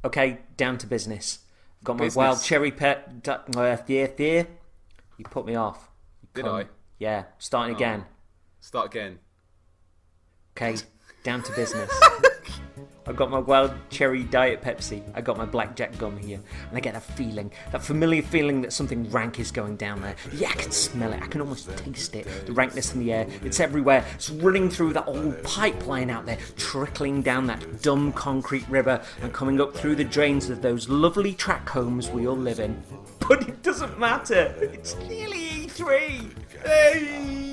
Okay, down to business. I've got my wild cherry pet. There. You put me off. Did I? Yeah, starting again. Start again. Okay, down to business. I've got my wild cherry diet Pepsi. I got my blackjack gum here. And I get that feeling, that familiar feeling that something rank is going down there. Yeah, I can smell it. I can almost taste it. The rankness in the air. It's everywhere. It's running through that old pipeline out there, trickling down that dumb concrete river and coming up through the drains of those lovely track homes we all live in. But it doesn't matter. It's nearly E3. Hey!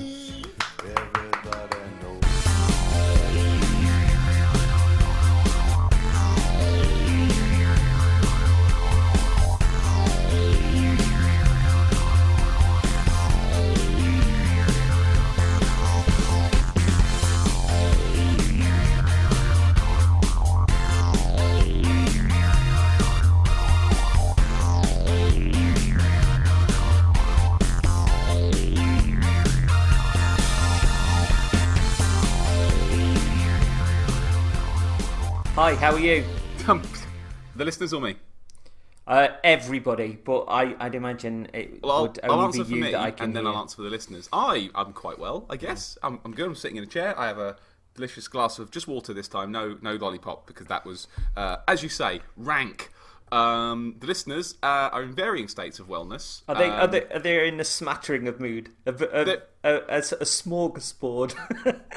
Hi, how are you? The listeners or me? Everybody, but I'd imagine it would only be you that I can and then hear. I'll answer for the listeners. I'm quite well, I guess. I'm good. I'm sitting in a chair. I have a delicious glass of just water this time. No lollipop, because that was, as you say, rank. The listeners are in varying states of wellness. Are they in a smattering of mood? A smorgasbord.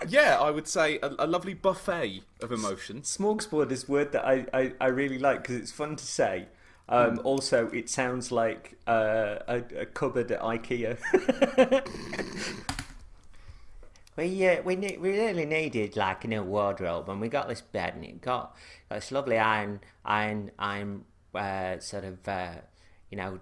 Yeah, I would say a lovely buffet of emotions. Smorgasbord is a word that I really like because it's fun to say. Also, it sounds like a cupboard at IKEA. We really needed like a new wardrobe, and we got this bed, and it got this lovely iron sort of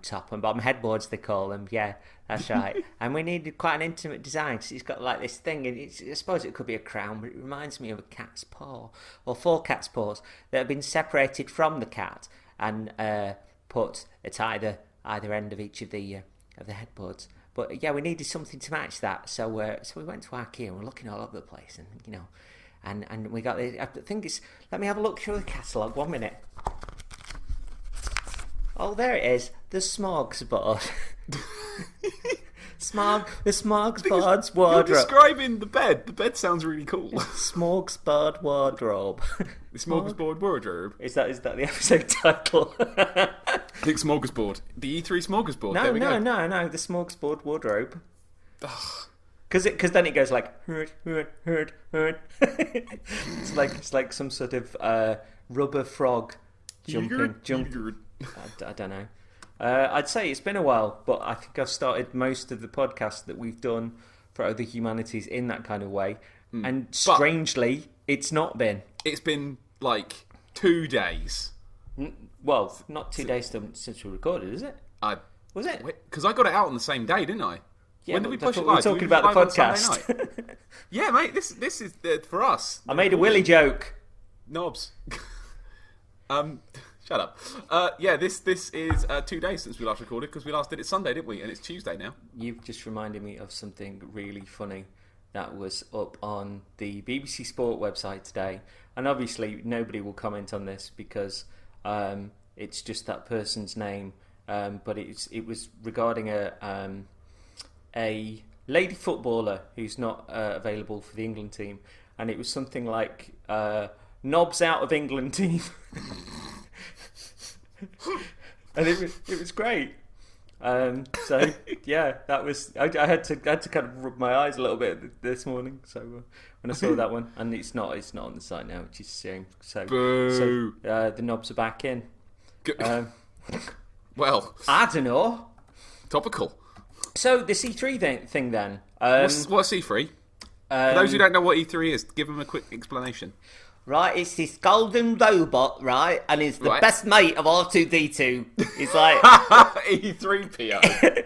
top and bottom headboards, they call them. Yeah, that's right. And we needed quite an intimate design because it's got like this thing, and I suppose it could be a crown, but it reminds me of a cat's paw or 4 cat's paws that have been separated from the cat and put at either end of each of the headboards. But yeah, we needed something to match that, so we went to IKEA and we're looking all over the place, and and we got this. I think it's. Let me have a look through the catalogue. 1 minute. Oh, there it is. The Smorgasbord. The Smorgasbord Wardrobe. You're describing the bed. The bed sounds really cool. Smorgasbord Wardrobe. The Smorgasbord Wardrobe. Is that the episode title? I think Smorgasbord. The E3 Smorgasbord. No, there we go. No. The Smorgasbord Wardrobe. Because then it goes like hurt. It's like some sort of rubber frog jumping. I don't know. I'd say it's been a while, but I think I've started most of the podcasts that we've done for the Humanities in that kind of way. And strangely, it's not been. It's been like 2 days. Well, not 2 days since we recorded, is it? Was it? Because I got it out on the same day, didn't I? Yeah, when did we push it live? We're talking about the podcast. Yeah, mate, this is for us. I made a Willy joke. Knobs. Shut up. Yeah, this is 2 days since we last recorded, because we last did it Sunday, didn't we? And it's Tuesday now. You've just reminded me of something really funny that was up on the BBC Sport website today. And obviously nobody will comment on this because it's just that person's name. But it was regarding a lady footballer who's not available for the England team. And it was something like Knobs out of England team. And it was great. So yeah, that was. I had to kind of rub my eyes a little bit this morning. So when I saw that one, and it's not on the site now, which is a shame. So the Knobs are back in. Well, I don't know. Topical. So the E3 thing then. What's E3? For those who don't know what E3 is, give them a quick explanation. Right, it's this golden robot, right, and it's the best mate of R2D2. It's like E3PO.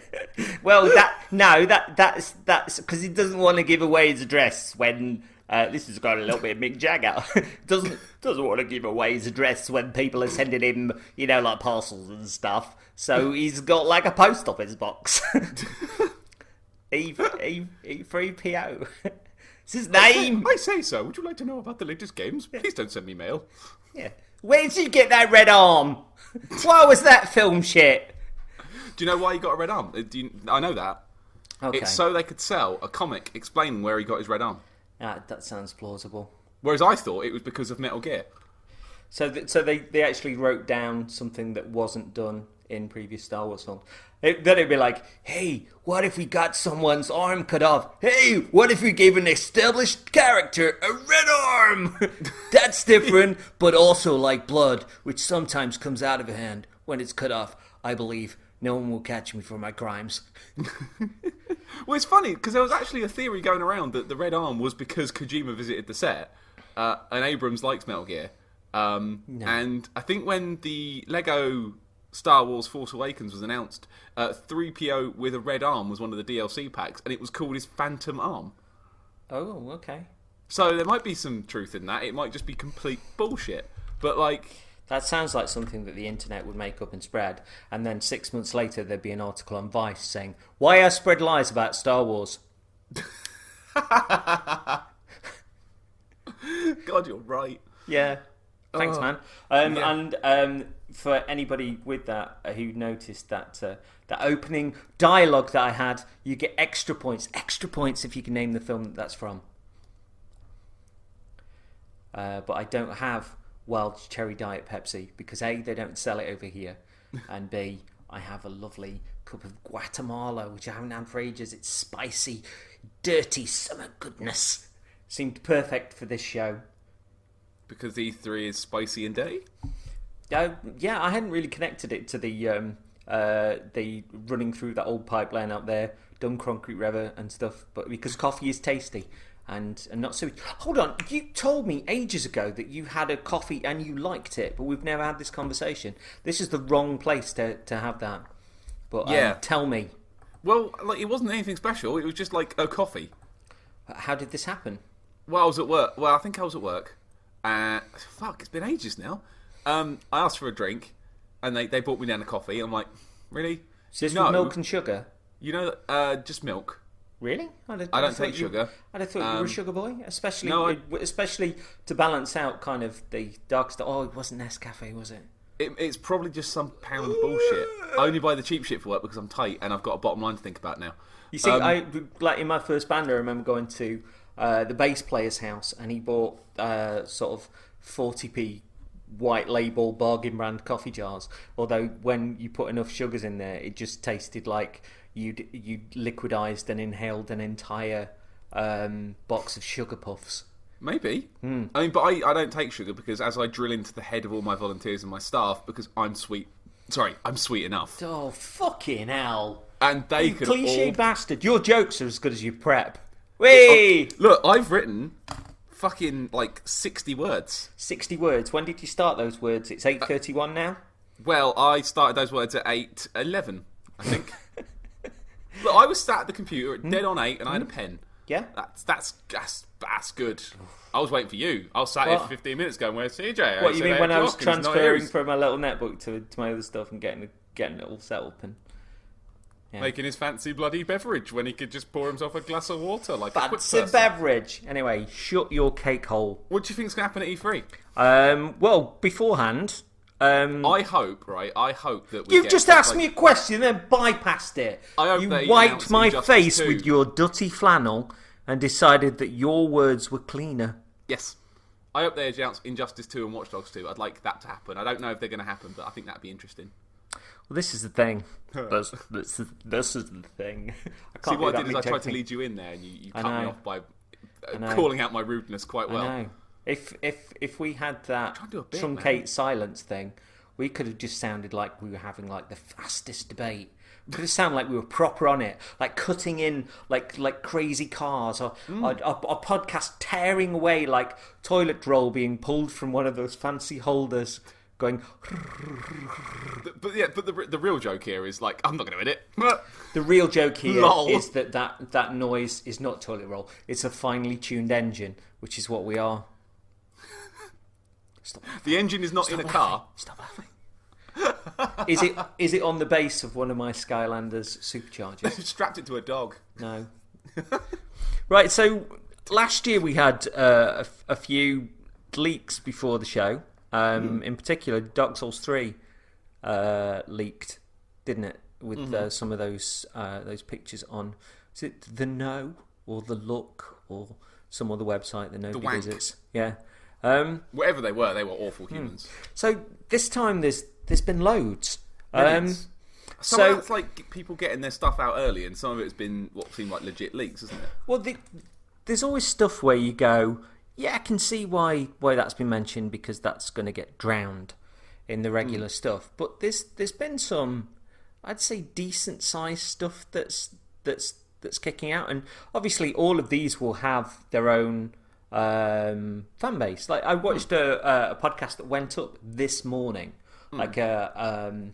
Well, that's because he doesn't want to give away his address when this has got a little bit of Mick Jagger. doesn't want to give away his address when people are sending him, like parcels and stuff. So he's got like a post office box. E3PO. It's his name. I say so. Would you like to know about the latest games? Please don't send me mail. Yeah. Where did you get that red arm? Why was that film shit? Do you know why he got a red arm? I know that. Okay. It's so they could sell a comic explaining where he got his red arm. That sounds plausible. Whereas I thought it was because of Metal Gear. So they actually wrote down something that wasn't done in previous Star Wars films. Then it'd be like, hey, what if we got someone's arm cut off? Hey, what if we gave an established character a red arm? That's different, but also like blood, which sometimes comes out of a hand when it's cut off. I believe no one will catch me for my crimes. Well, it's funny, because there was actually a theory going around that the red arm was because Kojima visited the set, and Abrams likes Metal Gear. No. And I think when the Lego Star Wars Force Awakens was announced, 3PO with a red arm was one of the DLC packs, and it was called his Phantom Arm. Oh, okay. So there might be some truth in that. It might just be complete bullshit. But, like... That sounds like something that the internet would make up and spread, and then 6 months later there'd be an article on Vice saying, "Why I spread lies about Star Wars." God, you're right. Yeah. Thanks, man. Yeah. And for anybody with that who noticed that that opening dialogue that I had, you get extra points. Extra points if you can name the film that's from. But I don't have Wild Cherry Diet Pepsi because A, they don't sell it over here, and B, I have a lovely cup of Guatemala which I haven't had for ages. It's spicy, dirty summer goodness. Seemed perfect for this show. Because E3 is spicy and dirty? Yeah, I hadn't really connected it to the running through that old pipeline out there, dumb concrete river and stuff, but because coffee is tasty and not so... Hold on, you told me ages ago that you had a coffee and you liked it, but we've never had this conversation. This is the wrong place to have that. But Yeah. Tell me. Well, like, it wasn't anything special. It was just like a coffee. How did this happen? Well, I was at work. Well, I think I was at work. Fuck, it's been ages now. I asked for a drink, and they brought me down a coffee. I'm like, really? Is this No. with milk and sugar? You know, just milk. Really? I don't take sugar. I'd have thought you were a sugar boy, especially No, especially to balance out kind of the dark stuff. Oh, it wasn't Nescafe, was it? It's probably just some pound bullshit. I only buy the cheap shit for work because I'm tight and I've got a bottom line to think about now. You see, I like in my first band, I remember going to the bass player's house, and he bought sort of 40p white label bargain brand coffee jars. Although when you put enough sugars in there, it just tasted like you'd liquidized and inhaled an entire box of sugar puffs. Maybe. I mean, but I don't take sugar because as I drill into the head of all my volunteers and my staff, because I'm sweet. Sorry, I'm sweet enough. Oh, fucking hell. And they You could cliche all... bastard. Your jokes are as good as your prep. Whee! Look, I've written fucking like 60 words. 60 words. When did you start those words? It's 8:31 now? Well, I started those words at 8:11, I think. Look, I was sat at the computer at dead on 8 and I had a pen. Yeah? That's good. I was waiting for you. I was sat here for 15 minutes going, "Where's CJ?" What, you mean when I was transferring from from my little netbook to my other stuff and getting it all set up and... Yeah. making his fancy bloody beverage when he could just pour himself a glass of water like a quick Fancy person. beverage! Anyway, shut your cake hole. What do you think's going to happen at E3? Well, beforehand... I hope that we You've get just stuff asked like- me a question and then bypassed it. I hope You they wiped announce my Injustice face 2. with your dirty flannel and decided that your words were cleaner. Yes. I hope they announce Injustice 2 and Watch Dogs 2. I'd like that to happen. I don't know if they're going to happen, but I think that'd be interesting. Well, this is the thing. this is the thing. I can't See, what do I that did is I tried to joking. lead you in there, and you I cut me know. off by know. calling out my rudeness quite well. I know. If we had that Trying to do a bit, truncate silence thing, we could have just sounded like we were having like the fastest debate. We could have sounded like we were proper on it, like cutting in like crazy cars, or a podcast tearing away like toilet roll being pulled from one of those fancy holders, going. But the real joke here is like, I'm not going to edit. The real joke here Lol. is that noise is not toilet roll. It's a finely tuned engine, which is what we are. Stop. The engine is not in a car. Stop laughing. Is it on the base of one of my Skylanders superchargers? Strapped it to a dog. No. Right. So last year we had a few leaks before the show. In particular, Dark Souls 3 leaked, didn't it? With some of those pictures on. Is it the No or the Look or some other website that nobody visits? Yeah. Whatever they were awful humans. So this time there's been loads. Some of that's like people getting their stuff out early, and some of it's been what seemed like legit leaks, isn't it? Well, there's always stuff where you go, yeah, I can see why that's been mentioned, because that's going to get drowned in the regular stuff. But there's been some, I'd say, decent sized stuff that's kicking out, and obviously all of these will have their own fan base. Like I watched a podcast that went up this morning, like a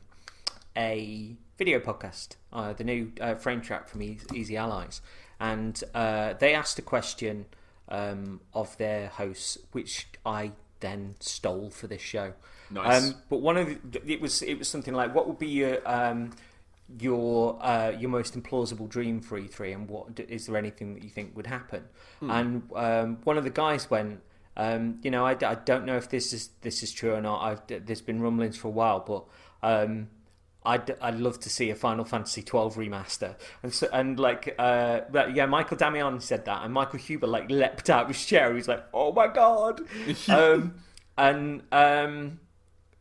video podcast, the new Frame Trap from Easy Allies, and they asked a question of their hosts, which I then stole for this show. Nice. But one of it was something like, what would be your most implausible dream for E3, and what is there anything that you think would happen? And one of the guys went, I don't know if this is true or not. There's been rumblings for a while, but I'd love to see a Final Fantasy 12 remaster. Michael Damian said that, and Michael Huber leapt out of his chair. He was like, "Oh my god!"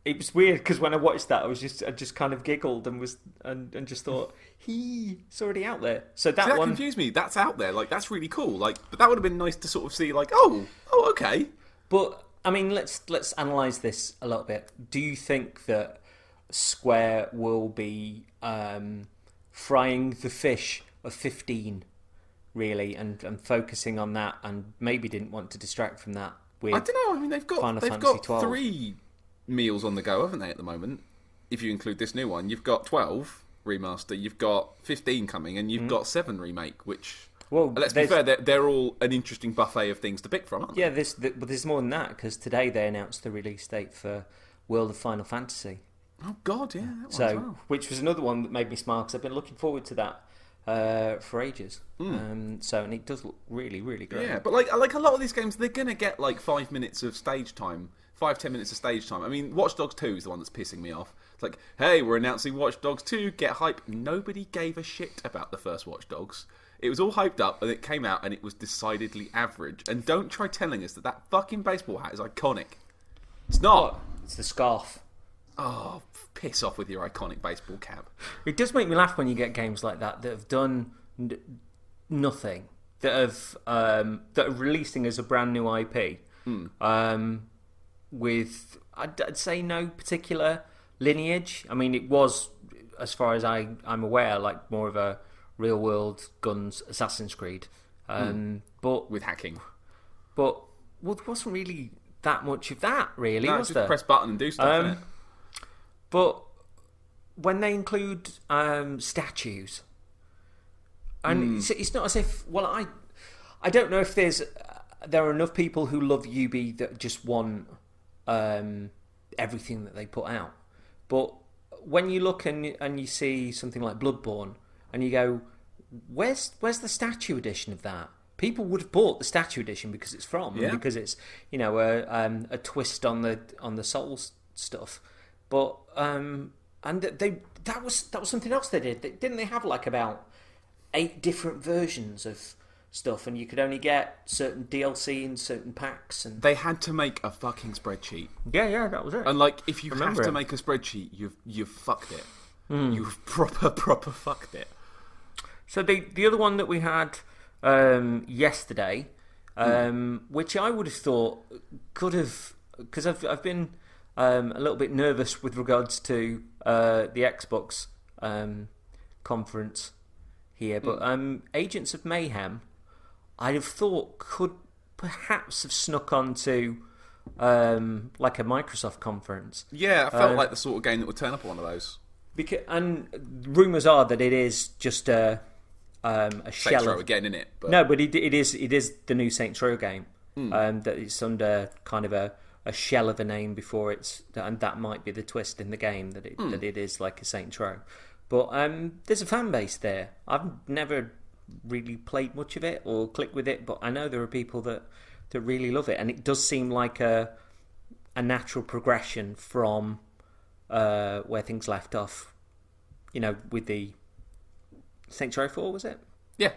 It was weird because when I watched that, I just kind of giggled and just thought, it's already out there. So that one confused me. That's out there. That's really cool. But that would have been nice to sort of see. Okay. But I mean, let's analyze this a little bit. Do you think that Square will be frying the fish of 15, really, and focusing on that, and maybe didn't want to distract from that? With I don't know. I mean, they've got 3 meals on the go, haven't they, at the moment? If you include this new one, you've got 12 remaster, you've got 15 coming, and you've got 7 remake, which, well, let's be fair, they're all an interesting buffet of things to pick from, aren't they? Yeah, but there's more than that, because today they announced the release date for World of Final Fantasy. Oh God, yeah, that one as well. Which was another one that made me smile, because I've been looking forward to that for ages. And it does look really, really great. Yeah, but like a lot of these games, they're gonna get 5 minutes of stage time. 5-10 minutes of stage time. I mean, Watch Dogs 2 is the one that's pissing me off. It's like, hey, we're announcing Watch Dogs 2, get hype. Nobody gave a shit about the first Watch Dogs. It was all hyped up, and it came out, and it was decidedly average. And don't try telling us that fucking baseball hat is iconic. It's not. It's the scarf. Oh, piss off with your iconic baseball cap. It does make me laugh when you get games like that have done nothing, that are releasing as a brand new IP. With, I'd say, no particular lineage. I mean, it was, as far as I'm aware, more of a real-world guns Assassin's Creed. But with hacking. But there wasn't really that much of that, really, was just there? Press button and do stuff, innit? But when they include statues, and it's not as if, well, I don't know if there are enough people who love UB that just want everything that they put out. But when you look and you see something like Bloodborne, and you go, where's the statue edition of that? People would have bought the statue edition because it's and because it's a twist on the Souls stuff. But that was something else they did. Didn't they have about 8 different versions of stuff, and you could only get certain DLC and certain packs, and they had to make a fucking spreadsheet. Yeah, that was it. And if you have to make a spreadsheet, you've fucked it. You've proper fucked it. So the other one that we had yesterday, which I would have thought could have, because I've been a little bit nervous with regards to the Xbox conference here, but Agents of Mayhem, I'd have thought could perhaps have snuck onto a Microsoft conference. Yeah, I felt like the sort of game that would turn up on one of those. And rumours are that it is just a shell of again, isn't it? But... No, but it is the new Saints Row game. That it's under kind of a shell of a name before and that might be the twist in the game, that it is like a Saints Row. But there's a fan base there. I've never really played much of it or clicked with it, but I know there are people that really love it, and it does seem like a a natural progression from where things left off. You know, with the Sanctuary 4, was it? Yeah.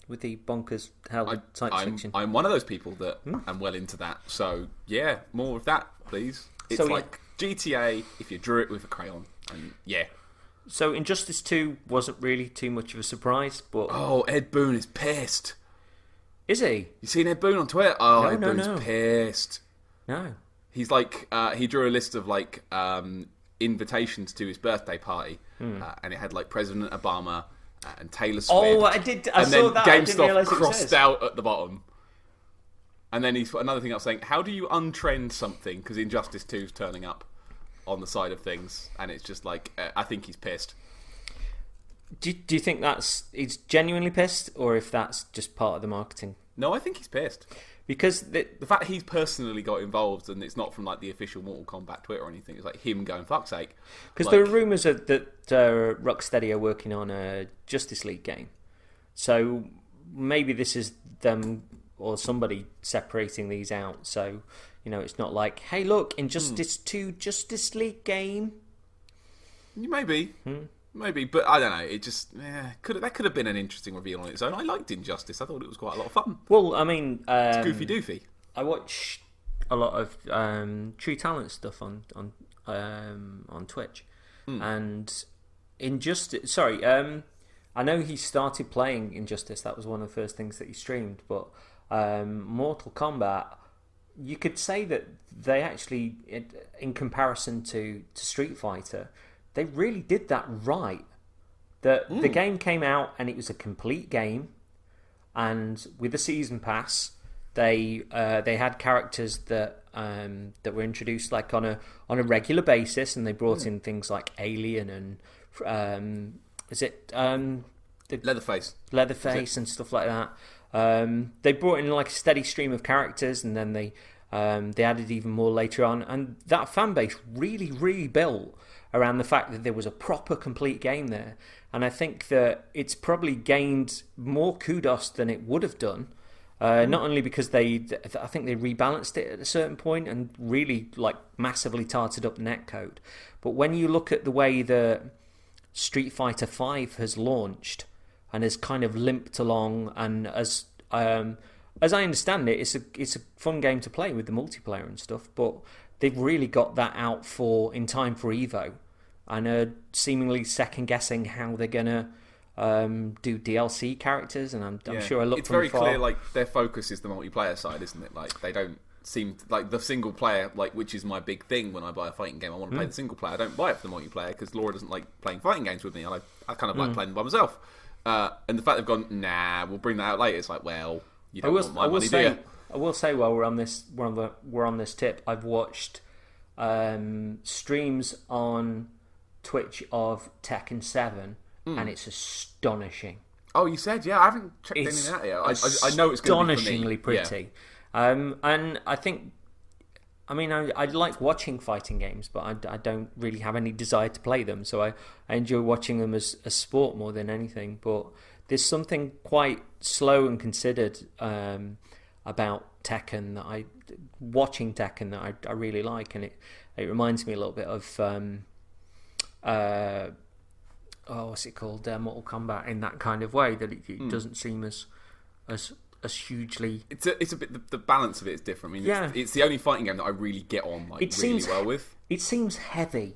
With the bonkers hell science fiction. I'm one of those people that am well into that. So, yeah, more of that, please. It's like GTA if you drew it with a crayon. And yeah. So Injustice 2 wasn't really too much of a surprise, but... Oh, Ed Boon is pissed. Is he? You seen Ed Boon on Twitter? Oh, No, Ed Boon's pissed. No. He's like, he drew a list of like invitations to his birthday party, and it had like President Obama and Taylor Swift. Oh, I did. I and saw then that. I didn't realise GameStop it crossed exists. out at the bottom. And then he's put another thing up saying, "How do you untrend something?" Because Injustice 2 is turning up on the side of things, and it's just like, I think he's pissed. Do you think he's genuinely pissed, or if that's just part of the marketing? No, I think he's pissed. Because The fact he's personally got involved and it's not from like the official Mortal Kombat Twitter or anything, it's like him going, fuck's sake. Because there are rumours that Rocksteady are working on a Justice League game. So maybe this is them or somebody separating these out. So, you know, it's not like, hey, look, Injustice 2 Justice League game. Maybe. Maybe, but I don't know. It just that could have been an interesting reveal on its own. I liked Injustice. I thought it was quite a lot of fun. Well, I mean, It's goofy doofy. I watch a lot of True Talent stuff on Twitch, and Injustice. Sorry, I know he started playing Injustice. That was one of the first things that he streamed. But Mortal Kombat, you could say that they actually, in comparison to Street Fighter, they really did that right. The game came out and it was a complete game, and with the season pass, they had characters that were introduced like on a regular basis, and they brought in things like Alien and Leatherface and stuff like that. They brought in like a steady stream of characters, and then they added even more later on, and that fan base really built around the fact that there was a proper complete game there. And I think that it's probably gained more kudos than it would have done, not only because I think they rebalanced it at a certain point and really like massively tarted up the netcode, but when you look at the way that Street Fighter V has launched and has kind of limped along, and as I understand it, it's a fun game to play with the multiplayer and stuff, but they've really got that out in time for Evo, and are seemingly second guessing how they're gonna do DLC characters. And I'm sure I looked. It's very clear, like their focus is the multiplayer side, isn't it? Like they don't seem like the single player, like which is my big thing when I buy a fighting game. I want to play the single player. I don't buy it for the multiplayer because Laura doesn't like playing fighting games with me. I kind of like playing by myself. And the fact they've gone, nah, we'll bring that out later. It's like, well, you don't want my money, do you? I will say, while we're on this tip, I've watched streams on Twitch of Tekken 7, and it's astonishing. Oh, you said, yeah, I haven't checked any of that yet. I know it's going to be for me. Astonishingly pretty. Yeah. And I think, I mean, I like watching fighting games, but I don't really have any desire to play them. So I enjoy watching them as a sport more than anything. But there's something quite slow and considered about Tekken watching Tekken that I really like, and it reminds me a little bit of what's it called, Mortal Kombat, in that kind of way, that it doesn't seem as hugely. It's a bit, the balance of it is different. I mean, it's the only fighting game that I really get on well with. It seems heavy.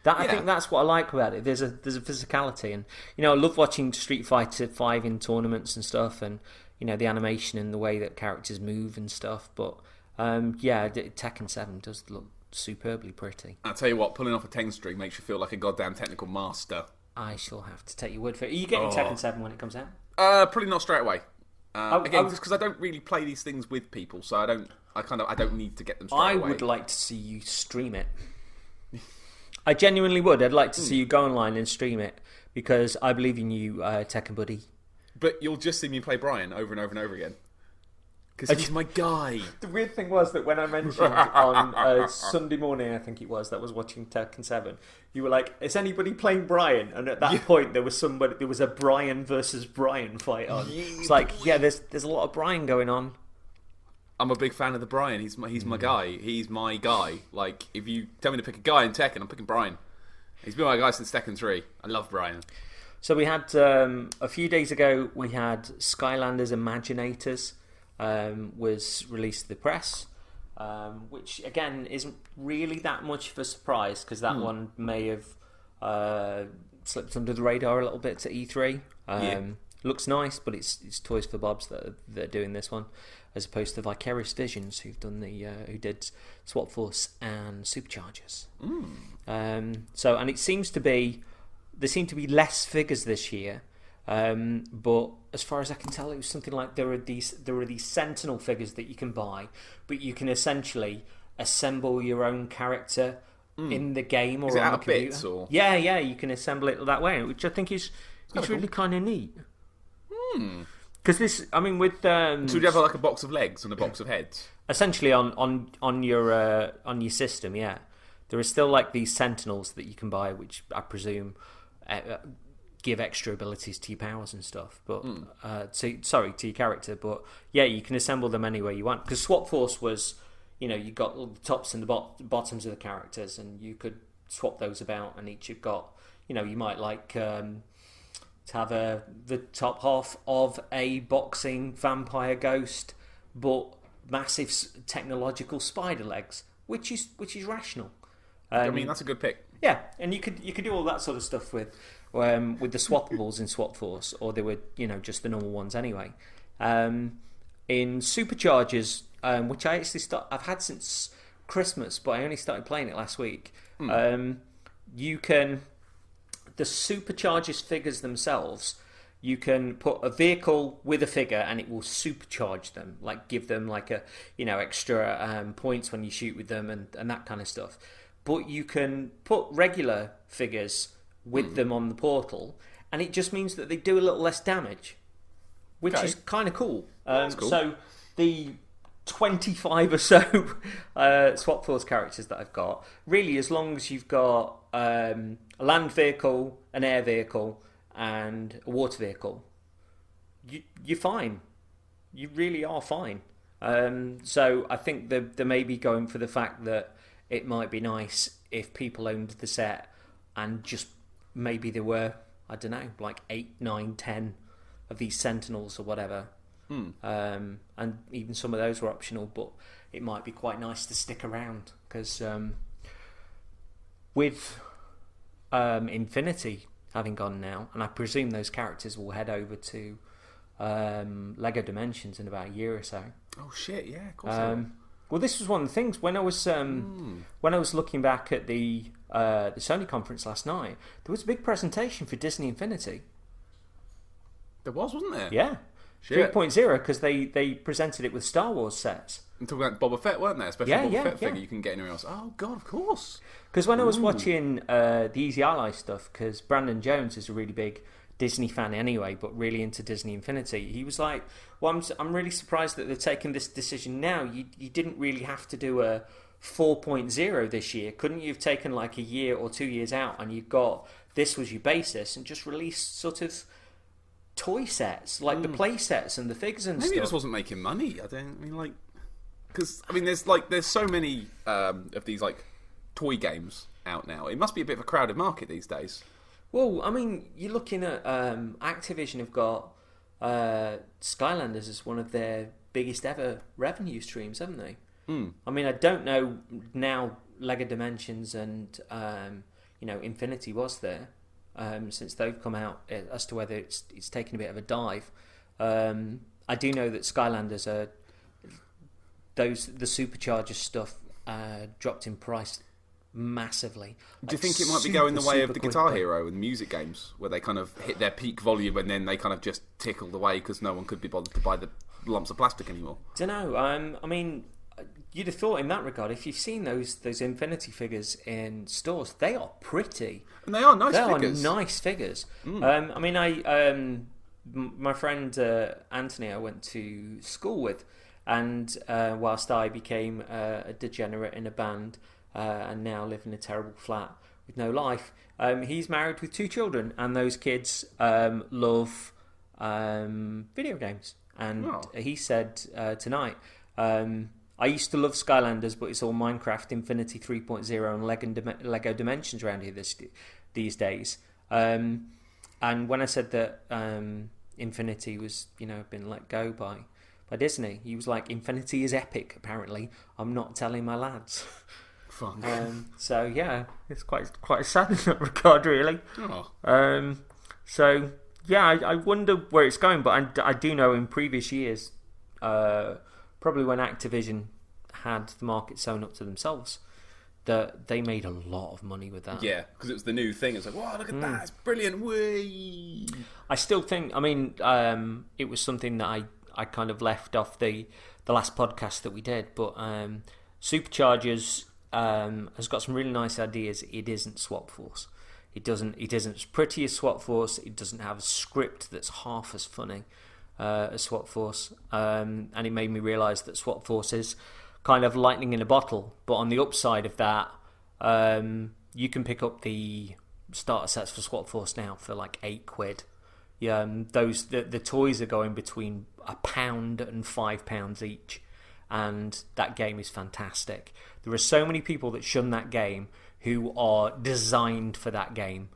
I think that's what I like about it. There's a physicality, and I love watching Street Fighter V in tournaments and stuff, and the animation and the way that characters move and stuff. But Tekken 7 does look superbly pretty. I'll tell you what, pulling off a 10 string makes you feel like a goddamn technical master. I shall have to take your word for it. Are you getting Tekken 7 when it comes out? Probably not straight away. Again, just because I don't really play these things with people, so I don't need to get them straight away. I would like to see you stream it. I genuinely would. I'd like to see you go online and stream it, because I believe in you, Tekken buddy. But you'll just see me play Brian over and over and over again. Because he's my guy. The weird thing was that when I mentioned on Sunday morning, I think it was, that was watching Tekken 7, you were like, is anybody playing Brian? And at that point, there was a Brian versus Brian fight on. It's like, there's a lot of Brian going on. I'm a big fan of the Brian. He's my guy. He's my guy. Like, if you tell me to pick a guy in Tekken, I'm picking Brian. He's been my guy since Tekken 3. I love Brian. So we had a few days ago. We had Skylanders Imaginators was released to the press, which again isn't really that much of a surprise because that one may have slipped under the radar a little bit to E3. Looks nice, but it's Toys for Bobs that are doing this one, as opposed to Vicarious Visions, who did Swap Force and Superchargers. So, and it seems to be there seem to be less figures this year, but as far as I can tell, it was something like there are these Sentinel figures that you can buy, but you can essentially assemble your own character in the game or is it on out the of computer. bits or? Yeah, you can assemble it that way, which I think is really kind of neat. Because this, I mean, with so would you have like a box of legs and a box of heads? essentially on your system, yeah, there are still like these Sentinels that you can buy, which I presume give extra abilities to your powers and stuff. But to your character. But yeah, you can assemble them any way you want. Because Swap Force was, you got all the tops and the bottoms of the characters, and you could swap those about, and each you've got, you might like to have the top half of a boxing vampire ghost, but massive technological spider legs, which is rational. I mean, that's a good pick. Yeah, and you could do all that sort of stuff with the swappables in Swap Force, or they were just the normal ones anyway. In Superchargers, which I've had since Christmas, but I only started playing it last week. You can. The Superchargers figures themselves, you can put a vehicle with a figure and it will supercharge them, like give them like a extra points when you shoot with them and that kind of stuff. But you can put regular figures with them on the portal, and it just means that they do a little less damage, which is kind of cool. That's cool. So the 25 or so Swap Force characters that I've got, really, as long as you've got a land vehicle, an air vehicle, and a water vehicle, you're fine. You really are fine. So I think they may be going for the fact that it might be nice if people owned the set and just maybe there were, I don't know, like 8, 9, 10 of these Sentinels or whatever. And even some of those were optional, but it might be quite nice to stick around because with Infinity having gone now, and I presume those characters will head over to Lego Dimensions in about a year or so. Oh shit! Yeah, of course. Well, this was one of the things when I was looking back at the Sony conference last night. There was a big presentation for Disney Infinity. There wasn't there? Yeah. 3.0, because they presented it with Star Wars sets. And talking about Boba Fett, weren't there? Especially Boba Fett figure you can get anywhere else. Oh god, of course. Because when I was watching the Easy Ally stuff, because Brandon Jones is a really big Disney fan anyway, but really into Disney Infinity, he was like, well, I'm really surprised that they're taking this decision now. You didn't really have to do a 4.0 this year. Couldn't you have taken like a year or 2 years out and you've got, this was your basis, and just released sort of toy sets, like the play sets and the figures and Maybe stuff? Maybe it just wasn't making money. Because there's so many of these like toy games out now. It must be a bit of a crowded market these days. Well, I mean, you're looking at Activision have got Skylanders as one of their biggest ever revenue streams, haven't they? I mean, I don't know now. Lego Dimensions and Infinity was there. Since they've come out, as to whether it's taken a bit of a dive. I do know that Skylanders are the Supercharger stuff dropped in price massively. Do you think it might be going the way of the Guitar Hero and music games, where they kind of hit their peak volume and then they kind of just tickled away because no one could be bothered to buy the lumps of plastic anymore? Don't know. I mean, you'd have thought in that regard, if you've seen those Infinity figures in stores, they are pretty. And they are nice figures. They are nice figures. I mean, my friend Anthony, I went to school with, and whilst I became a degenerate in a band and now live in a terrible flat with no life, he's married with 2 children, and those kids love video games. And he said tonight, I used to love Skylanders, but it's all Minecraft, Infinity 3.0, and Lego Dimensions around here these days. And when I said that Infinity was, been let go by Disney, he was like, "Infinity is epic. Apparently, I'm not telling my lads." Fuck. So yeah, it's quite sad in that regard, really. Oh. So yeah, I wonder where it's going, but I do know in previous years, probably when Activision had the market sewn up to themselves, that they made a lot of money with that. Yeah, because it was the new thing. It's like, wow, look at that, it's brilliant. Whee! I still think, it was something that I kind of left off the last podcast that we did, but Superchargers has got some really nice ideas. It isn't Swap Force. It isn't as pretty as Swap Force. It doesn't have a script that's half as funny as Swap Force. And it made me realise that Swap Force is kind of lightning in a bottle. But on the upside of that, you can pick up the starter sets for Swap Force now for like £8. Yeah, the toys are going between £1 and £5 each, and that game is fantastic. There are so many people that shun that game who are designed for that game.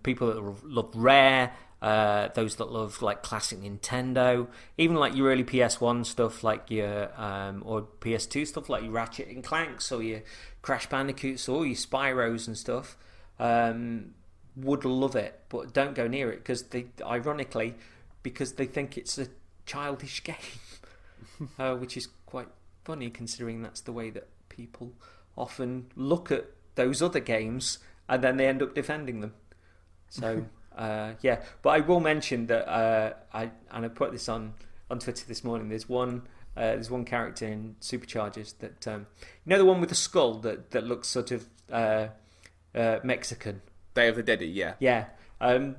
People that love Rare, those that love like classic Nintendo, even like your early PS1 stuff, like your or PS2 stuff, like your Ratchet and Clanks or your Crash Bandicoots or your Spyros and stuff. Would love it, but don't go near it because they think it's a childish game, which is quite funny considering that's the way that people often look at those other games and then they end up defending them. So yeah, but I will mention that I put this on Twitter this morning. There's one character in Superchargers that the one with the skull that looks sort of Mexican. Day of the Dead, yeah. Yeah. When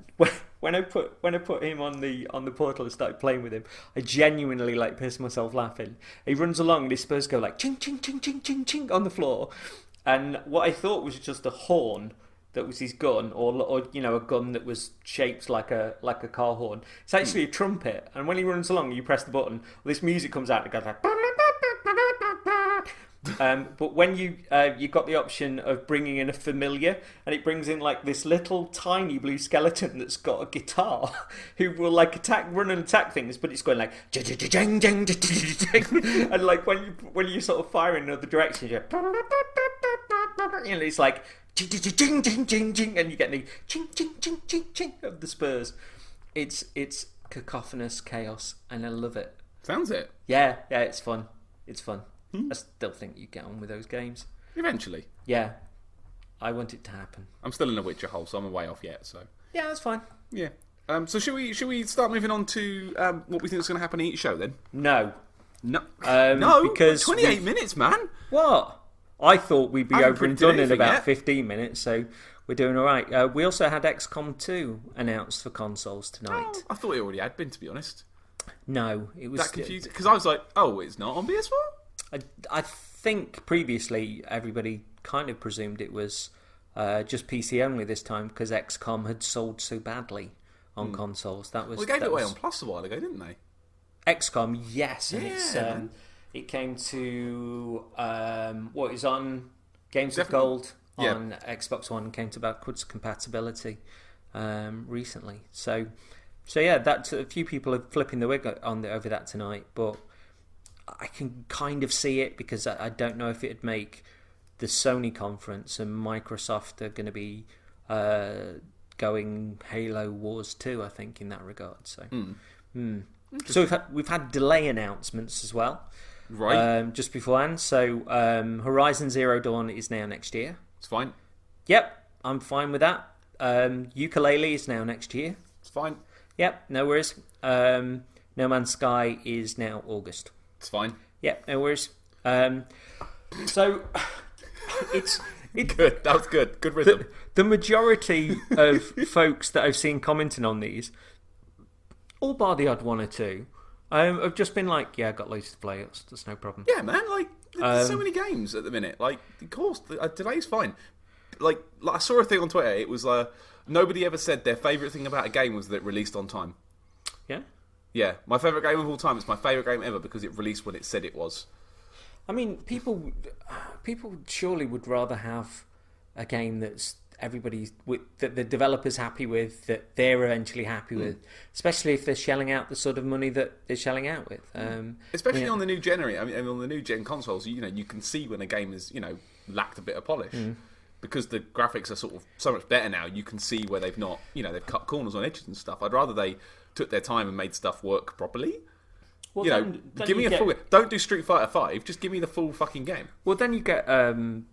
I put him on the portal and started playing with him, I genuinely like pissed myself laughing. He runs along and his spurs go like ching ching ching ching ching ching on the floor, and what I thought was just a horn that was his gun, or a gun that was shaped like a car horn. It's actually a trumpet, and when he runs along, you press the button, this music comes out and it goes like. But when you got the option of bringing in a familiar, and it brings in like this little tiny blue skeleton that's got a guitar, who will like run and attack things, but it's going like and like when you sort of fire in another direction, it's like and you get the ching ching ching ching ching of the spurs. It's cacophonous chaos, and I love it. Sounds it. Yeah, it's fun. It's fun. I still think you get on with those games. Eventually. Yeah. I want it to happen. I'm still in a Witcher hole, so I'm a way off yet. So yeah, that's fine. Yeah. So should we start moving on to what we think is going to happen in each show then? No. No, because 28 minutes, man. What? I thought we'd be over and done in about yet. 15 minutes, so we're doing all right. We also had XCOM 2 announced for consoles tonight. Oh, I thought it already had been, to be honest. No, it was that confusing because I was like, oh, it's not on PS4. I think previously everybody kind of presumed it was just PC only this time because XCOM had sold so badly on consoles. That was they gave it away on Plus a while ago, didn't they? XCOM, yes, yeah, and it came to what is on Games of Definitely. Gold on Xbox One, came to backwards compatibility recently. So yeah, that's a few people are flipping the wig over that tonight, but I can kind of see it because I don't know if it'd make the Sony conference, and Microsoft are going to be going Halo Wars 2, I think, in that regard. So, So we've had delay announcements as well, right? Just beforehand. So Horizon Zero Dawn is now next year. It's fine. Yep, I'm fine with that. Ukulele is now next year. It's fine. Yep, no worries. No Man's Sky is now August. It's fine. Yep, no worries. So it's good. That was good. Good rhythm. The majority of folks that I've seen commenting on these, all bar the odd one or two, have just been like, "Yeah, I got loads to play. That's no problem." Yeah, man. Like, there's so many games at the minute. Like, of course, delay's fine. Like I saw a thing on Twitter. It was nobody ever said their favourite thing about a game was that it released on time. Yeah. Yeah, my favourite game of all time. It's my favourite game ever because it released when it said it was. I mean, people surely would rather have a game that's that the developer's happy with, that they're eventually happy with, especially if they're shelling out the sort of money that they're shelling out with. Especially on the new generation. I mean, on the new gen consoles, you can see when a game is lacked a bit of polish. Because the graphics are sort of so much better now, you can see where they've not, they've cut corners on edges and stuff. I'd rather they took their time and made stuff work properly. Well, give me a full. Don't do Street Fighter 5. Just give me the full fucking game. Well, then you get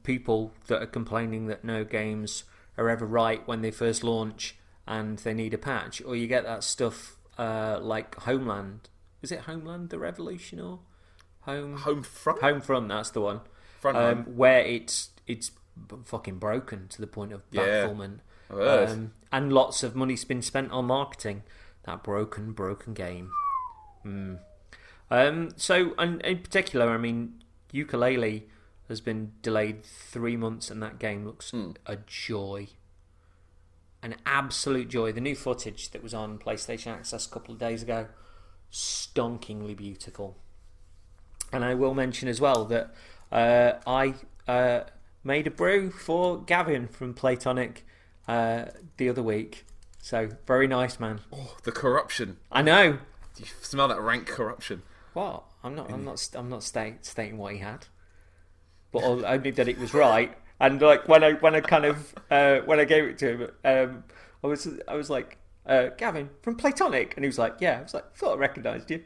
people that are complaining that no games are ever right when they first launch and they need a patch, or you get that stuff like Homeland. Is it Homeland: The Revolution or Homefront? Homefront, that's the one. Where it's fucking broken to the point of bafflement. And lots of money's been spent on marketing that broken game. So, and in particular, I mean, Ukulele has been delayed 3 months, and that game looks a joy, an absolute joy. The new footage that was on PlayStation Access a couple of days ago, stonkingly beautiful. And I will mention as well that I made a brew for Gavin from Platonic the other week. So very nice, man. Oh, the corruption! I know. Do you smell that rank corruption? What? I'm not stating what he had, but only that it was right. And like when I kind of when I gave it to him, I was like, Gavin from Platonic, and he was like, yeah. I was like, thought I recognised you.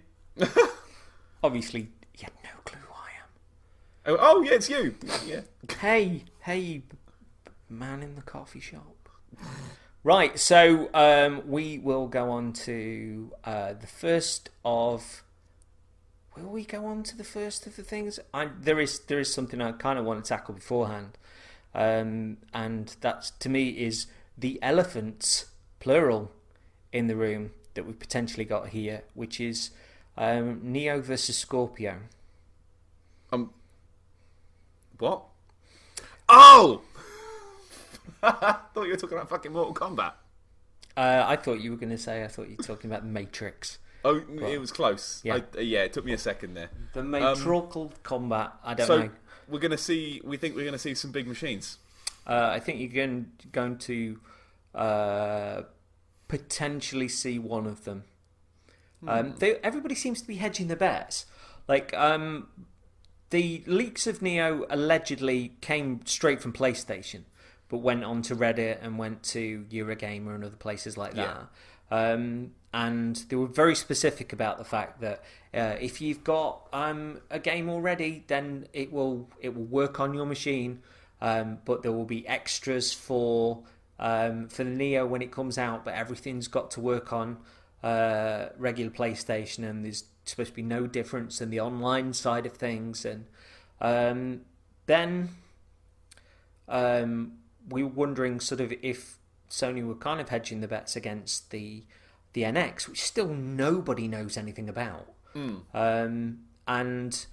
Obviously, he had no clue who I am. Oh yeah, it's you. Yeah. Hey, man in the coffee shop. Right, so we will go on to the first of. Will we go on to the first of the things? There is something I kind of want to tackle beforehand, and that to me is the elephants, plural, in the room that we've potentially got here, which is Neo versus Scorpio. What? Oh! I thought you were talking about fucking Mortal Kombat. I thought you were going to say, I thought you were talking about the Matrix. Oh, it was close. Yeah. It took me a second there. The matriarchal combat, I don't know. We think we're going to see some big machines. I think you're going to potentially see one of them. Everybody seems to be hedging their bets. Like, the leaks of Neo allegedly came straight from PlayStation, but went on to Reddit and went to Eurogamer and other places like that. And they were very specific about the fact that if you've got a game already, then it will work on your machine, but there will be extras for the Neo when it comes out, but everything's got to work on regular PlayStation, and there's supposed to be no difference in the online side of things. And then we were wondering sort of if Sony were kind of hedging the bets against the NX, which still nobody knows anything about. And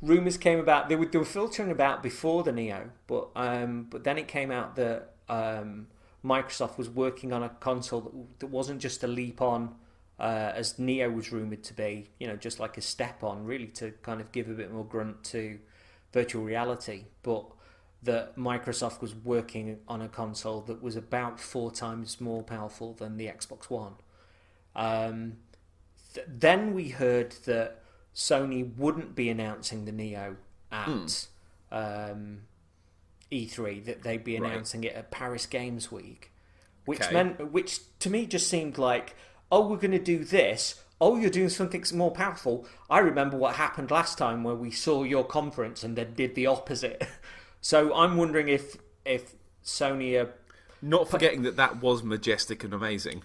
rumours came about, they were filtering about before the Neo, but then it came out that Microsoft was working on a console that wasn't just a leap on, as Neo was rumoured to be, just like a step on, really, to kind of give a bit more grunt to virtual reality, but that Microsoft was working on a console that was about 4 times more powerful than the Xbox One. Then we heard that Sony wouldn't be announcing the Neo at E3, that they'd be announcing it at Paris Games Week, which to me just seemed like, oh, we're going to do this. Oh, you're doing something more powerful. I remember what happened last time where we saw your conference and then did the opposite. So I'm wondering if Sony are... Not forgetting that was majestic and amazing.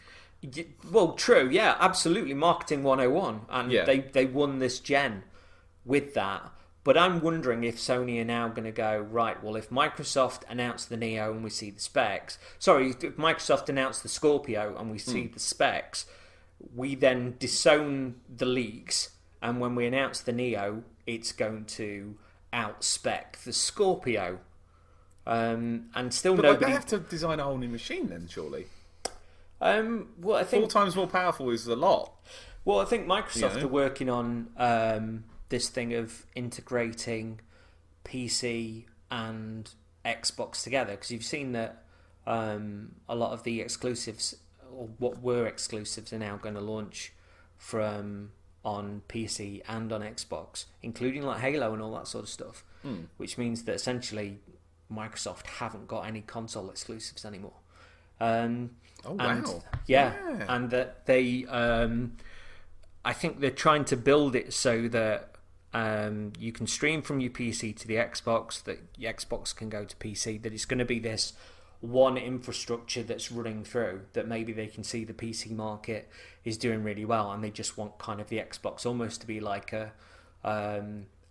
Well, true, yeah, absolutely. Marketing 101. And they won this gen with that. But I'm wondering if Sony are now going to go, right, well, if Microsoft announced the Neo and we see the specs... Sorry, if Microsoft announced the Scorpio and we see the specs, we then disown the leaks, and when we announce the Neo, it's going to outspec the Scorpio. And still nobody... They have to design a whole new machine then, surely? Well, I think 4 times more powerful is a lot. Well, I think Microsoft are working on this thing of integrating PC and Xbox together, because you've seen that a lot of the exclusives, or what were exclusives, are now going to launch from on PC and on Xbox, including like Halo and all that sort of stuff, which means that essentially Microsoft haven't got any console exclusives anymore. Oh, wow. And, yeah, and that they, I think they're trying to build it so that you can stream from your PC to the Xbox, that your Xbox can go to PC, that it's going to be this one infrastructure that's running through, that maybe they can see the PC market is doing really well, and they just want kind of the Xbox almost to be like a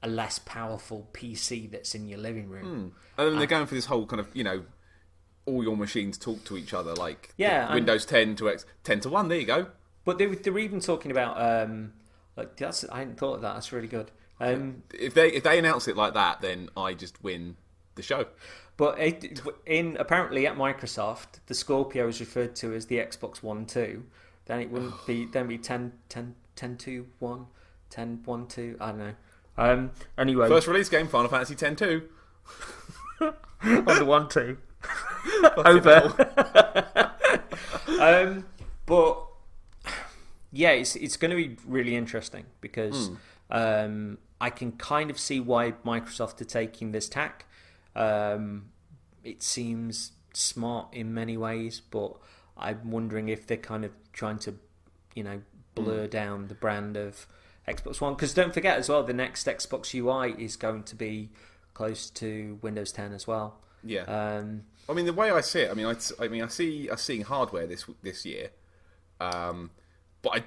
less powerful PC that's in your living room. And then they're going for this whole kind of, all your machines talk to each other, like Windows 10 to 10 to 1, there you go. But they're even talking about, like, I hadn't thought of that, that's really good. If they announce it like that, then I just win the show. But apparently at Microsoft, the Scorpio is referred to as the Xbox One 2. Then it wouldn't be 10 2 1, 10 1 2. I don't know. Anyway, first release game, Final Fantasy X-2 on the 1 2 over. But yeah, it's going to be really interesting because I can kind of see why Microsoft are taking this tack. It seems smart in many ways, but I'm wondering if they're kind of trying to, blur down the brand of Xbox One. Because don't forget as well, the next Xbox UI is going to be close to Windows 10 as well. Yeah. I mean, the way I see it, I see us seeing hardware this year, but I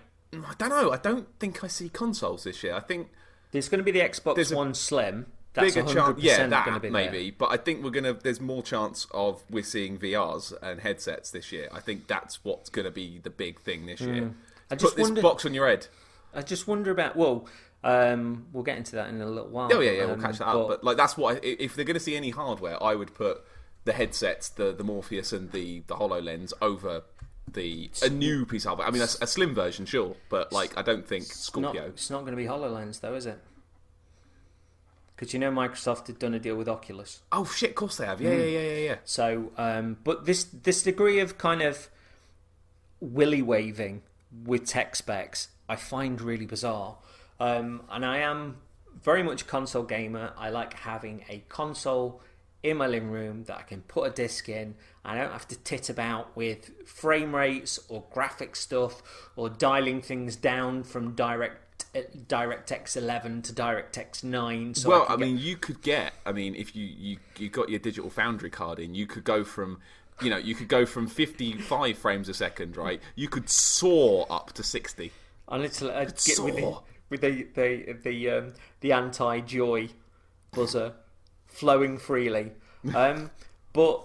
don't know. I don't think I see consoles this year. I think there's going to be the Xbox One Slim. That's bigger 100% chance, that going to be maybe. But I think there's more chance of we're seeing VRs and headsets this year. I think that's what's going to be the big thing this year. Put this box on your head. I just wonder about. Well, we'll get into that in a little while. Oh yeah, we'll catch that up. But like that's what if they're going to see any hardware, I would put the headsets, the Morpheus and the HoloLens over a new piece of hardware. I mean, a slim version, sure, but like I don't think Scorpio. It's not going to be HoloLens though, is it? Because Microsoft had done a deal with Oculus. Oh shit! Of course they have. Yeah. So, but this degree of kind of willy waving with tech specs, I find really bizarre. And I am very much a console gamer. I like having a console in my living room that I can put a disc in. I don't have to tit about with frame rates or graphic stuff or dialing things down from DirectX 11 to DirectX 9. So you could get. I mean, if you got your Digital Foundry card in, you could go from 55 frames a second, right? You could soar up to 60. I literally get with the anti-joy buzzer flowing freely. But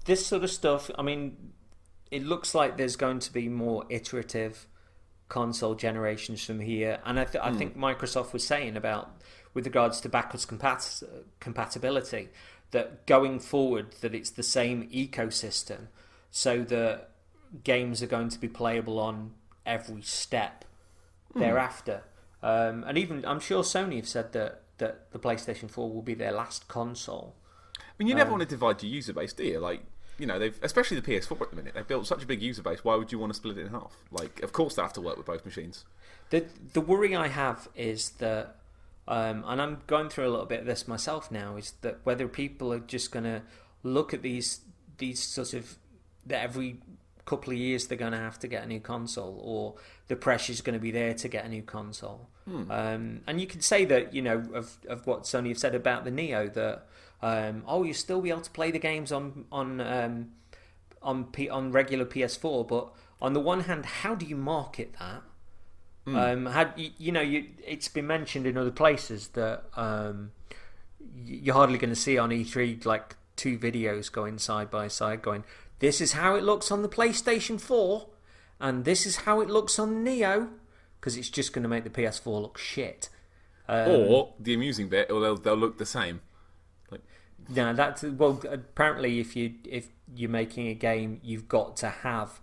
this sort of stuff, I mean, it looks like there's going to be more iterative console generations from here, and I think Microsoft was saying about, with regards to backwards compatibility, that going forward that it's the same ecosystem, so that games are going to be playable on every step thereafter. And even I'm sure Sony have said that the PlayStation 4 will be their last console. I mean, you never want to divide your user base, do you? Like, they've, especially the PS4 at the minute, they've built such a big user base. Why would you want to split it in half? Like, of course they have to work with both machines. The worry I have is that, and I'm going through a little bit of this myself now, is that whether people are just going to look at these sort of, that every couple of years they're going to have to get a new console, or the pressure's going to be there to get a new console. And you could say that, of what Sony have said about the Neo, that you'll still be able to play the games on regular PS4, but on the one hand, how do you market that? It's been mentioned in other places that you're hardly going to see on E3 like two videos going side by side, going, this is how it looks on the PlayStation 4, and this is how it looks on the Neo, because it's just going to make the PS4 look shit. Or the amusing bit, or they'll look the same. Apparently if you're making a game, you've got to have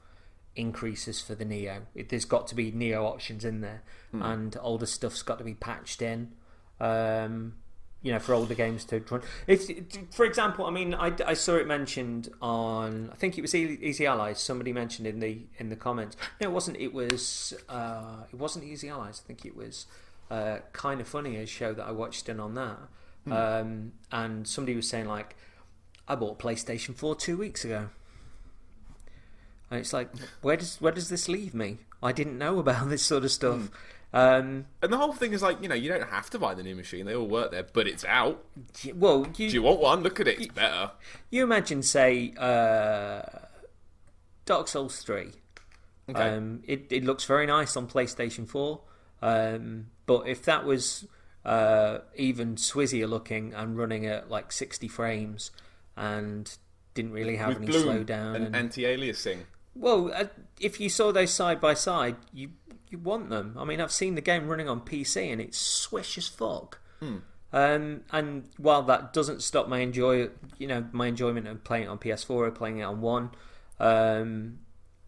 increases for the Neo. There's got to be Neo options in there, and older stuff's got to be patched in. For older games to run. If, for example, I mean, I saw it mentioned on, I think it was Easy Allies. Somebody mentioned in the comments. No, it wasn't. It wasn't Easy Allies. I think it was Kind of Funny, a show that I watched in on that. And somebody was saying like, I bought a PlayStation 4 2 weeks ago. And it's like, where does this leave me? I didn't know about this sort of stuff. And the whole thing is like, you don't have to buy the new machine. They all work there, but it's out. Well, do you want one? Look at it. It's better. You imagine, say, Dark Souls 3. Okay. It looks very nice on PlayStation 4. But if that was even swizzier looking and running at like 60 frames and didn't really have any slowdown and anti-aliasing. Well, if you saw those side by side, you want them. I mean, I've seen the game running on PC and it's swish as fuck. And while that doesn't stop my enjoyment of playing it on PS4 or playing it on One,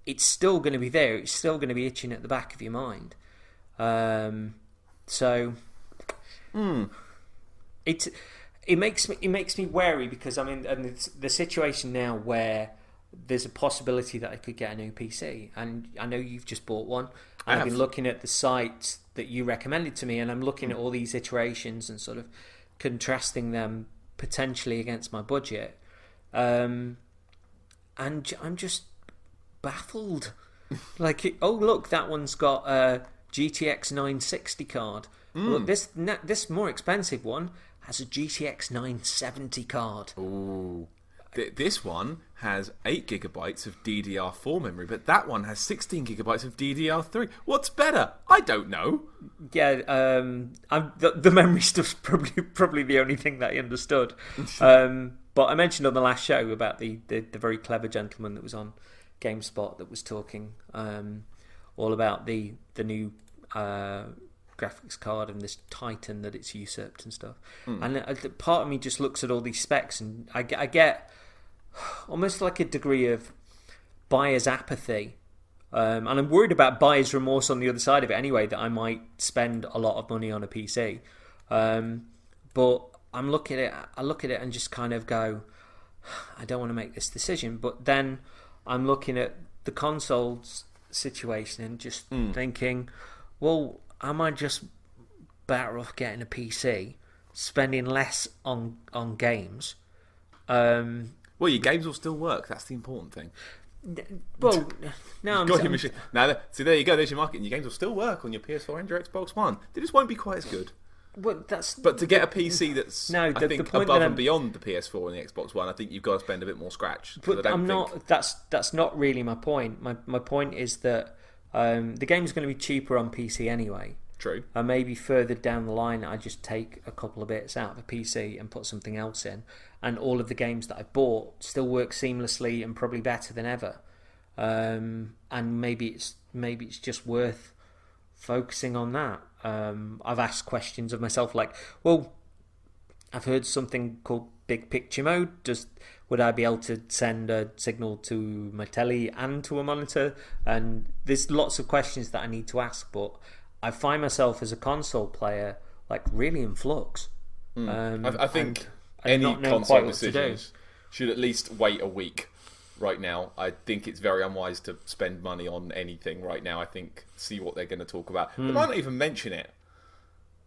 it's still going to be there. It's still going to be itching at the back of your mind. It makes me wary because I mean, and it's the situation now where there's a possibility that I could get a new PC, and I know you've just bought one. And I've been looking at the site that you recommended to me, and I'm looking at all these iterations and sort of contrasting them potentially against my budget, and I'm just baffled. Like, oh look, that one's got a GTX 960 card. Look, this more expensive one has a GTX 970 card. Ooh. This one has 8 gigabytes of DDR4 memory, but that one has 16 gigabytes of DDR3. What's better? I don't know. Yeah, the memory stuff's probably the only thing that I understood. But I mentioned on the last show about the very clever gentleman that was on GameSpot that was talking all about the new graphics card and this Titan that it's usurped and stuff. And part of me just looks at all these specs and I get almost like a degree of buyer's apathy. And I'm worried about buyer's remorse on the other side of it anyway, that I might spend a lot of money on a PC. But I look at it and just kind of go, I don't want to make this decision. But then I'm looking at the consoles situation and just thinking, well, am I just better off getting a PC, spending less on games? Well, your games will still work. That's the important thing. Well, no, see, there you go. There's your market. Your games will still work on your PS4 and your Xbox One. They just won't be quite as good. Well, but to get a PC that's I think above and beyond the PS4 and the Xbox One, I think you've got to spend a bit more scratch. But I'm not. That's not really my point. My point is that the game's going to be cheaper on PC anyway. True. And maybe further down the line, I just take a couple of bits out of the PC and put something else in, and all of the games that I bought still work seamlessly and probably better than ever. And maybe it's just worth focusing on that. I've asked questions of myself like, well, I've heard something called big picture mode. Would I be able to send a signal to my telly and to a monitor? And there's lots of questions that I need to ask, but I find myself as a console player like really in flux. I think any console decisions should at least wait a week. Right now, I think it's very unwise to spend money on anything right now. I think see what they're going to talk about. They might not even mention it.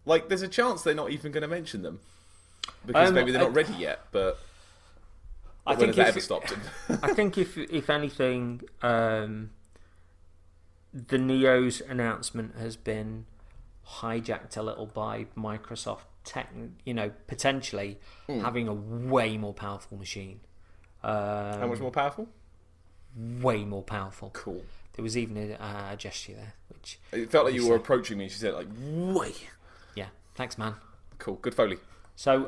Like, there's a chance they're not even going to mention them because maybe they're not ready yet. But when has that ever stopped them? I think if anything, the Neo's announcement has been hijacked a little by Microsoft potentially having a way more powerful machine. How much more powerful? Way more powerful. Cool. There was even a gesture there, which it felt like you were approaching me. And she said, "Like, way." Yeah. Thanks, man. Cool. Good Foley. So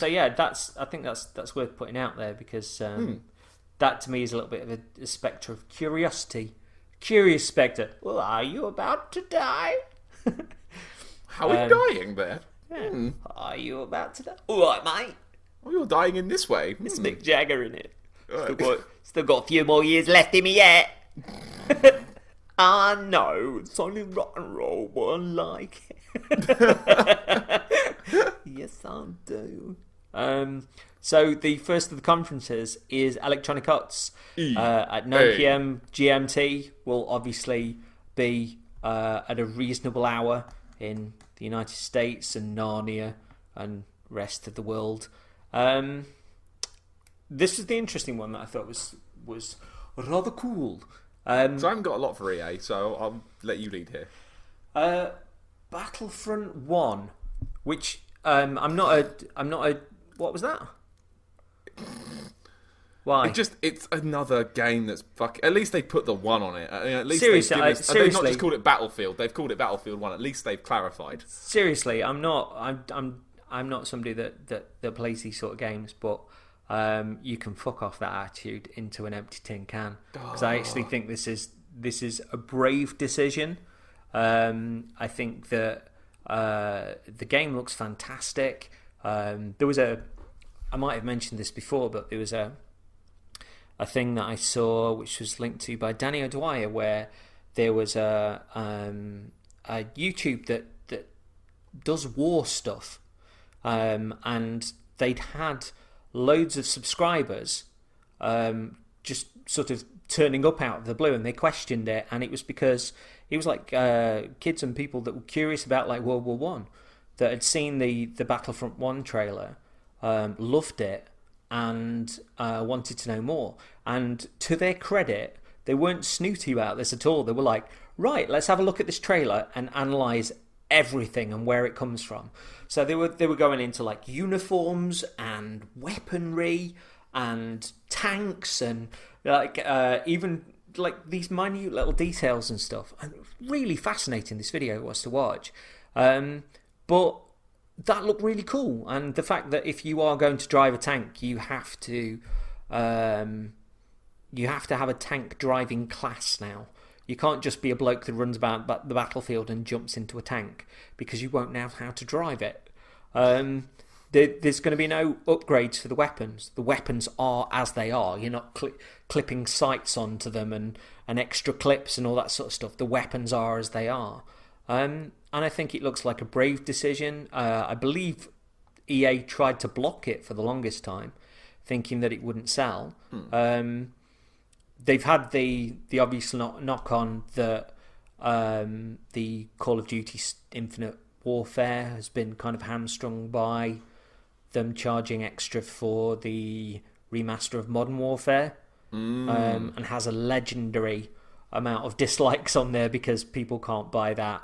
yeah, I think that's worth putting out there because that to me is a little bit of a spectre of curiosity. Curious spectre. Well, are you about to die? How are you dying there? Yeah. Are you about to die? All right, mate. Oh, you're dying in this way. It's Mick Jagger in it. Right. Still got a few more years left in me yet. I know, it's only rock and roll, but I like it. Yes, I do. So the first of the conferences is Electronic Arts at 9 p.m. GMT. Will obviously be at a reasonable hour in the United States and Narnia and rest of the world. This is the interesting one that I thought was rather cool. So I haven't got a lot for EA, so I'll let you lead here. Battlefront 1, which I'm not a. What was that? Why? It's another game that's At least they put the 1 on it. I mean, at least seriously, they've not just called it Battlefield. They've called it Battlefield 1. At least they've clarified. Seriously, I'm not somebody that plays these sort of games, but you can fuck off that attitude into an empty tin can, because I actually think this is a brave decision. I think that the game looks fantastic. I might have mentioned this before, but there was a thing that I saw which was linked to by Danny O'Dwyer, where there was a YouTube that does war stuff, and they'd had loads of subscribers just sort of turning up out of the blue, and they questioned it, and it was because it was like kids and people that were curious about like World War One, that had seen the Battlefront 1 trailer, loved it, and wanted to know more. And to their credit, they weren't snooty about this at all. They were like, right, let's have a look at this trailer and analyse everything and where it comes from. So they were going into like uniforms and weaponry and tanks and like even like these minute little details and stuff. And really fascinating this video was to watch. But that looked really cool, and the fact that if you are going to drive a tank, you have to have a tank driving class now. You can't just be a bloke that runs about the battlefield and jumps into a tank, because you won't know how to drive it. There's going to be no upgrades for the weapons. The weapons are as they are. You're not clipping sights onto them and extra clips and all that sort of stuff. The weapons are as they are. And I think it looks like a brave decision. I believe EA tried to block it for the longest time, thinking that it wouldn't sell. They've had the obvious knock on that the Call of Duty Infinite Warfare has been kind of hamstrung by them charging extra for the remaster of Modern Warfare, and has a legendary amount of dislikes on there because people can't buy that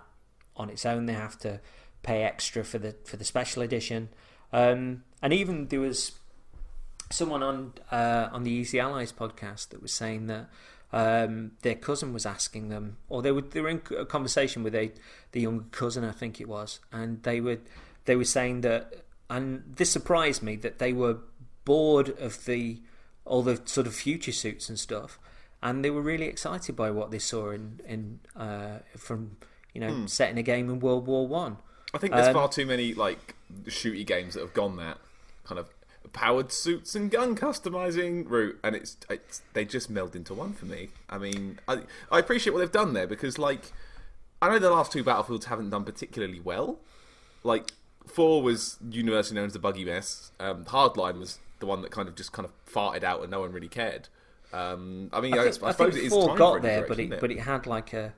on its own. They have to pay extra for the special edition, and even there was someone on the Easy Allies podcast that was saying that their cousin was asking them, or they were in a conversation with the younger cousin, I think it was, and they were saying that, and this surprised me, that they were bored of all the sort of future suits and stuff, and they were really excited by what they saw from set in a game in World War One. I think there's far too many like shooty games that have gone that kind of powered suits and gun customizing route, and they just meld into one for me. I mean, I appreciate what they've done there, because like I know the last two Battlefields haven't done particularly well. Like 4 was universally known as the buggy mess. Hardline was the one that kind of farted out and no one really cared. I suppose it is 4 time got for a there, direction, but it had like a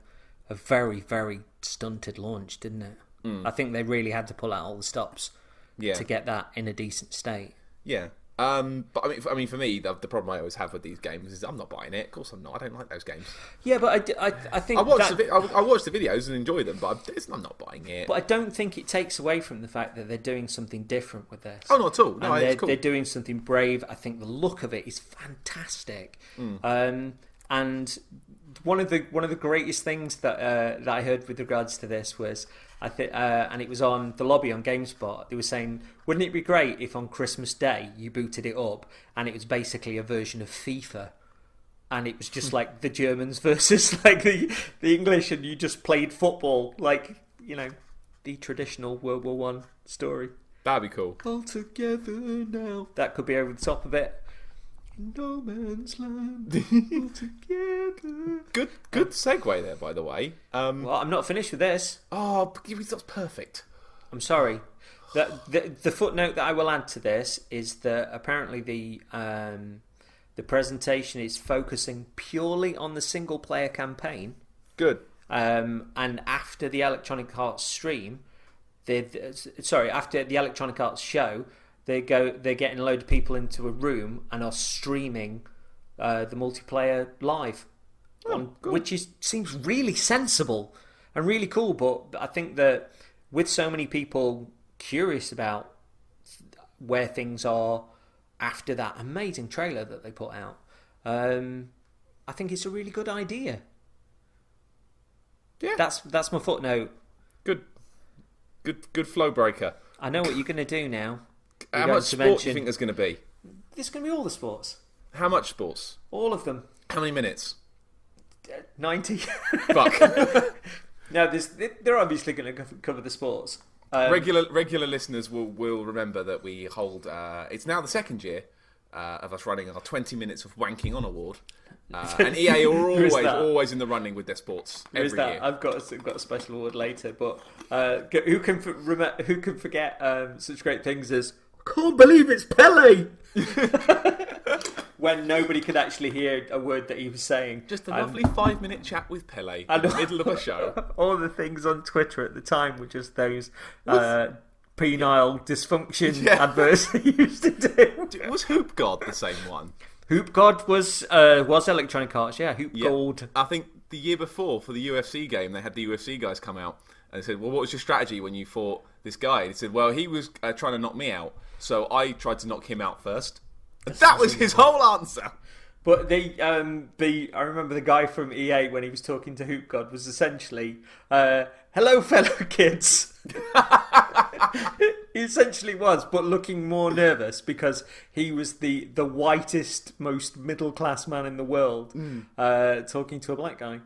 very, very stunted launch, didn't it? I think they really had to pull out all the stops to get that in a decent state. Yeah. But I mean, for me, the problem I always have with these games is I'm not buying it. Of course, I'm not. I don't like those games. Yeah, but I think I watch the videos and enjoy them, but I'm not buying it. But I don't think it takes away from the fact that they're doing something different with this. Oh, not at all. No, it's cool. They're doing something brave. I think the look of it is fantastic. And one of the greatest things that I heard with regards to this was, and it was on the lobby on GameSpot. They were saying, wouldn't it be great if on Christmas Day you booted it up and it was basically a version of FIFA, and it was just like the Germans versus like the English, and you just played football, like the traditional World War One story. That'd be cool. All together now. That could be over the top of it. In no man's land, all together. Good segue there, by the way. Well, I'm not finished with this. Oh, that's perfect. I'm sorry. The footnote that I will add to this is that apparently the presentation is focusing purely on the single player campaign. Good. And after the Electronic Arts stream, after the Electronic Arts show, they're getting a load of people into a room and are streaming the multiplayer live, which seems really sensible and really cool. But I think that with so many people curious about where things are after that amazing trailer that they put out, I think it's a really good idea. Yeah, that's my footnote. Good flow breaker. I know what you're going to do now. How much sport do you think there's going to be? There's going to be all the sports. How much sports? All of them. How many minutes? 90. Fuck. No, they're obviously going to cover the sports. Regular listeners will remember that we hold. It's now the second year of us running our 20 minutes of wanking on award, and EA are always in the running with their sports every year. I've got a special award later, but who can forget such great things as I can't believe it's Pele. When nobody could actually hear a word that he was saying. Just a lovely 5-minute chat with Pele in the middle of a show. All the things on Twitter at the time were just those penile dysfunction adverts he used to do. Was Hoop God the same one? Hoop God was Electronic Arts, yeah. Hoop God. I think the year before for the UFC game, they had the UFC guys come out and they said, "Well, what was your strategy when you fought this guy?" And he said, "Well, he was trying to knock me out, so I tried to knock him out first." That was his whole answer. But I remember the guy from EA when he was talking to Hoop God was essentially, "Hello, fellow kids." He essentially was, but looking more nervous because he was the whitest, most middle class man in the world, talking to a black guy,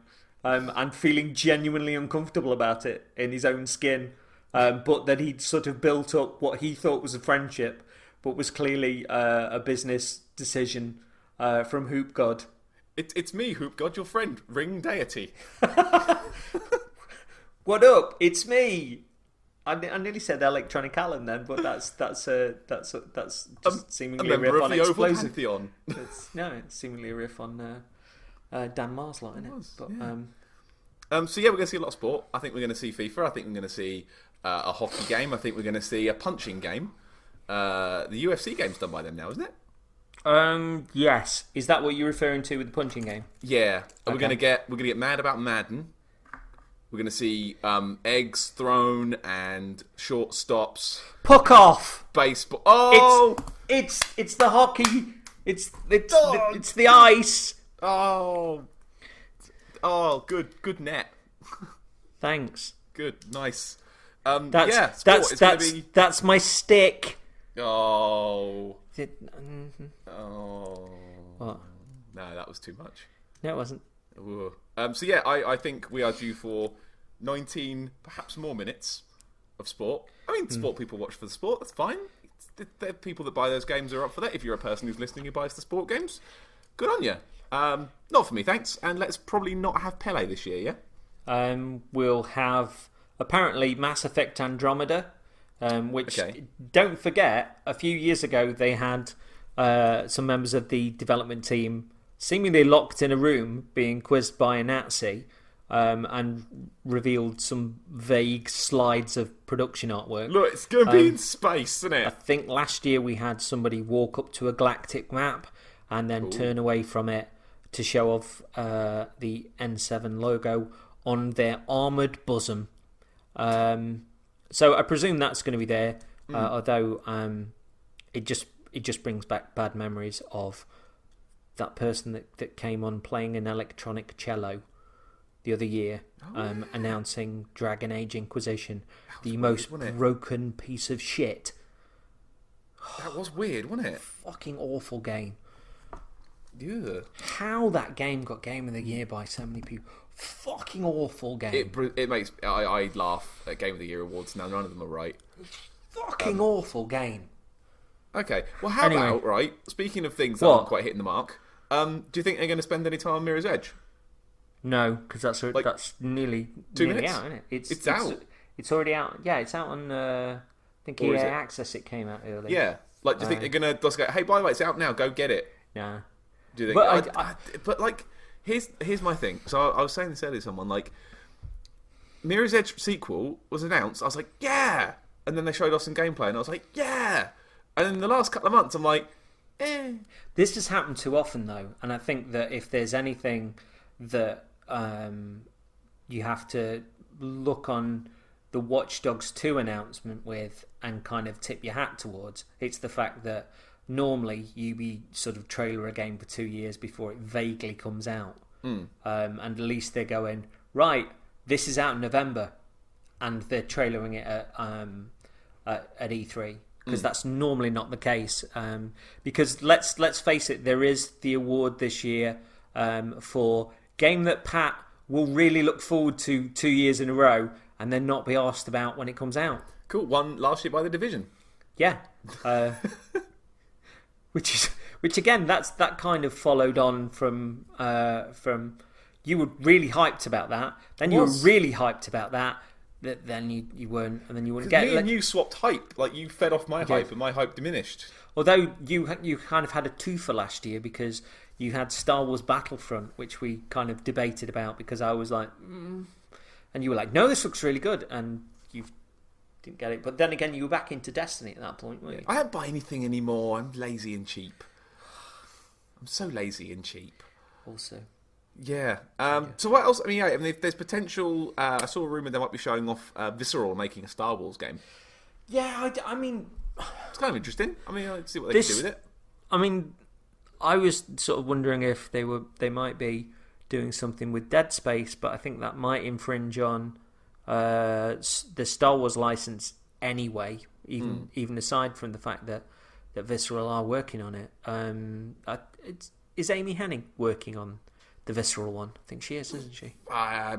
and feeling genuinely uncomfortable about it in his own skin. But that he'd sort of built up what he thought was a friendship, but was clearly a business decision from Hoop God. It's me, Hoop God, your friend, ring deity. What up? It's me. I nearly said Electronic Alan then, but that's just seemingly a riff on Explosion. Pantheon. It's seemingly a riff on Dan Marslight, isn't it? So yeah, we're going to see a lot of sport. I think we're going to see FIFA. I think we're going to see a hockey game. I think we're going to see a punching game. The UFC game's done by them now, isn't it? Yes. Is that what you're referring to with the punching game? Yeah. Okay. We're gonna get mad about Madden. We're gonna see eggs thrown and short stops. Puck off. Baseball. Oh, it's the hockey. It's the ice. Oh, good net. Thanks. Good, nice. That's my stick. Oh. What? No, that was too much. No, it wasn't. So yeah, I think we are due for 19, perhaps more minutes of sport. I mean, sport people watch for the sport. That's fine. The people that buy those games are up for that. If you're a person who's listening who buys the sport games, good on you. Not for me, thanks. And let's probably not have Pele this year, yeah? We'll have apparently Mass Effect Andromeda. Which, don't forget, a few years ago they had some members of the development team seemingly locked in a room being quizzed by a Nazi and revealed some vague slides of production artwork. Look, it's going to be in space, isn't it? I think last year we had somebody walk up to a galactic map and then turn away from it to show off the N7 logo on their armoured bosom. So I presume that's going to be there, although it just brings back bad memories of that person that came on playing an electronic cello the other year, announcing Dragon Age Inquisition, the most broken piece of shit. That was weird, wasn't it? Fucking awful game. Yeah. How that game got Game of the Year by so many people. Fucking awful game. It makes I laugh at Game of the Year awards now. None of them are right. Fucking awful game. Okay. Well, how Anyway. about, right, speaking of things that What? aren't quite hitting the mark, do you think they're going to spend any time on Mirror's Edge? No, because that's nearly 2 nearly minutes? out, isn't it? It's out. It's already out. Yeah, it's out on. I think Or EA is it? Access. It came out early. Yeah. Like, do you think they're going to just go, hey, by the way, it's out now, go get it? Nah. Do you think? But But like, here's my thing. So I was saying this earlier to someone, like, Mirror's Edge sequel was announced. I was like, yeah! And then they showed off some gameplay, and I was like, yeah! And in the last couple of months, I'm like, eh. This has happened too often, though, and I think that if there's anything that you have to look on the Watch Dogs 2 announcement with and kind of tip your hat towards, it's the fact that normally you be sort of trailer a game for 2 years before it vaguely comes out. And at least they're going, right, this is out in November, and they're trailering it at E3. Because that's normally not the case. Because let's face it, there is the award this year for game that Pat will really look forward to 2 years in a row and then not be asked about when it comes out. Cool, won last year by The Division. Yeah. Which again, that kind of followed on from you were really hyped about that, then you were really hyped about that, then you weren't, and then you wouldn't get me and you swapped hype. Like, you fed off my hype and my hype diminished. Although you kind of had a twofer last year because you had Star Wars Battlefront, which we kind of debated about because I was like, and you were like, no, this looks really good, and you didn't get it. But then again, you were back into Destiny at that point, weren't you? I don't buy anything anymore. I'm lazy and cheap. I'm so lazy and cheap. Also. Yeah. So what else? I mean, if there's potential. I saw a rumor they might be showing off Visceral making a Star Wars game. Yeah, I mean, it's kind of interesting. I mean, let's see what they can do with it. I mean, I was sort of wondering if they might be doing something with Dead Space, but I think that might infringe on the Star Wars license anyway. Even aside from the fact that Visceral are working on it. Is Amy Hennig working on the Visceral one? I think she is, isn't she? Yeah.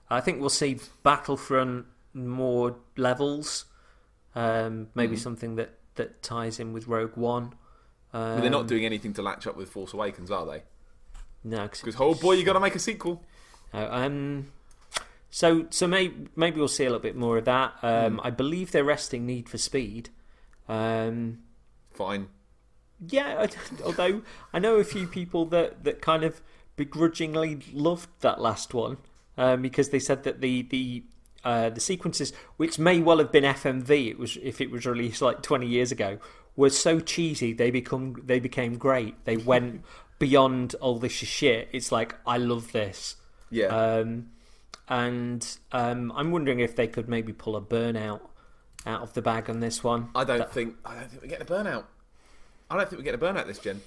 I think we'll see Battlefront more levels. Maybe something that ties in with Rogue One. But they're not doing anything to latch up with Force Awakens, are they? No, because oh boy, you got to make a sequel. So maybe we'll see a little bit more of that. I believe they're resting Need for Speed. Fine. Yeah, although I know a few people that kind of begrudgingly loved that last one because they said that the sequences, which may well have been FMV, if it was released like 20 years ago, were so cheesy they became great. They went beyond all this shit. It's like, I love this. Yeah. And I'm wondering if they could maybe pull a Burnout out of the bag on this one. I don't think we're getting a Burnout. I don't think we're getting a Burnout this gen.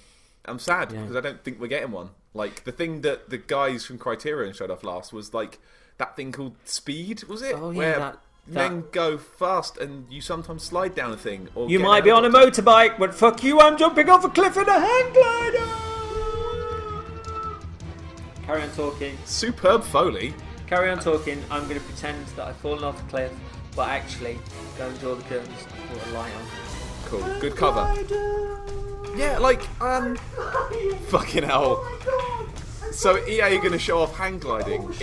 I'm sad because I don't think we're getting one. Like, the thing that the guys from Criterion showed off last was like that thing called Speed, was it? Oh yeah, where men go fast and you sometimes slide down a thing. Or you might be on a motorbike, but fuck you, I'm jumping off a cliff in a hang glider. Carry on talking. Superb Foley. Carry on talking. I'm going to pretend that I've fallen off a cliff, but actually go and draw the curtains and put a light on. Cool. Good cover. Yeah, like, fucking hell. So EA are going to show off hang gliding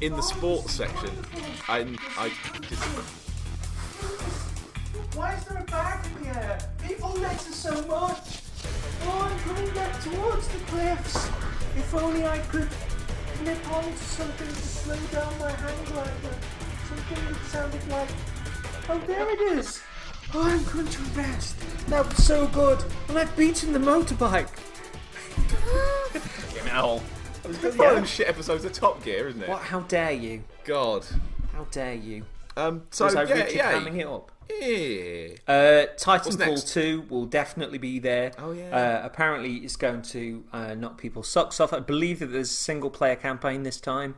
in the sports section. I just... Why is there a bag in the air? People litter so much. Oh, I'm coming back towards the cliffs. If only I could nip onto something to slow down my hang glider. Something that sounded like... Oh, there it is. Oh, I'm going to rest. That was so good. And I've beaten the motorbike. Fucking hell. It's good following shit episodes of Top Gear, isn't it? What? How dare you? God. How dare you? So Was I yeah, Richard hamming it up? Yeah. Titanfall 2 will definitely be there. Oh yeah. Apparently it's going to knock people's socks off. I believe that there's a single player campaign this time,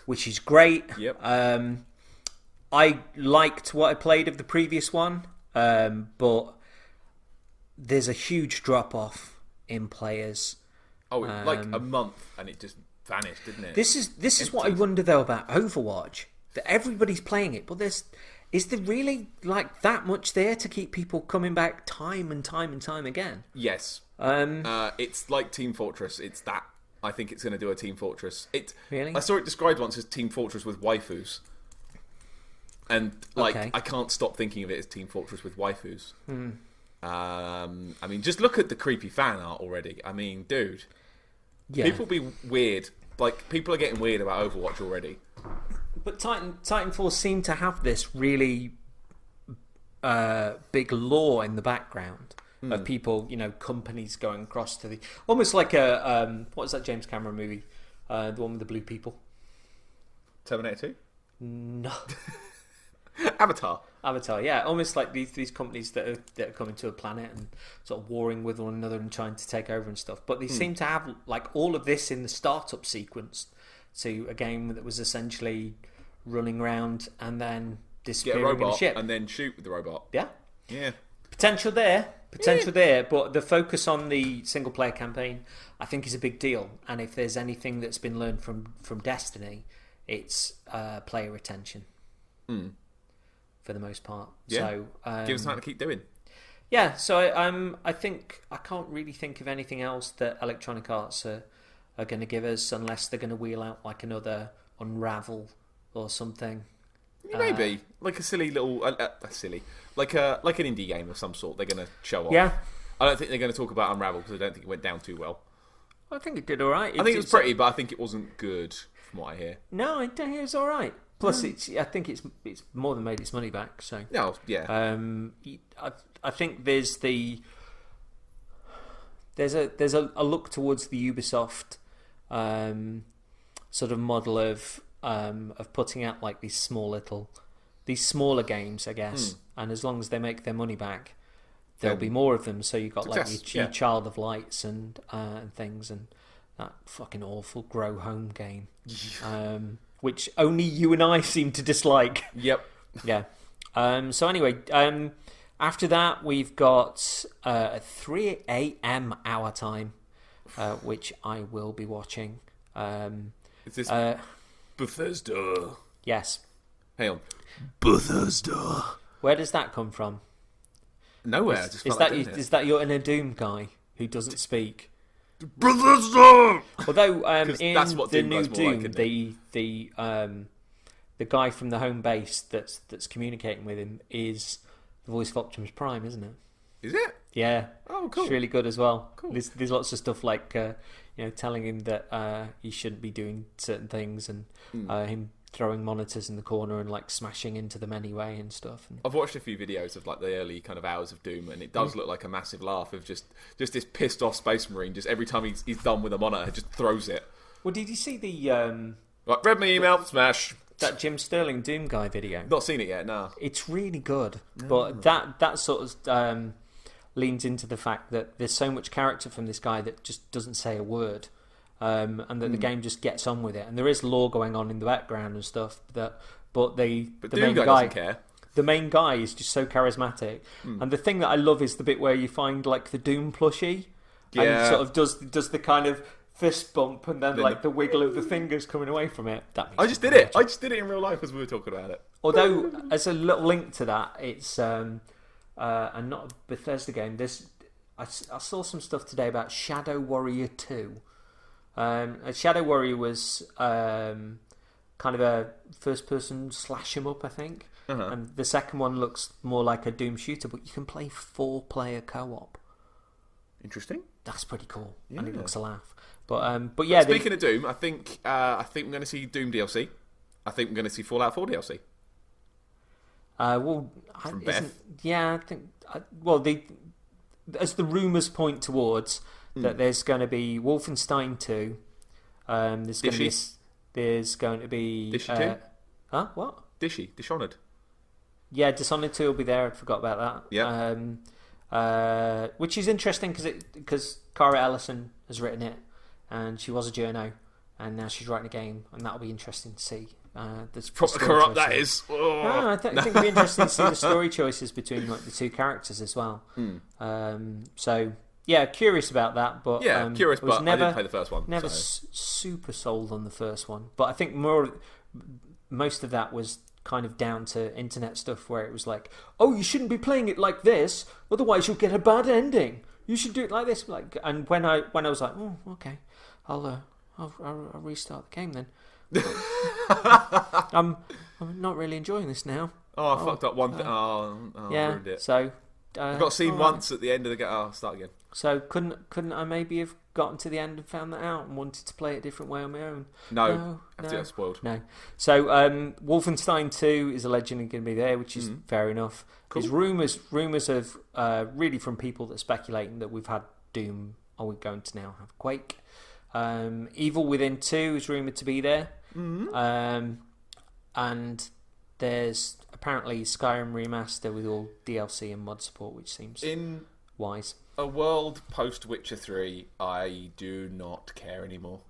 which is great. Yep. I liked what I played of the previous one, but there's a huge drop off in players. Oh, like a month and it just vanished, didn't it? This is what I wonder though about Overwatch. That everybody's playing it, but is there really like that much there to keep people coming back time and time and time again? Yes. It's like Team Fortress. It's that. I think it's going to do a Team Fortress. Really? I saw it described once as Team Fortress with waifus. And, like, Okay. I can't stop thinking of it as Team Fortress with waifus. I mean, just look at the creepy fan art already. I mean, dude. Yeah. People be weird. Like, people are getting weird about Overwatch already. But Titanfall seemed to have this really big lore in the background of people, companies going across to the... Almost like a... what was that James Cameron movie? The one with the blue people? Terminator 2? No. Avatar, yeah. Almost like these companies that are coming to a planet and sort of warring with one another and trying to take over and stuff. But they seem to have like all of this in the startup sequence to a game that was essentially running around and then get a disappearing in a robot ship. and then shoot with the robot. Yeah. Yeah. Potential there, but the focus on the single player campaign, I think, is a big deal. And if there's anything that's been learned from Destiny, it's player retention. For the most part. Yeah. So Give us something to keep doing. Yeah, so I think I can't really think of anything else that Electronic Arts are going to give us unless they're going to wheel out like another Unravel or something. Maybe like a silly little, like an indie game of some sort. They're going to show off. Yeah, I don't think they're going to talk about Unravel because I don't think it went down too well. I think it did all right. I think it was pretty, but I think it wasn't good from what I hear. No, I think it was all right. Plus, I think it's more than made its money back. So no, yeah. I think there's a look towards the Ubisoft sort of model of putting out like these smaller games, I guess. And as long as they make their money back, there'll be more of them. So you've got like your Child of Lights and things, and that fucking awful Grow Home game. Which only you and I seem to dislike. Yep. Yeah. So anyway, after that we've got a 3 a.m. our time, which I will be watching. Is this Bethesda? Yes. Hang on. Bethesda. Where does that come from? Nowhere. I just felt like doing it. Is that your inner Doom guy who doesn't speak? Bethesda. Although in that's what the Doom new guy's more Doom, like, the guy from the home base that's communicating with him is the voice of Optimus Prime, isn't it? Is it? Yeah. Oh, cool. It's really good as well. Cool. There's lots of stuff like telling him that he shouldn't be doing certain things, and him throwing monitors in the corner and like smashing into them anyway and stuff. And I've watched a few videos of like the early kind of hours of Doom, and it does look like a massive laugh of just this pissed off space marine. Just every time he's done with a monitor, just throws it. well, did you see the Like, read my email, smash. that Jim Sterling Doom guy video? Not seen it yet. No. It's really good, but that sort of leans into the fact that there's so much character from this guy that just doesn't say a word. And that the game just gets on with it, and there is lore going on in the background and stuff. But the Doom main guy doesn't care. The main guy is just so charismatic, and the thing that I love is the bit where you find like the Doom plushie, and he sort of does the kind of fist bump, and then like the wiggle of the fingers coming away from it. That makes I just did it. I just did it in real life as we were talking about it. Although, as a little link to that, it's and not a Bethesda game. I saw some stuff today about Shadow Warrior 2. Shadow Warrior was kind of a first-person slash 'em up, I think, and the second one looks more like a Doom shooter, but you can play 4-player co-op. Interesting. That's pretty cool, Yeah. and it looks a laugh. But yeah. Speaking of Doom, I think we're going to see Doom DLC. I think we're going to see Fallout 4 DLC. From Beth. Yeah, I think. As the rumours point towards that, there's going to be Wolfenstein 2. There's going to be Dishy 2? Huh? What? Dishonored. Yeah, Dishonored 2 will be there. I forgot about that. Yeah. Which is interesting because Cara Ellison has written it, and she was a journo, and now she's writing a game, and that'll be interesting to see. Proper corrupt that is. Oh. No, I think it'll be interesting to see the story choices between like the two characters as well. So yeah, curious about that. But curious, but I didn't play the first one. Never super sold on the first one, but I think most of that was kind of down to internet stuff where it was like, oh, you shouldn't be playing it like this, otherwise you'll get a bad ending. You should do it like this. Like, and when I was like, oh, okay, I'll restart the game then. I'm not really enjoying this now. Oh, I fucked up one thing. Yeah, ruined it. so I got seen once at the end of the game. Oh, start again. So couldn't I maybe have gotten to the end and found that out and wanted to play it a different way on my own? No, after that's spoiled. No. So Wolfenstein 2 is allegedly going to be there, which is fair enough. Cool. There's rumours of really from people that are speculating that we've had Doom. Are we going to now have Quake? Evil Within 2 is rumoured to be there. And there's apparently Skyrim remaster with all DLC and mod support, which seems wise. A world post Witcher 3, I do not care anymore.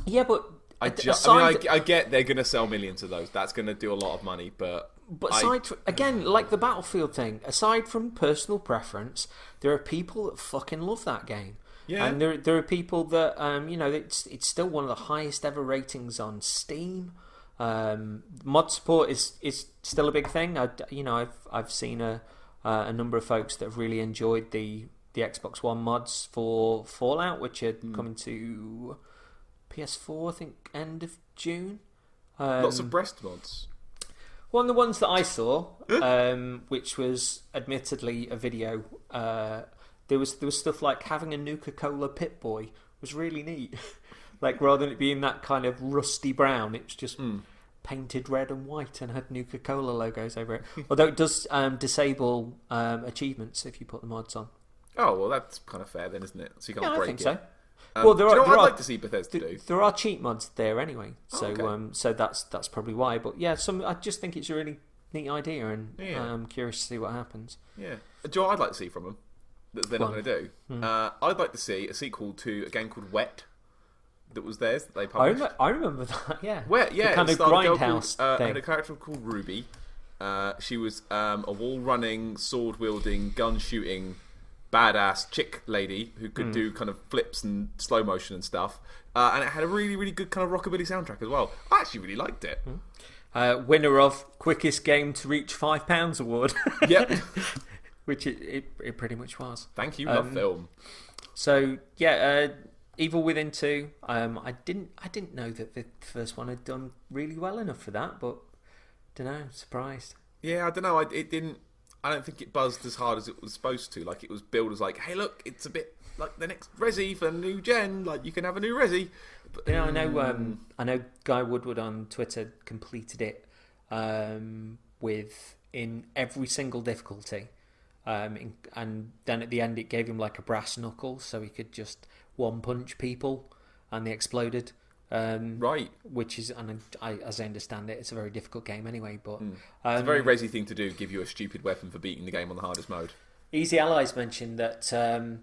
Yeah, but I get they're going to sell millions of those. That's going to do a lot of money, but again, like the Battlefield thing, aside from personal preference, there are people that fucking love that game. Yeah. And there are people that it's still one of the highest ever ratings on Steam. Mod support is still a big thing. I've seen a number of folks that have really enjoyed the Xbox One mods for Fallout, which are coming to PS4, I think, end of June. Lots of breast mods. One of the ones that I saw, which was admittedly a video, there was stuff like having a Nuka-Cola Pip-Boy was really neat. Like, rather than it being that kind of rusty brown, it's just painted red and white and had Nuka-Cola logos over it. Although it does disable achievements if you put the mods on. Oh, well, that's kind of fair then, isn't it? So you can't break it. I think so. Well, I'd like to see Bethesda do? There are cheat mods there anyway, so okay. So that's probably why. But yeah, I just think it's a really neat idea, and I'm curious to see what happens. Yeah. Do you know what I'd like to see from them that they're not going to do? I'd like to see a sequel to a game called Wet that was theirs that they published. I remember that. Yeah. Wet, yeah. The kind of grindhouse thing. Had a character called Ruby. She was a wall-running, sword-wielding, gun-shooting, badass chick lady who could do kind of flips and slow motion and stuff, and it had a really, really good kind of rockabilly soundtrack as well. I actually really liked it. Winner of quickest game to reach £5 award. Yep. Which it pretty much was. Thank you, love film. So yeah, Evil Within 2. I didn't know that the first one had done really well enough for that, but don't know, surprised. Yeah, I don't know. It didn't. I don't think it buzzed as hard as it was supposed to. Like, it was billed as like, hey, look, it's a bit like the next Resi for new gen. Like, you can have a new Resi. But, I know Guy Woodward on Twitter completed it with in every single difficulty, and then at the end it gave him like a brass knuckle, so he could just one punch people and they exploded. Right, which is, and as I understand it, it's a very difficult game anyway. But it's a very Resi thing to do. Give you a stupid weapon for beating the game on the hardest mode. Easy Allies mentioned that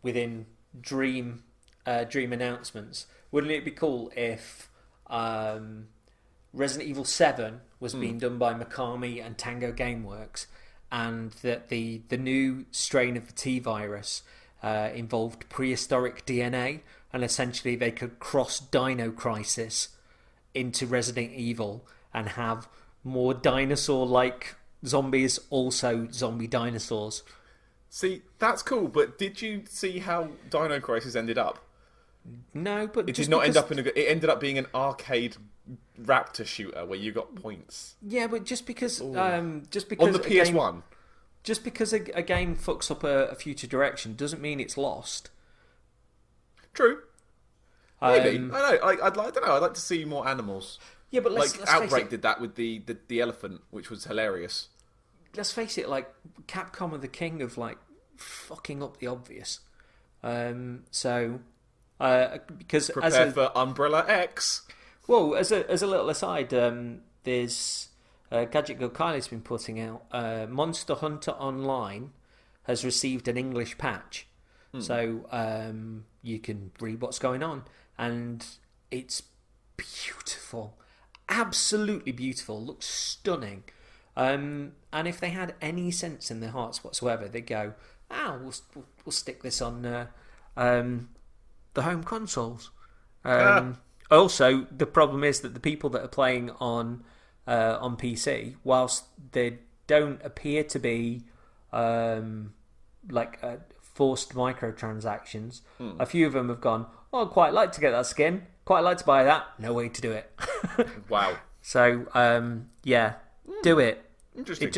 within Dream announcements, wouldn't it be cool if Resident Evil 7 was being done by Mikami and Tango Gameworks, and that the new strain of the T-virus involved prehistoric DNA, and essentially they could cross Dino Crisis into Resident Evil and have more dinosaur-like zombies, also zombie dinosaurs. See, that's cool, but did you see how Dino Crisis ended up? No, but it did not end up in it ended up being an arcade raptor shooter where you got points. Yeah, but just because on the PS1. Just because a game fucks up a future direction doesn't mean it's lost. True. Maybe. I don't know. I don't know. I'd like to see more animals. Yeah, but let's Outbreak did that with the elephant, which was hilarious. Let's face it. Like, Capcom are the king of like fucking up the obvious. Because prepare for Umbrella X. Well, as a little aside, there's Gadget Girl Kylie's been putting out Monster Hunter Online has received an English patch. So you can read what's going on, and it's beautiful, absolutely beautiful, looks stunning. And if they had any sense in their hearts whatsoever, they'd go, we'll stick this on the home consoles. Also, the problem is that the people that are playing on on PC, whilst they don't appear to be forced microtransactions. A few of them have gone, oh, I'd quite like to get that skin, quite like to buy that. No way to do it. Wow. So, do it. Interesting.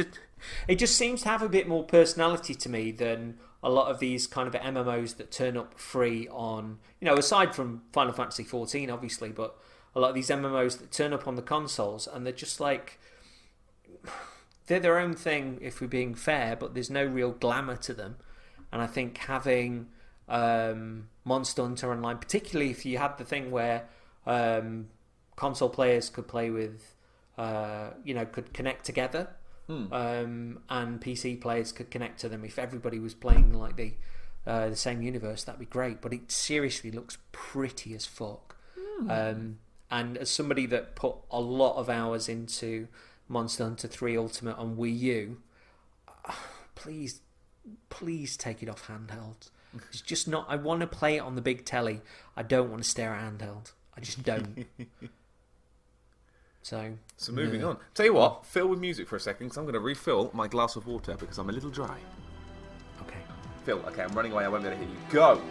It just seems to have a bit more personality to me than a lot of these kind of MMOs that turn up free on, aside from Final Fantasy XIV, obviously, but a lot of these MMOs that turn up on the consoles, and they're just like, they're their own thing, if we're being fair, but there's no real glamour to them. And I think having Monster Hunter Online, particularly if you had the thing where console players could play with, could connect together, and PC players could connect to them. If everybody was playing like the same universe, that'd be great. But it seriously looks pretty as fuck. And as somebody that put a lot of hours into Monster Hunter 3 Ultimate on Wii U, please take it off handheld. It's just not. I want to play it on the big telly. I don't want to stare at handheld. I just don't. So moving on. Tell you what, fill with music for a second, because I'm going to refill my glass of water because I'm a little dry. Okay. Phil, okay, I'm running away. I won't be able to hear you. Go.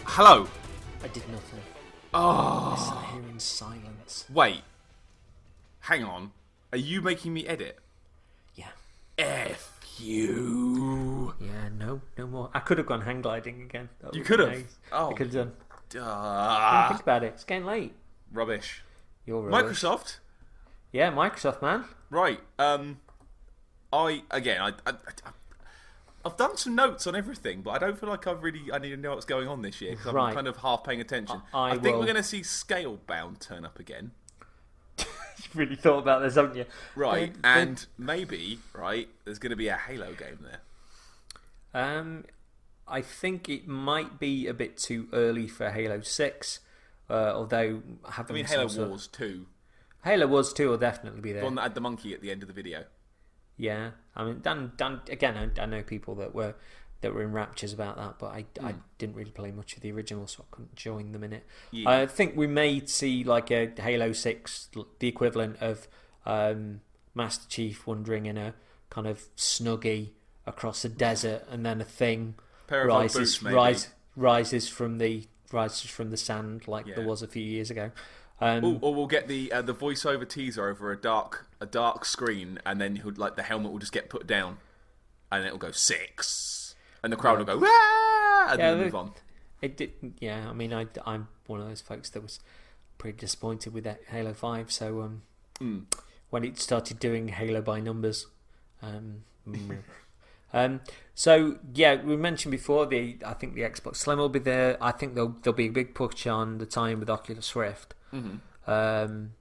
Hello. I did nothing. Oh. I sat here in silence. Wait. Hang on. Are you making me edit? Yeah. F you. Yeah, no more. I could have gone hang gliding again. You could have. Nice. Oh. I could have done. Duh. Think about it. It's getting late. Rubbish. You're rubbish. Microsoft? Yeah, Microsoft, man. Right. I've done some notes on everything, but I don't feel like I need to know what's going on this year because I'm kind of half paying attention. I think we're going to see Scalebound turn up again. You've really thought about this, haven't you? Right, and maybe, there's going to be a Halo game there. I think it might be a bit too early for Halo 6, although having Halo Wars 2. Halo Wars 2 will definitely be there. The one that had the monkey at the end of the video. Yeah, I mean, Dan again, I know people that were in raptures about that, but I didn't really play much of the original, so I couldn't join them in it. Yeah. I think we may see like a Halo 6, the equivalent of Master Chief wandering in a kind of snuggie across a desert, and then a thing rises from the sand like there was a few years ago. Or we'll get the voiceover teaser over a dark screen, and then the helmet will just get put down, and it'll go 6, and the crowd will go "Wah!" and then move on. It did, yeah. I mean, I'm one of those folks that was pretty disappointed with that Halo 5. So when it started doing Halo by numbers, so yeah, we mentioned before I think the Xbox Slim will be there. I think there'll be a big push on the tie-in with Oculus Rift.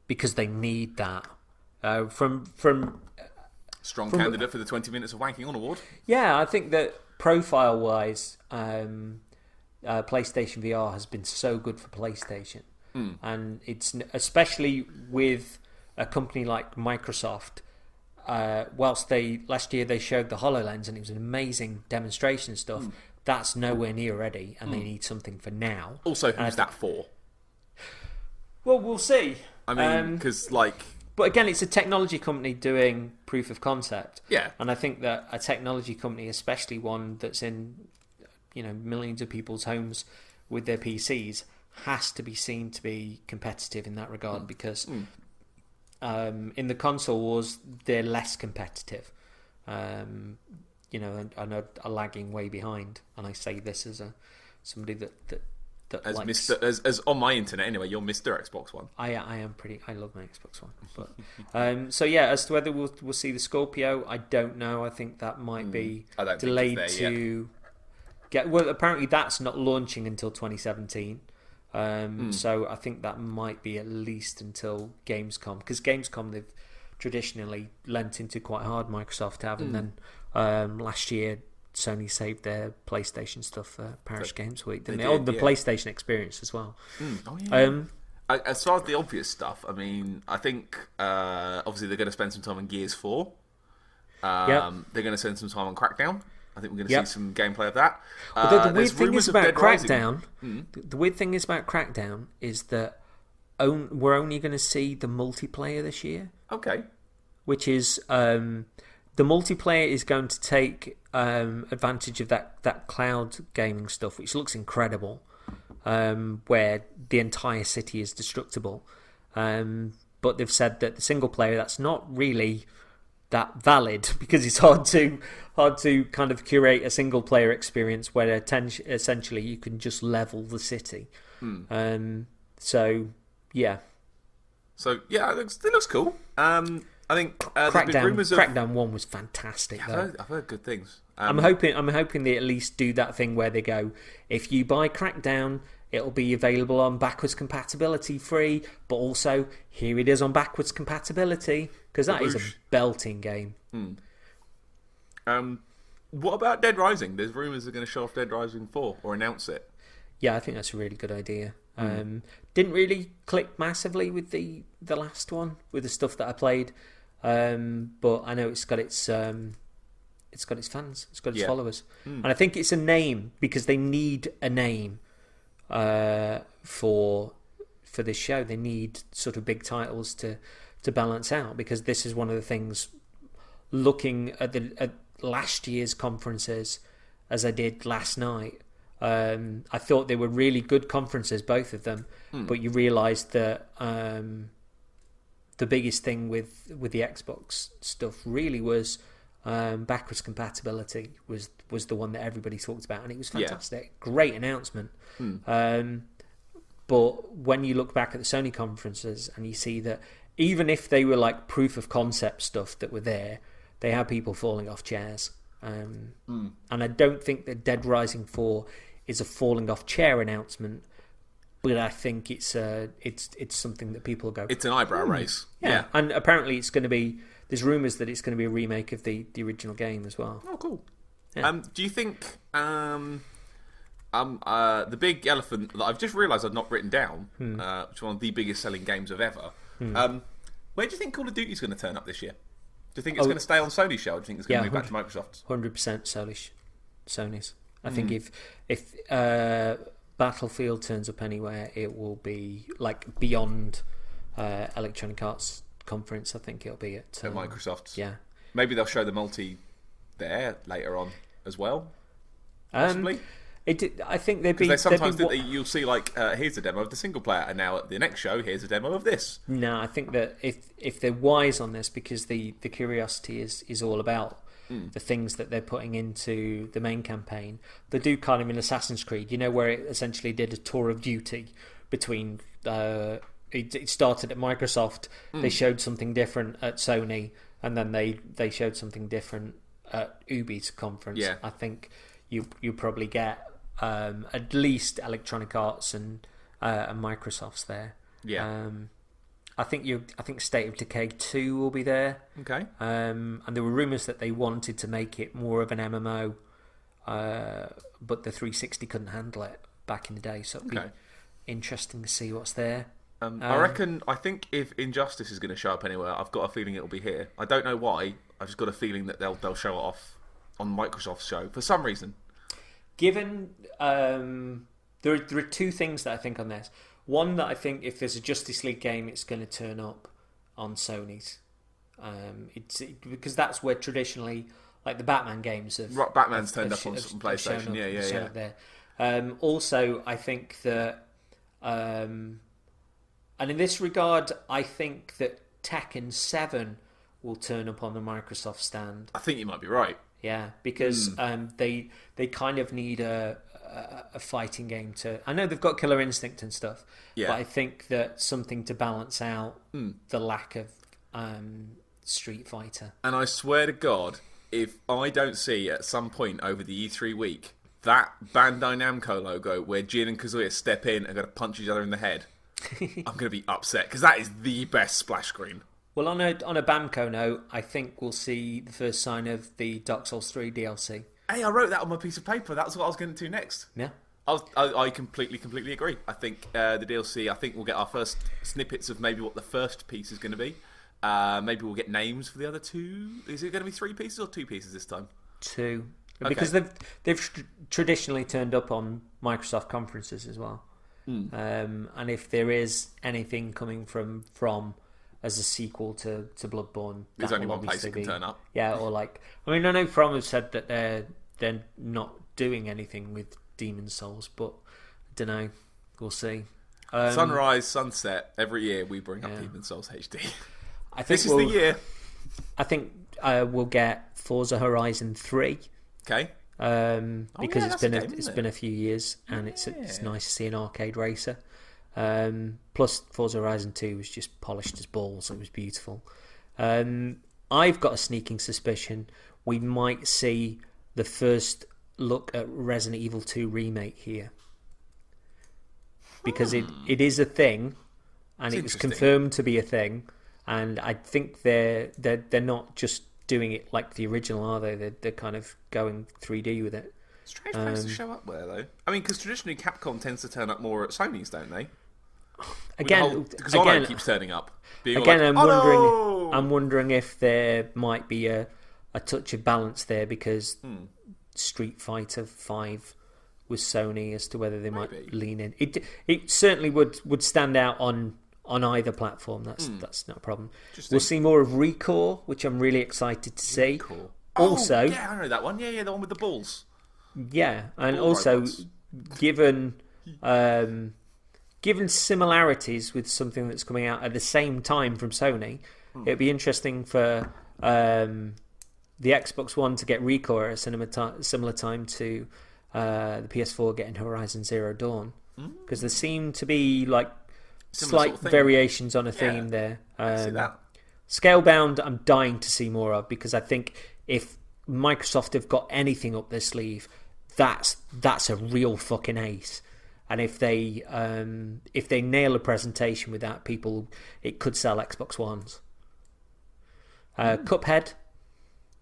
Because they need that from strong candidate for the 20 minutes of wanking on award. Yeah, I think that profile wise, PlayStation VR has been so good for PlayStation, and it's especially with a company like Microsoft. Whilst last year they showed the HoloLens and it was an amazing demonstration and stuff, that's nowhere near ready, and they need something for now. Also, who's that for? Well, we'll see. I mean, because but again, it's a technology company doing proof of concept. Yeah. And I think that a technology company, especially one that's in, millions of people's homes with their PCs, has to be seen to be competitive in that regard because in the console wars, they're less competitive. And are lagging way behind. And I say this as somebody that that As likes... Mr. As on my internet anyway, you're Mr. Xbox One. I love my Xbox One. But so yeah, as to whether we'll see the Scorpio, I don't know. I think that might be I don't delayed think it's there to get. Well, apparently that's not launching until 2017. So I think that might be at least until Gamescom, because Gamescom they've traditionally lent into quite hard, Microsoft have, and then last year Sony saved their PlayStation stuff for Paris Games Week, didn't they? Oh, the PlayStation experience as well. Oh, yeah. As far as the obvious stuff, I mean, I think obviously they're going to spend some time on Gears 4. They're going to spend some time on Crackdown. I think we're going to see some gameplay of that. The weird thing is about Crackdown. The weird thing is about Crackdown is that we're only going to see the multiplayer this year. Okay. Which is the multiplayer is going to take advantage of that cloud gaming stuff, which looks incredible, where the entire city is destructible. But they've said that the single player, that's not really that valid, because it's hard to kind of curate a single player experience where essentially you can just level the city. So yeah, it looks cool. I think Crackdown 1 was fantastic. I've heard good things. I'm hoping they at least do that thing where they go, if you buy Crackdown, it'll be available on backwards compatibility free, but also here it is on backwards compatibility, because that is a belting game. What about Dead Rising? There's rumours they're going to show off Dead Rising 4 or announce it. Yeah, I think that's a really good idea. Didn't really click massively with the last one, with the stuff that I played, but I know it's got its fans, it's got its followers, and I think it's a name, because they need a name for this show. They need sort of big titles to balance out, because this is one of the things. Looking at last year's conferences, as I did last night, I thought they were really good conferences, both of them. But you realised that the biggest thing with the Xbox stuff really was backwards compatibility was the one that everybody talked about, and it was fantastic. Great announcement. But when you look back at the Sony conferences and you see that even if they were like proof of concept stuff that were there, they had people falling off chairs. And I don't think that Dead Rising 4 is a falling off chair announcement, but I think it's something that people go... It's an eyebrow raise. Yeah, and apparently it's going to be... There's rumours that it's going to be a remake of the original game as well. Oh, cool. Yeah. Do you think... the big elephant that I've just realised I've not written down, which is one of the biggest selling games of ever, where do you think Call of Duty is going to turn up this year? Do you think it's going to stay on Sony's show, or do you think it's going to move back to Microsoft's? 100% Sony's. I think if Battlefield turns up anywhere, it will be like beyond Electronic Arts Conference. I think it'll be at Microsoft's. Yeah. Maybe they'll show the multi there later on as well. Possibly. I think they'd be... Because sometimes you'll see, like, here's a demo of the single player, and now at the next show, here's a demo of this. No, I think that if they're wise on this, because the curiosity is all about the things that they're putting into the main campaign, they do kind of in Assassin's Creed, where it essentially did a tour of duty between... it started at Microsoft, they showed something different at Sony, and then they showed something different at Ubi's conference. Yeah. I think you probably get... at least Electronic Arts and Microsoft's there. Yeah. I think State of Decay 2 will be there. Okay. And there were rumours that they wanted to make it more of an MMO, but the 360 couldn't handle it back in the day. So it'll be interesting to see what's there. I think if Injustice is going to show up anywhere, I've got a feeling it'll be here. I don't know why. I've just got a feeling that they'll show it off on Microsoft's show for some reason. Given there are two things that I think on this. One, that I think if there's a Justice League game, it's going to turn up on Sony's. Because that's where traditionally, like the Batman games have... Batman's turned up on PlayStation. Yeah. There. Also, I think that... and in this regard, I think that Tekken 7 will turn up on the Microsoft stand. I think you might be right. Yeah, because they kind of need a a fighting game to. I know they've got Killer Instinct and stuff, Yeah. but I think that something to balance out the lack of Street Fighter. And I swear to God, if I don't see at some point over the E3 week that Bandai Namco logo where Jin and Kazuya step in and going to punch each other in the head, I'm going to be upset because that is the best splash screen. Well, on a Bamco note, I think we'll see the first sign of the Dark Souls 3 DLC. Hey, I wrote that on my piece of paper. That's what I was going to do next. Yeah. I completely agree. I think the DLC, I think we'll get our first snippets of maybe what the first piece is going to be. Maybe we'll get names for the other two. Is it going to be 3 pieces or 2 pieces this time? 2. Okay. Because they've traditionally turned up on Microsoft conferences as well. And if there is anything coming from as a sequel to Bloodborne, there's only one place obviously it can turn up. Yeah, or like, I mean, I know From have said that they're not doing anything with Demon's Souls, but I don't know. We'll see. Sunrise, sunset. Every year we bring up Demon's Souls HD. I think This is the year. I think we'll get Forza Horizon 3. Okay. Because it's been a few years, and it's nice to see an arcade racer. Plus, Forza Horizon 2 was just polished as balls. It was beautiful. I've got a sneaking suspicion we might see the first look at Resident Evil 2 remake here, because it is a thing, and it was confirmed to be a thing. And I think they're not just doing it like the original, are they? They're kind of going 3D with it. Strange place to show up there, though. I mean, because traditionally Capcom tends to turn up more at Sony's, don't they? Because Ono keeps turning up. I'm wondering if there might be a touch of balance there, because Street Fighter 5 was Sony, as to whether they might lean in. It certainly would stand out on either platform. That's not a problem. We'll see more of Recore, which I'm really excited to see. Recore. Also, yeah, I know that one. Yeah, the one with the balls. Yeah, and Ball also robots. given similarities with something that's coming out at the same time from Sony, it'd be interesting for the Xbox One to get Recore at a similar time to the PS4 getting Horizon Zero Dawn, because there seem to be like slight sort of variations on a theme there. I see that. Scalebound, I'm dying to see more of, because I think if Microsoft have got anything up their sleeve, that's a real fucking ace. And if they nail a presentation with that, it could sell Xbox Ones. Cuphead.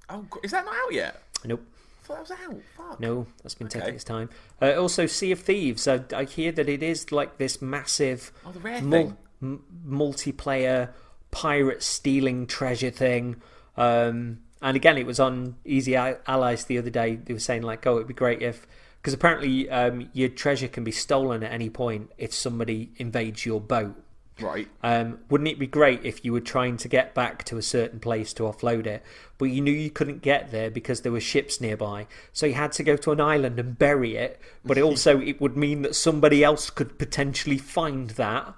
Oh, is that not out yet? Nope. I thought that was out. Fuck. No, that's been taking its time. Also, Sea of Thieves. I hear that it is like this massive the rare thing. multiplayer pirate stealing treasure thing. And again, it was on Easy Allies the other day. They were saying like, oh, it'd be great if... Because apparently your treasure can be stolen at any point if somebody invades your boat. Right. Wouldn't it be great if you were trying to get back to a certain place to offload it, but you knew you couldn't get there because there were ships nearby, so you had to go to an island and bury it, but it would mean that somebody else could potentially find that,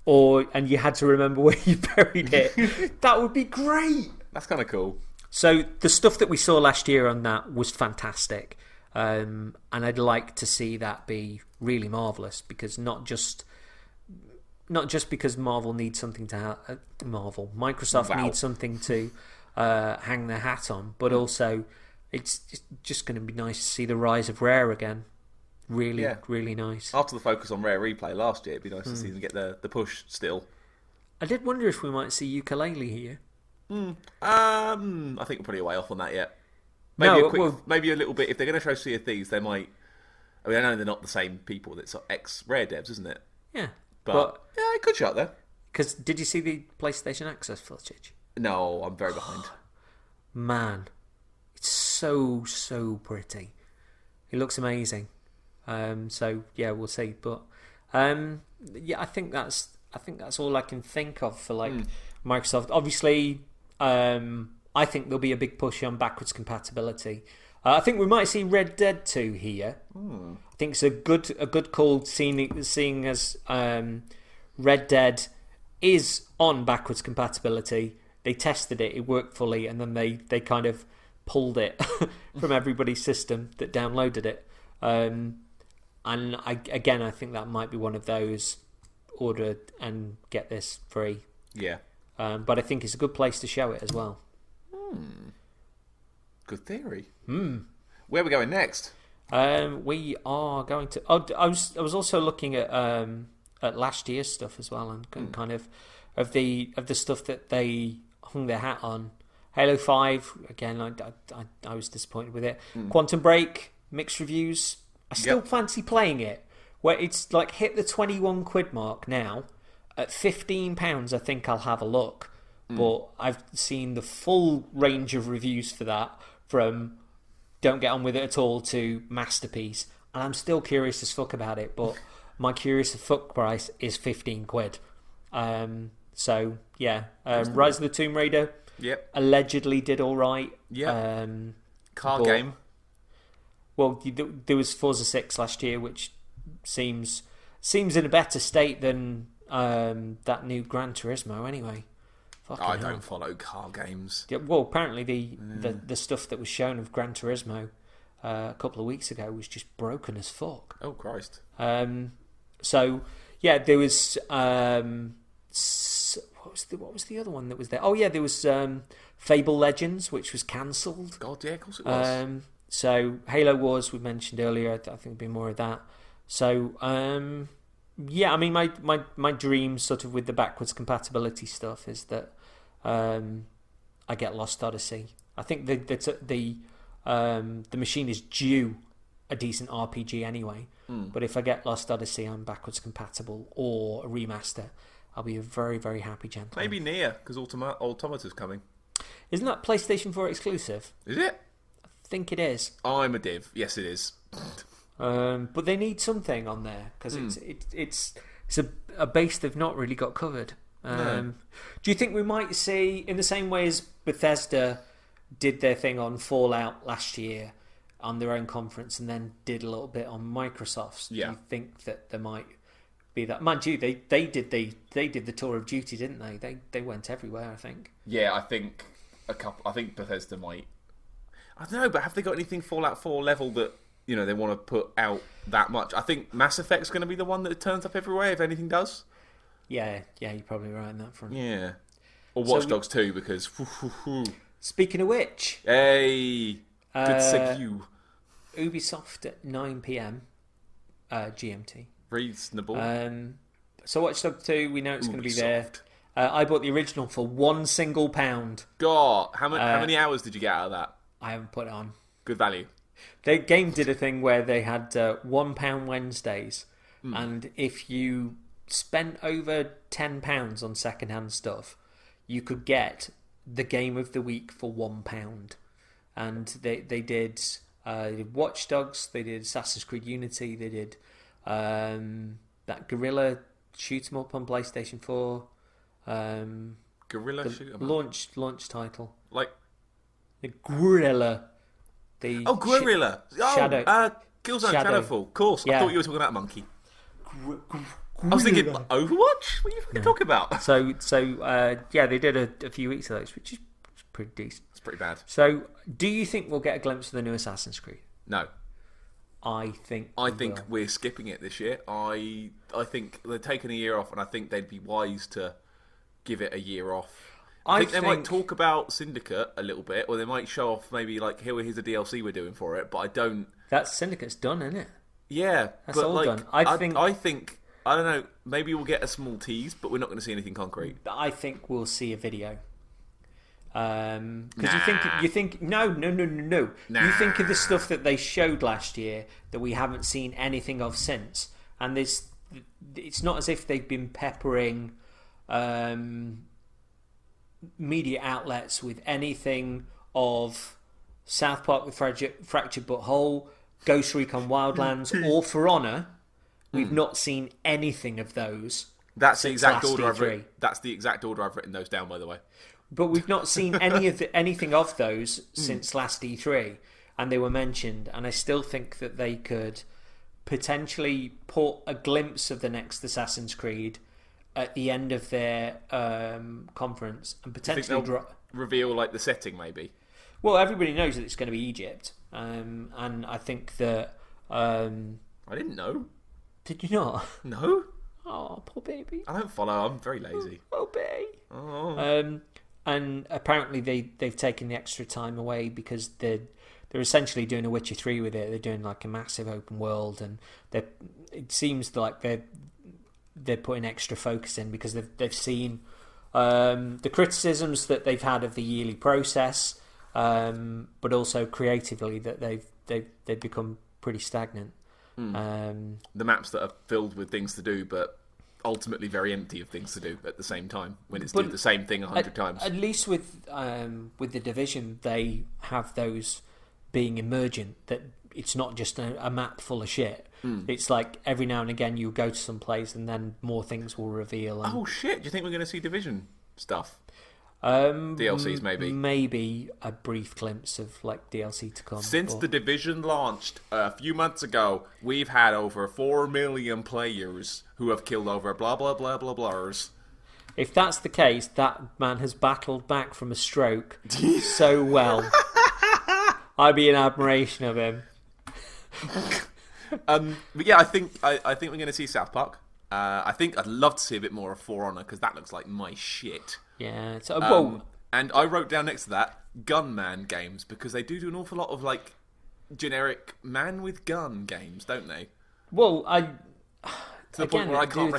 and you had to remember where you buried it. That would be great. That's kind of cool. So the stuff that we saw last year on that was fantastic. And I'd like to see that be really marvellous, because not just because Marvel needs something to Microsoft needs something to hang their hat on, but also it's just going to be nice to see the rise of Rare again. Really nice. After the focus on Rare Replay last year, it'd be nice to see them get the push still. I did wonder if we might see Yooka-Laylee here. I think we're pretty way off on that yet. Maybe a little bit. If they're going to show Sea of Thieves, they might. I mean, I know they're not the same people. It's ex-Rare devs, isn't it? Yeah. But yeah, it could show up there. Because did you see the PlayStation Access footage? No, I'm very behind. Man, it's so pretty. It looks amazing. So yeah, we'll see. But yeah, I think that's all I can think of for like Microsoft. Obviously, I think there'll be a big push on backwards compatibility. I think we might see Red Dead 2 here. I think it's a good call, seeing as Red Dead is on backwards compatibility. They tested it, it worked fully, and then they kind of pulled it from everybody's system that downloaded it. And I think that might be one of those order and get this free. Yeah. But I think it's a good place to show it as well. Good theory. Where are we going next? We are going to. I was also looking at last year's stuff as well, and kind of the stuff that they hung their hat on. Halo 5 again. I was disappointed with it. Quantum Break, mixed reviews. I still fancy playing it. Where it's like hit the £21 mark now. At £15, I think I'll have a look. But I've seen the full range of reviews for that, from don't get on with it at all to masterpiece, and I'm still curious as fuck about it. But my curious as fuck price is £15. So yeah, Rise of the Tomb Raider. Yep. Allegedly did all right. Yeah. Car game. Well, there was Forza 6 last year, which seems in a better state than that new Gran Turismo. Anyway, I don't follow car games. Yeah, well, apparently the stuff that was shown of Gran Turismo a couple of weeks ago was just broken as fuck. Oh Christ! So yeah, there was what was the other one that was there? Oh yeah, there was Fable Legends, which was cancelled. God, yeah, of course it was. So Halo Wars we mentioned earlier. I think there'll be more of that. So yeah, I mean my dream sort of with the backwards compatibility stuff is that I get Lost Odyssey. I think the machine is due a decent RPG anyway. But if I get Lost Odyssey, I'm backwards compatible or a remaster. I'll be a very, very happy gentleman. Maybe Nier, because Automata's coming. Isn't that PlayStation 4 exclusive? Is it? I think it is. I'm a div. Yes, it is. But they need something on there because it's a base they've not really got covered. No. Do you think we might see, in the same way as Bethesda did their thing on Fallout last year on their own conference and then did a little bit on Microsoft's? Yeah. Do you think that there might be that? Mind you, they did the tour of duty, didn't they? They went everywhere, I think. Yeah, I think Bethesda might. I don't know, but have they got anything Fallout 4 level that they want to put out that much? I think Mass Effect's going to be the one that turns up everywhere if anything does. Yeah, you're probably right on that front. Yeah, or Watch Dogs 2 because. Speaking of which, hey, good segue. Ubisoft at 9 p.m. GMT. Reasonable. So Watch Dogs 2, we know it's going to be there. I bought the original for £1 God, how many hours did you get out of that? I haven't put it on. Good value. The game did a thing where they had £1 Wednesdays, and if you spent over £10 on second-hand stuff, you could get the game of the week for £1. And they did Watch Dogs, they did Assassin's Creed Unity, they did that Guerrilla shoot 'em up on PlayStation 4. Guerrilla shoot 'em up? Launch title. Like the Guerrilla. Guerrilla. Shadow. Killzone Shadowfall. Of course. Yeah. I thought you were talking about Monkey. I was thinking Overwatch. What are you fucking talking about? So yeah, they did a few weeks of those, which is pretty decent. It's pretty bad. So, do you think we'll get a glimpse of the new Assassin's Creed? No. I think we're skipping it this year. I think they're taking a year off, and I think they'd be wise to give it a year off. I think they might talk about Syndicate a little bit, or they might show off maybe like, here's the DLC we're doing for it. But I don't. That Syndicate's done, isn't it? Yeah, that's all done. I think I don't know. Maybe we'll get a small tease, but we're not going to see anything concrete. I think we'll see a video. Because you think no. Nah. You think of the stuff that they showed last year that we haven't seen anything of since, and it's not as if they've been peppering media outlets with anything of South Park with Fractured But Whole, Ghost Recon Wildlands, or For Honor. We've not seen anything of those. That's the exact order I've written. That's the exact order I've written those down, by the way. But we've not seen anything of those since last E3, and they were mentioned. And I still think that they could potentially put a glimpse of the next Assassin's Creed at the end of their conference, and potentially reveal like the setting, maybe. Well, everybody knows that it's going to be Egypt, and I think that I didn't know. Did you not? No. Oh, poor baby. I don't follow. I'm very lazy. Oh, baby. Oh. And apparently they've taken the extra time away because they're essentially doing a Witcher 3 with it. They're doing like a massive open world, and it seems like they're putting extra focus in because they've seen the criticisms that they've had of the yearly process, but also creatively that they've become pretty stagnant. The maps that are filled with things to do, but ultimately very empty of things to do at the same time. When it's do the same thing 100 times. At least with the Division, they have those being emergent. That it's not just a map full of shit. It's like every now and again you go to some place and then more things will reveal. And, oh shit! Do you think we're going to see Division stuff? DLCs maybe. Maybe a brief glimpse of like DLC to come. Since the Division launched a few months ago, we've had over 4 million players who have killed over blah blah blah blah blahs. If that's the case, that man has battled back from a stroke so well. I'd be in admiration of him. But yeah, I think we're going to see South Park. I think I'd love to see a bit more of For Honor because that looks like my shit. Yeah. So, and I wrote down next to that Gunman games because they do an awful lot of like generic man with gun games, don't they? Well, to the point where I can't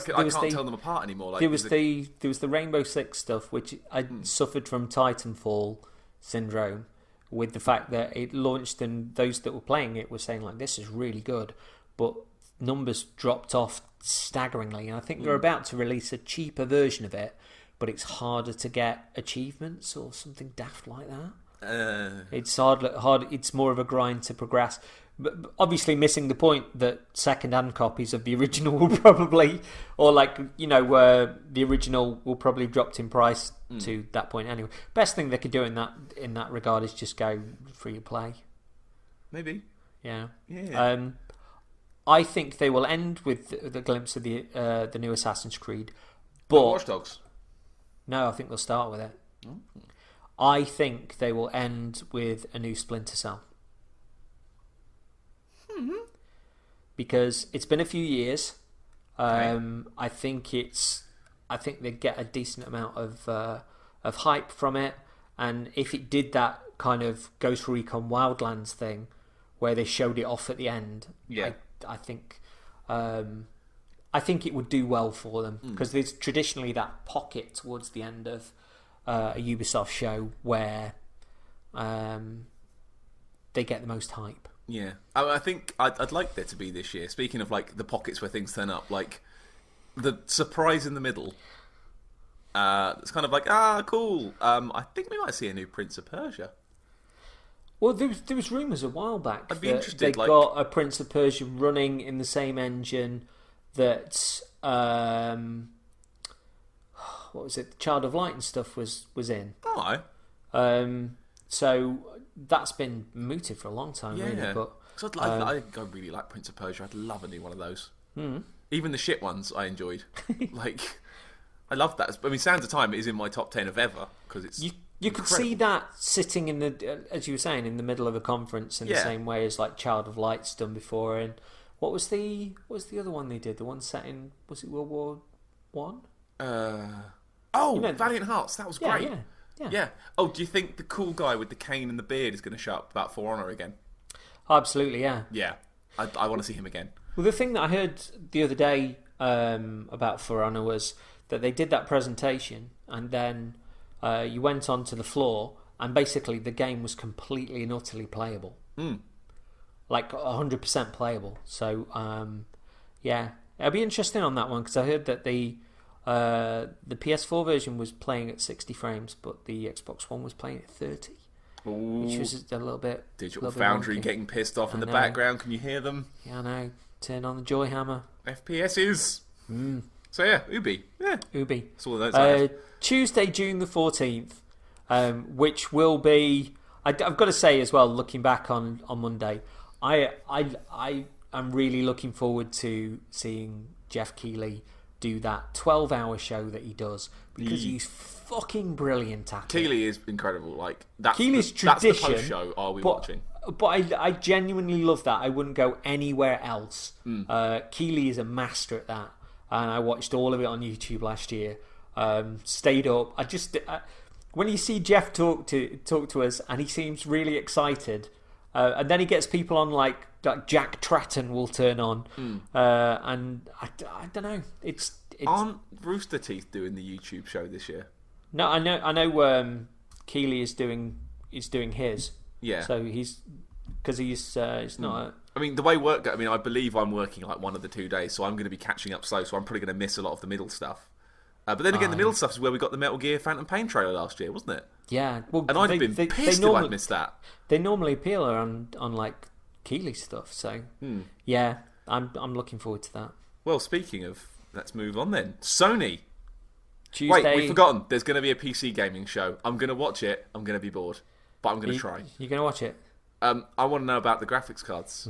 tell them apart anymore. Like, there was the Rainbow Six stuff, which I suffered from Titanfall syndrome, with the fact that it launched and those that were playing it were saying like this is really good, but numbers dropped off staggeringly, and I think they're about to release a cheaper version of it, but it's harder to get achievements or something daft like that. It's hard. It's more of a grind to progress. But obviously missing the point that second-hand copies of the original will probably, or like, the original will probably have dropped in price to that point anyway. Best thing they could do in that regard is just go free to play. Maybe. Yeah. Yeah. I think they will end with the glimpse of the new Assassin's Creed. But Watch Dogs. No, I think they'll start with it. I think they will end with a new Splinter Cell. Because it's been a few years. Okay. I think they get a decent amount of hype from it, and if it did that kind of Ghost Recon Wildlands thing, where they showed it off at the end, yeah, I think it would do well for them because there's traditionally that pocket towards the end of a Ubisoft show where they get the most hype. Yeah, I think I'd like there to be this year. Speaking of like the pockets where things turn up, like the surprise in the middle. It's kind of like cool. I think we might see a new Prince of Persia. Well, there was rumours a while back I'd be that interested, they like, got a Prince of Persia running in the same engine that what was it? Child of Light and stuff was in. Oh, so that's been mooted for a long time, really. But I really like Prince of Persia. I'd love a new one of those. Even the shit ones I enjoyed. Like, I love that. I mean, Sands of Time is in my top 10 of ever because it's. You could see that sitting in the, as you were saying, in the middle of a conference in the same way as like Child of Light's done before. And what was the other one they did? The one set in, was it World War One? Valiant Hearts. That was great. Yeah. Oh, do you think the cool guy with the cane and the beard is going to show up about For Honor again? Absolutely, yeah. Yeah, I want to see him again. Well, the thing that I heard the other day about For Honor was that they did that presentation and then you went onto the floor and basically the game was completely and utterly playable. Like 100% playable. So, it'll be interesting on that one because I heard that the PS4 version was playing at 60 frames, but the Xbox One was playing at 30. Ooh. Which was a little bit... Digital Foundry getting pissed off in the background. Can you hear them? Yeah, I know. Turn on the joy hammer. FPSs. So yeah, Ubi. Yeah. Ubi. That's all the notes I have. Tuesday, June the 14th, which will be... I've got to say as well, looking back on Monday, I am really looking forward to seeing Jeff Keighley do that 12-hour show that he does because he's fucking brilliant at it. Keighley is incredible. Like that's Keighley's that's the tradition. post show. Are we watching? But I genuinely love that. I wouldn't go anywhere else. Keeley is a master at that, and I watched all of it on YouTube last year. Stayed up. When you see Jeff talk to us, and he seems really excited, and then he gets people on like Jack Tratton will turn on, and I don't know. It's Aren't Rooster Teeth doing the YouTube show this year? No, I know. Keeley is doing his. Yeah. So he's not. I mean, the way work goes, I believe I'm working like one of the 2 days, so I'm going to be catching up slow. So I'm probably going to miss a lot of the middle stuff. But then again, the middle stuff is where we got the Metal Gear Phantom Pain trailer last year, wasn't it? Yeah. Well, and I'd have been pissed if I'd missed that. They normally appeal on like Keeley stuff, so yeah, I'm looking forward to that. Well, speaking of, let's move on then. Sony. Tuesday. Wait, we've forgotten. There's going to be a PC gaming show. I'm going to watch it. I'm going to be bored, but I'm going to try. You're going to watch it? I want to know about the graphics cards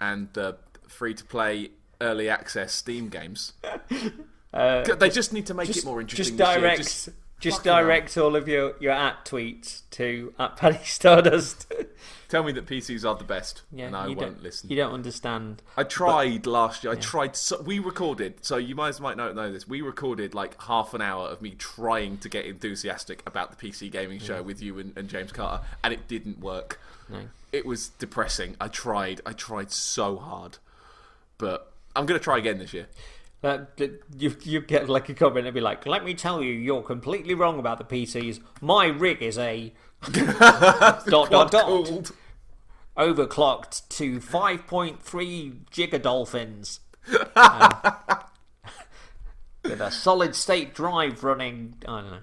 and the free-to-play early access Steam games. They just need to make it more interesting. Just direct all of your tweets to @PaddyStardust. Tell me that PCs are the best, and I won't listen. You don't understand. I tried last year. We recorded, so you might not know this. We recorded like half an hour of me trying to get enthusiastic about the PC gaming show with you and James Carter, and it didn't work. No. It was depressing. I tried so hard, but I'm going to try again this year. You get like a comment and be like, let me tell you, you're completely wrong about the PCs. My rig is a overclocked to 5.3 gigadolphins with a solid state drive running. I don't know.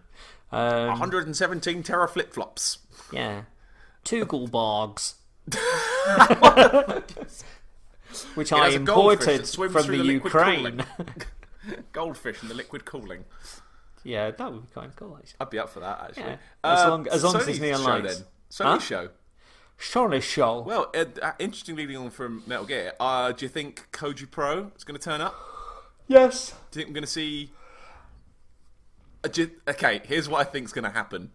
117 tera flip flops. Yeah, Tugelborgs. Which I imported from the Ukraine. Goldfish in the liquid cooling. Yeah, that would be kind of cool. Actually. I'd be up for that, actually. Yeah. As long as there's neon lights. Sony's show. Sony's show. Well, interesting leading on from Metal Gear. Do you think Koji Pro is going to turn up? Yes. Do you think we're going to see... Okay, here's what I think is going to happen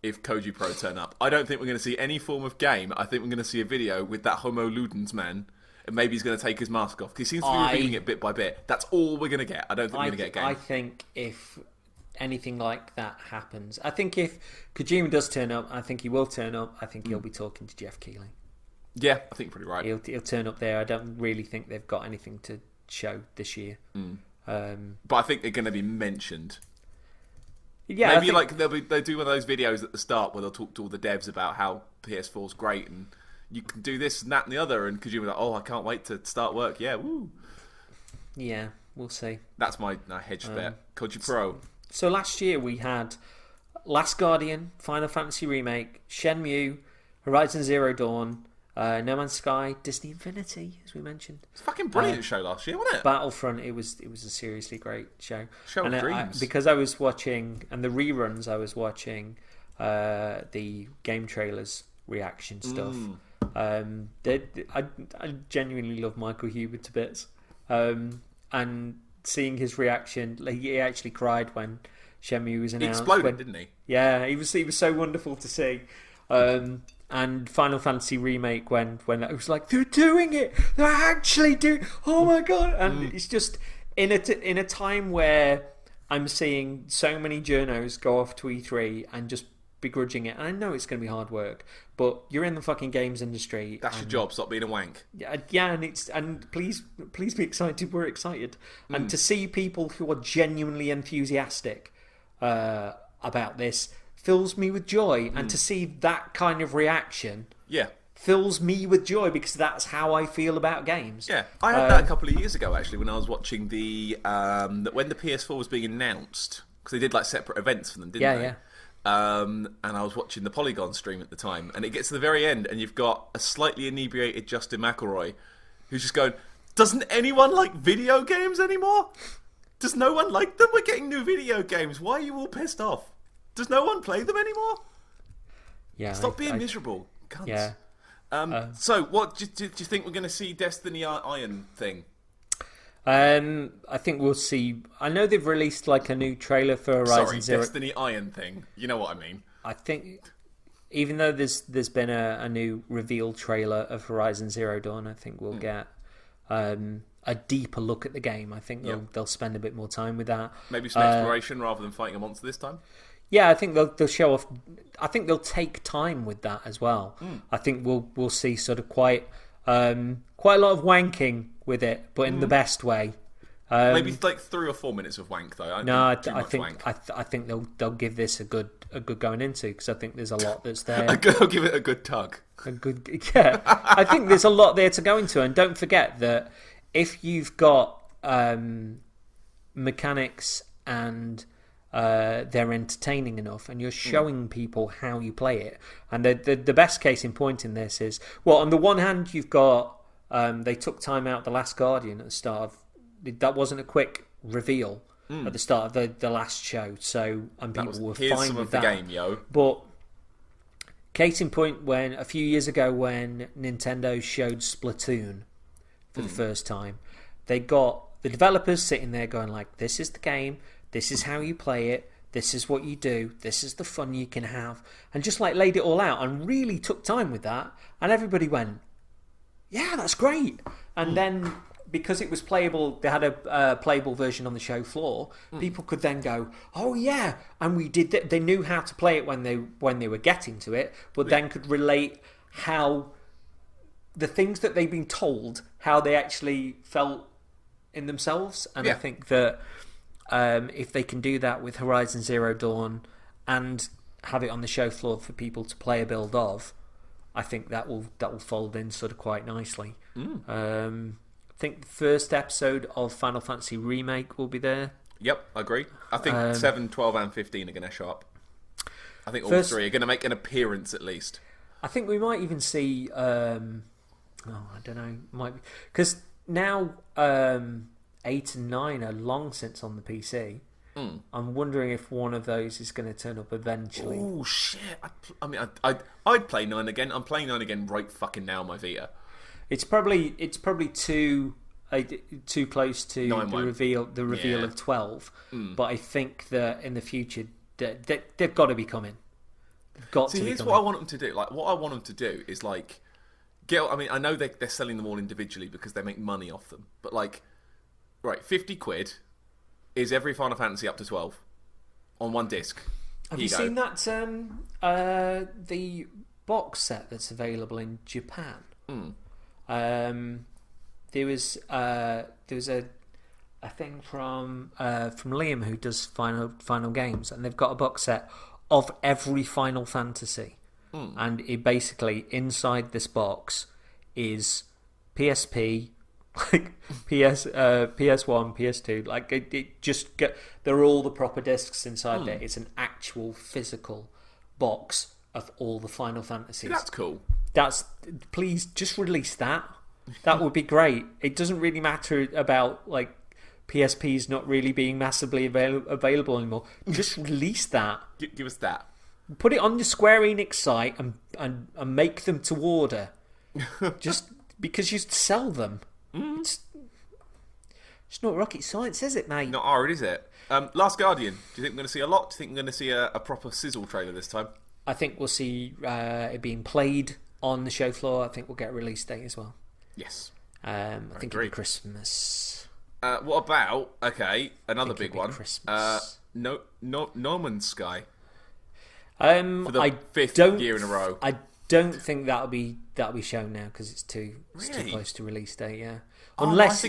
if Koji Pro turn up. I don't think we're going to see any form of game. I think we're going to see a video with that Homo Ludens man. And maybe he's going to take his mask off. Because he seems to be revealing it bit by bit. That's all we're going to get. I don't think we're going to get a game. I think if anything like that happens... I think if Kojima does turn up, I think he will turn up. I think he'll be talking to Jeff Keighley. Yeah, I think you're pretty right. He'll turn up there. I don't really think they've got anything to show this year. But I think they're going to be mentioned. Yeah, maybe like they do one of those videos at the start where they'll talk to all the devs about how PS4's great and you can do this and that and the other, and Kojima's like, oh, I can't wait to start work. Yeah, woo. Yeah, we'll see. That's my hedged bet. Koji Pro. So last year we had Last Guardian, Final Fantasy Remake, Shenmue, Horizon Zero Dawn, No Man's Sky, Disney Infinity, as we mentioned. It's a fucking brilliant show last year, wasn't it? Battlefront. It was a seriously great show. Show of dreams. Because I was watching, and the reruns, I was watching the game trailers reaction stuff. I genuinely love Michael Huber to bits, and seeing his reaction, like, he actually cried when Shenmue was announced. He exploded, didn't he? Yeah, he was so wonderful to see. And Final Fantasy Remake when it was like, they're doing it, they're actually doing. Oh my god! And it's just in a time where I'm seeing so many journos go off to E3 and just begrudging it. And I know it's going to be hard work, but you're in the fucking games industry. That's your job. Stop being a wank. Yeah, and please be excited. We're excited, and to see people who are genuinely enthusiastic about this fills me with joy, and to see that kind of reaction, fills me with joy because that's how I feel about games. Yeah, I had that a couple of years ago actually when I was watching the when the PS4 was being announced, because they did like separate events for them, didn't they? Yeah. And I was watching the Polygon stream at the time, and it gets to the very end, and you've got a slightly inebriated Justin McElroy, who's just going, "Doesn't anyone like video games anymore? Does no one like them? We're getting new video games. Why are you all pissed off? Does no one play them anymore? Yeah, stop being miserable, cunts." Yeah. So, what do you think we're going to see? Destiny Iron thing? I think we'll see. I know they've released like a new trailer for Horizon Zero. Destiny Iron thing. You know what I mean? I think even though there's been a new reveal trailer of Horizon Zero Dawn, I think we'll get a deeper look at the game. I think they'll spend a bit more time with that. Maybe some exploration rather than fighting a monster this time. Yeah, I think they'll show off. I think they'll take time with that as well. I think we'll see sort of quite a lot of wanking with it, but in the best way. Maybe like 3 or 4 minutes of wank though. I think they'll give this a good going into, because I think there's a lot that's there. I'll give it a good tug. I think there's a lot there to go into, and don't forget that if you've got mechanics and they're entertaining enough, and you're showing people how you play it, and the best case in point in this is, well, on the one hand you've got they took time out The Last Guardian at the start of. That wasn't a quick reveal at the start of the last show, so people were fine with that. The game, yo. But case in point, when a few years ago when Nintendo showed Splatoon for the first time, they got the developers sitting there going like, "This is the game. This is how you play it. This is what you do. This is the fun you can have," and just like laid it all out and really took time with that, and everybody went, "Yeah, that's great," and then. Because it was playable, they had a playable version on the show floor. People could then go, "Oh yeah," and we did that. They knew how to play it when they were getting to it, but then could relate how the things that they've been told, how they actually felt in themselves. And I think that if they can do that with Horizon Zero Dawn and have it on the show floor for people to play a build of, I think that will fold in sort of quite nicely. I think the first episode of Final Fantasy Remake will be there. Yep, I agree. I think 7, 12 and 15 are going to show up. I think all three are going to make an appearance at least. I think we might even see... I don't know. Might because now 8 and 9 are long since on the PC. I'm wondering if one of those is going to turn up eventually. Oh, shit. I'd play 9 again. I'm playing 9 again right fucking now on my Vita. It's probably too close to the reveal of 12. But I think that in the future they've got to be coming. Here's what I want them to do. Like, what I want them to do is like I know they're selling them all individually because they make money off them. But like, right, 50 quid is every Final Fantasy up to 12 on one disc. Have you seen that the box set that's available in Japan? There was a thing from Liam, who does Final Games, and they've got a box set of every Final Fantasy, and it basically inside this box is PSP, like PS1, PS2, like it just they're all the proper discs inside there. It's an actual physical box of all the Final Fantasies. That's cool. Please just release that. That would be great. It doesn't really matter about like PSPs not really being massively available anymore. Just release that. Give us that. Put it on the Square Enix site and make them to order. Just because you sell them. It's not rocket science, is it, mate? Not hard, is it? Last Guardian. Do you think we're going to see a lot? Do you think we're going to see a proper sizzle trailer this time? I think we'll see it being played on the show floor. I think we'll get a release date as well. Yes. I think it'll be Christmas. What about another big one? Christmas. No Man's Sky. For the fifth year in a row. I don't think that'll be shown now because it's too close to release date. Yeah. Unless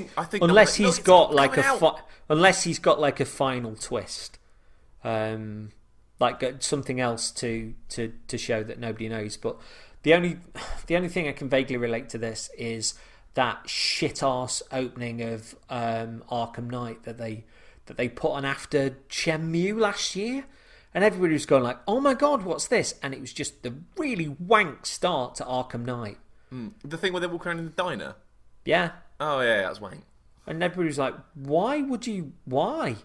he's got like a final twist. Like something else to show that nobody knows. But the only thing I can vaguely relate to this is that shit arse opening of Arkham Knight that they put on after Shenmue last year, and everybody was going like, "Oh my god, what's this?" And it was just the really wank start to Arkham Knight. The thing where they walk around in the diner. Yeah. Oh yeah, that's wank. And everybody was like, "Why would you? Why?"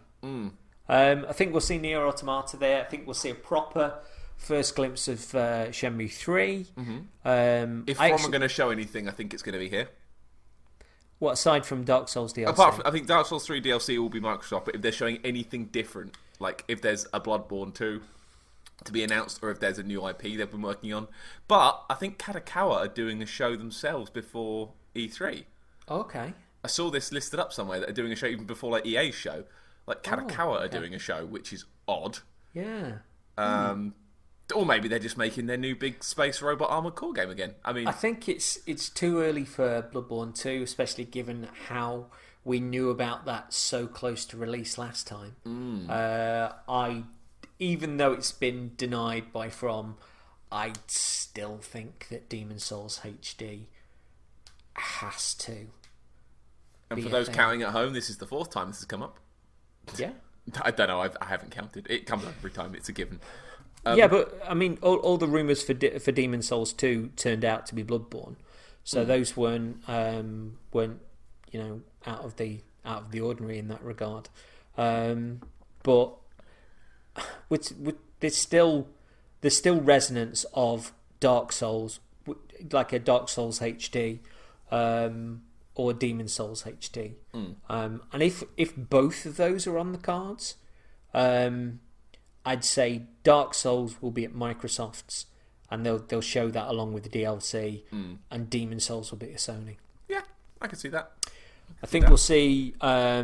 I think we'll see Nier Automata there. I think we'll see a proper first glimpse of Shenmue 3. If From are going to show anything, I think it's going to be here. What, aside from Dark Souls DLC? Apart from, I think Dark Souls 3 DLC will be Microsoft, but if they're showing anything different, like if there's a Bloodborne 2, to be announced, or if there's a new IP they've been working on. But I think Kadokawa are doing a show themselves before E3. Okay. I saw this listed up somewhere that are doing a show even before like EA's show. Like Kadokawa are doing a show, which is odd. Yeah. Or maybe they're just making their new big space robot Armored Core game again. I mean, I think it's too early for Bloodborne 2, especially given how we knew about that so close to release last time. Even though it's been denied by From, I still think that Demon's Souls HD has to. And for those counting at home, this is the 4th time this has come up. Yeah. I don't know. I haven't counted. It comes up every time. It's a given. Yeah, but I mean, all the rumours for Demon's Souls 2 turned out to be Bloodborne, so those weren't out of the ordinary in that regard. But there's still resonance of Dark Souls, like a Dark Souls HD. Or Demon's Souls HD. And if both of those are on the cards, I'd say Dark Souls will be at Microsoft's, and they'll show that along with the DLC, and Demon's Souls will be at Sony. Yeah, I can see that. I think we'll see. I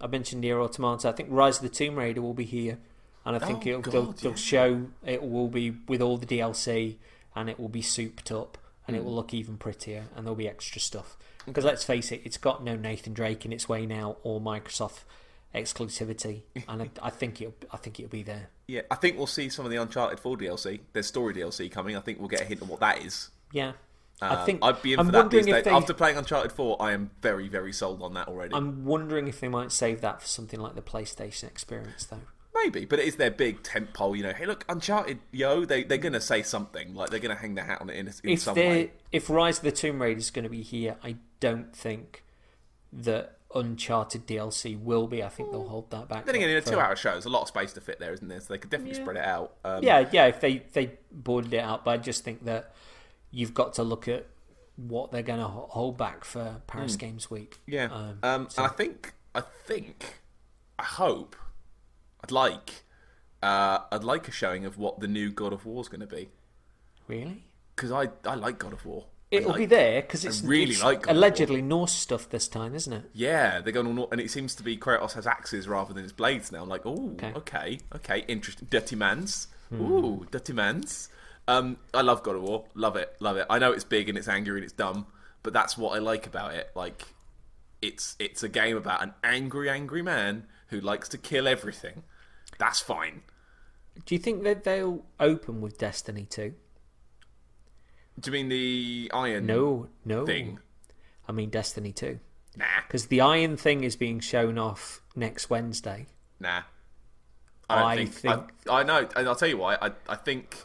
mentioned Nier Automata. I think Rise of the Tomb Raider will be here, and I think they'll show it will be with all the DLC, and it will be souped up, and it will look even prettier, and there'll be extra stuff. Because let's face it, it's got no Nathan Drake in its way now, or Microsoft exclusivity, and I think it'll be there. Yeah, I think we'll see some of the Uncharted 4 DLC. There's story DLC coming. I think we'll get a hint on what that is. Yeah, I think I'd be in for that these days. After playing Uncharted 4, I am very, very sold on that already. I'm wondering if they might save that for something like the PlayStation experience, though. Maybe, but it is their big tentpole. Hey, look, Uncharted, they're going to say something. Like, they're going to hang their hat on it in some way. If Rise of the Tomb Raider is going to be here, I don't think that Uncharted DLC will be. I think they'll hold that back. Then again, in a 2-hour show, there's a lot of space to fit there, isn't there? So they could definitely spread it out. If they boarded it out, but I just think that you've got to look at what they're going to hold back for Paris Games Week. Yeah, and I hope, I'd like a showing of what the new God of War is going to be. Really? Because I like God of War. It'll be there because it's like allegedly Norse stuff this time, isn't it? Yeah, they're going all, and it seems to be Kratos has axes rather than his blades now. I'm like, oh, okay, interesting. Dirty Mans. Ooh, Dirty Mans. I love God of War. Love it. I know it's big and it's angry and it's dumb, but that's what I like about it. Like, it's a game about an angry man who likes to kill everything. That's fine. Do you think that they'll open with Destiny 2? Do you mean the Iron thing? I mean Destiny 2. Nah. Because the Iron thing is being shown off next Wednesday. Nah. I know, and I'll tell you why. I think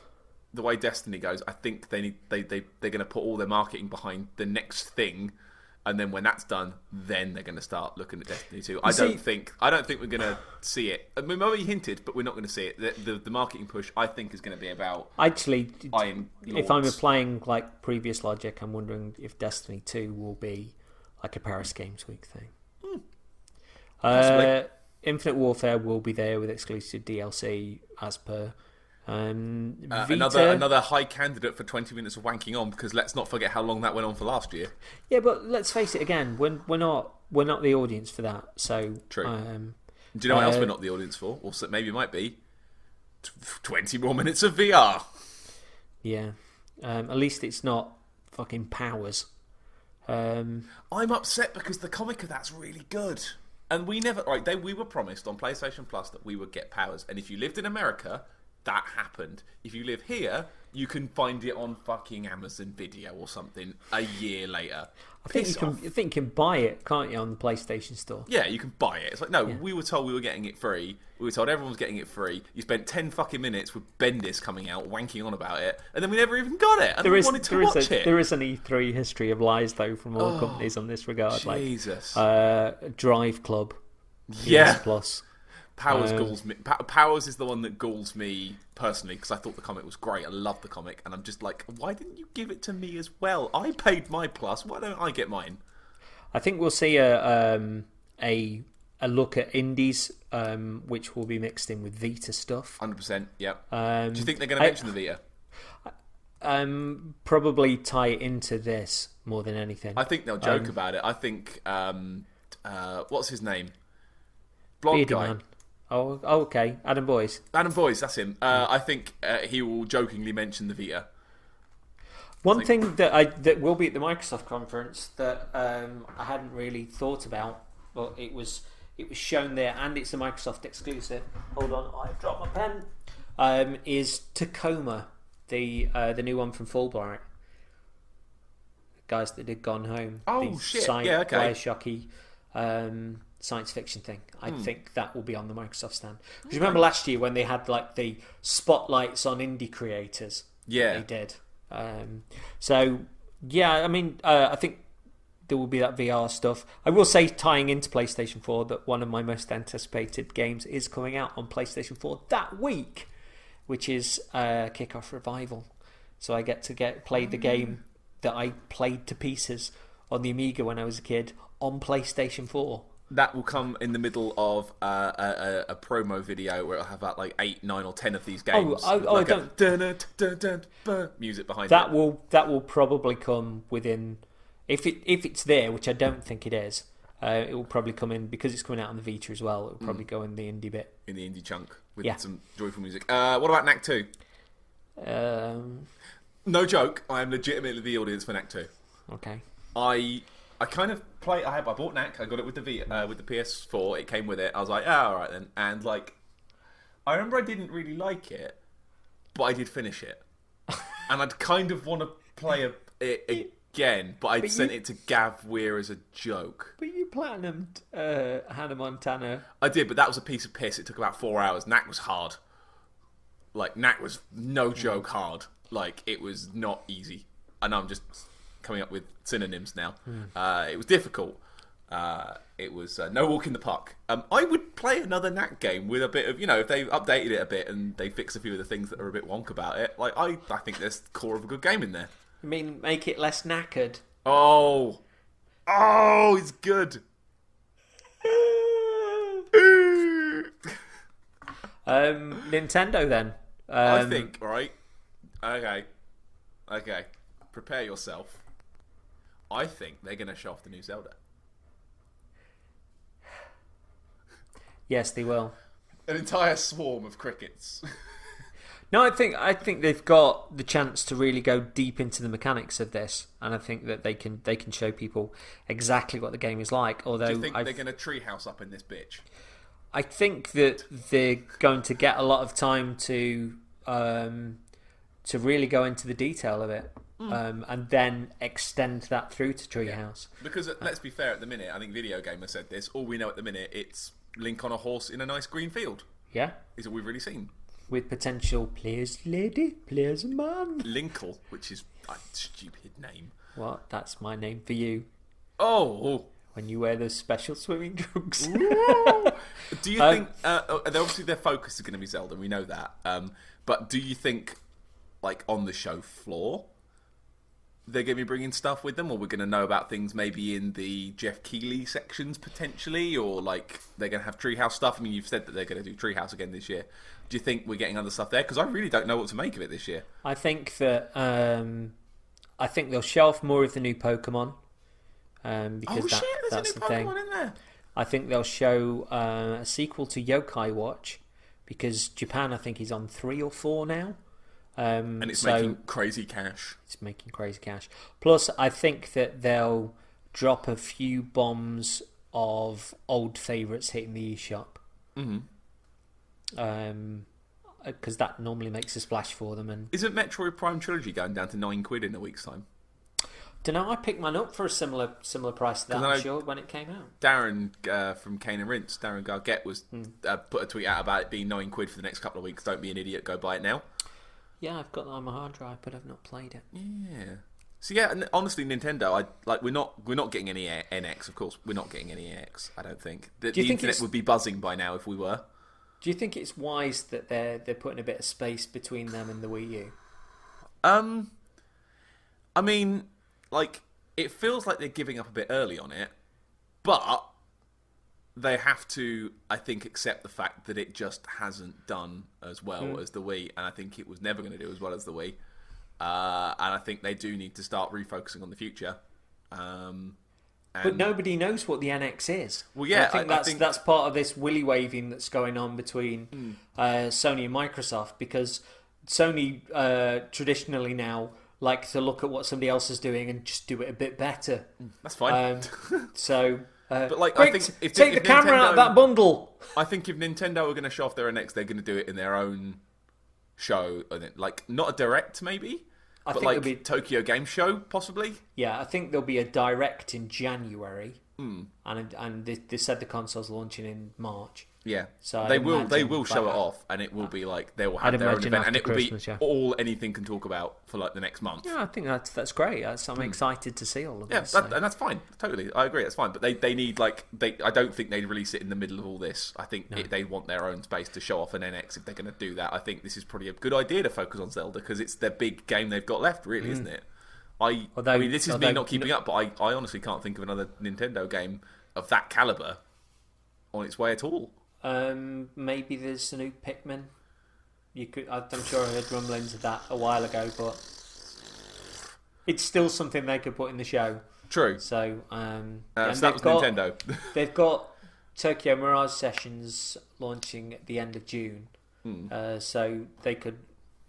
the way Destiny goes, I think they're going to put all their marketing behind the next thing, and then when that's done, then they're going to start looking at Destiny 2. I don't think we're going to see it. I mean, maybe hinted, but we're not going to see it. The marketing push, I think, is going to be about Iron Lords. If I'm applying like previous logic, I'm wondering if Destiny 2 will be like a Paris Games Week thing. Infinite Warfare will be there with exclusive DLC as per. Another high candidate for 20 minutes of wanking on, because let's not forget how long that went on for last year. Yeah, but let's face it again, we're not the audience for that. So true. Do you know what else we're not the audience for? Or maybe it might be 20 more minutes of VR. Yeah, at least it's not fucking Powers. I'm upset because the comic of that's really good. And we were promised on PlayStation Plus that we would get Powers, and if you lived in America, that happened. If you live here, you can find it on fucking Amazon Video or something a year later. I think you can buy it, can't you, on the PlayStation Store? Yeah, you can buy it. It's like, no, we were told we were getting it free. We were told everyone was getting it free. You spent 10 fucking minutes with Bendis coming out, wanking on about it, and then we never even got it. And we wanted to watch it. There is an E3 history of lies, though, from all companies on this regard. Jesus. Like, Drive Club. Yeah. Plus. Powers galls me. Powers is the one that galls me personally, because I thought the comic was great. I love the comic, and I'm just like, why didn't you give it to me as well? I paid my plus. Why don't I get mine? I think we'll see a look at indies which will be mixed in with Vita stuff. 100%. Yeah. Do you think they're going to mention the Vita? Probably tie it into this more than anything. I think they'll joke about it. I think what's his name? Blonde Beardy guy. Man. Oh, okay. Adam Boyce. Adam Boyce, that's him. I think he will jokingly mention the Vita. One thing that will be at the Microsoft conference that I hadn't really thought about, well, it was shown there, and it's a Microsoft exclusive. Hold on, I dropped my pen. Is Tacoma, the new one from Fulbright? Guys that did Gone Home. Oh shit! Yeah, okay. Bioshocky science fiction thing. I think that will be on the Microsoft stand. Because remember last year when they had like the spotlights on indie creators? Yeah, they did. So yeah, I mean, I think there will be that VR stuff. I will say, tying into PlayStation 4, that one of my most anticipated games is coming out on PlayStation 4 that week, which is Kickoff Revival. So I get to play the game that I played to pieces on the Amiga when I was a kid on PlayStation 4. That will come in the middle of a promo video where it'll have about like 8, 9 or 10 of these games. I don't. Music behind that it. That will probably come within, if it's there, which I don't think it is. It will probably come in because it's coming out on the Vita as well. It will probably go in the indie bit, in the indie chunk with some joyful music. What about Knack 2? No joke. I am legitimately the audience for Knack 2. Okay. I kind of play. I bought Knack. I got it with the PS4. It came with it. I was like, all right then. And like, I remember I didn't really like it, but I did finish it, and I'd kind of want to play it again. But I'd sent it to Gav Weir as a joke. But you platinumed Hannah Montana. I did, but that was a piece of piss. It took about 4 hours. Knack was hard. Like Knack was no joke hard. Like it was not easy. I know I'm just coming up with synonyms now. It was difficult. It was no walk in the park. I would play another Knack game with a bit of, if they updated it a bit and they fix a few of the things that are a bit wonk about it. Like I think there's the core of a good game in there. You mean make it less knackered? Oh, it's good. Nintendo then. I think, right? Okay. Prepare yourself. I think they're going to show off the new Zelda. Yes, they will. An entire swarm of crickets. No, I think they've got the chance to really go deep into the mechanics of this, and I think that they can show people exactly what the game is like. Although, do you think they're going to treehouse up in this bitch? I think that they're going to get a lot of time to really go into the detail of it, and then extend that through to Treehouse. Yeah. Because let's be fair, at the minute, I think Video Gamer said this. All we know at the minute, it's Link on a horse in a nice green field. Yeah, is what we've really seen. With potential players lady, players man. Linkle, which is a stupid name. What? That's my name for you. Oh. When you wear those special swimming trunks. Do you think... obviously their focus is going to be Zelda, we know that. But do you think, like, on the show floor, they're going to be bringing stuff with them? Or we're going to know about things maybe in the Jeff Keighley sections, potentially? Or, like, they're going to have Treehouse stuff? I mean, you've said that they're going to do Treehouse again this year. Do you think we're getting other stuff there? Because I really don't know what to make of it this year. I think that... I think they'll shelf more of the new Pokemon. Because that's the thing. In there. I think they'll show a sequel to Yokai Watch, because Japan, I think, is on 3 or 4 now. And it's making crazy cash. It's making crazy cash. Plus, I think that they'll drop a few bombs of old favourites hitting the eShop. Because that normally makes a splash for them. And isn't Metroid Prime Trilogy going down to £9 in a week's time? Don't know. I picked mine up for a similar price to that, I'm sure, when it came out. Darren from Cane and Rinse, Darren Gargett, was put a tweet out about it being £9 for the next couple of weeks. Don't be an idiot. Go buy it now. Yeah, I've got that on my hard drive, but I've not played it. Yeah. So yeah, and honestly, Nintendo, we're not getting any NX. Of course, we're not getting any NX. I don't think the internet would be buzzing by now if we were. Do you think it's wise that they're putting a bit of space between them and the Wii U? I mean, like, it feels like they're giving up a bit early on it, but they have to, I think, accept the fact that it just hasn't done as well as the Wii, and I think it was never going to do as well as the Wii. And I think they do need to start refocusing on the future. But nobody knows what the NX is. Well, yeah, I think that's part of this willy waving that's going on between Sony and Microsoft, because Sony traditionally now like to look at what somebody else is doing and just do it a bit better. That's fine. But like, quick, I think if take the camera out of that bundle. I think if Nintendo are going to show off their NX, they're going to do it in their own show, like not a direct maybe. But like Tokyo Game Show, possibly? Yeah, I think there'll be a direct in January, and they said the console's launching in March. Yeah, so they will show it off, and it will be like they will have their own event, and it will be all anything can talk about for like the next month. Yeah, I think that's great. I'm excited to see all of this. Yeah, and that's fine. Totally, I agree. That's fine. But they need I don't think they'd release it in the middle of all this. I think they want their own space to show off an NX if they're going to do that. I think this is probably a good idea to focus on Zelda because it's their big game they've got left, really, isn't it? I mean, this is me not keeping up, but I honestly can't think of another Nintendo game of that caliber on its way at all. Maybe there's a new Pikmin. I'm sure I heard rumblings of that a while ago, but it's still something they could put in the show. True. So, so that was Nintendo. They've got Tokyo Mirage Sessions launching at the end of June, so they could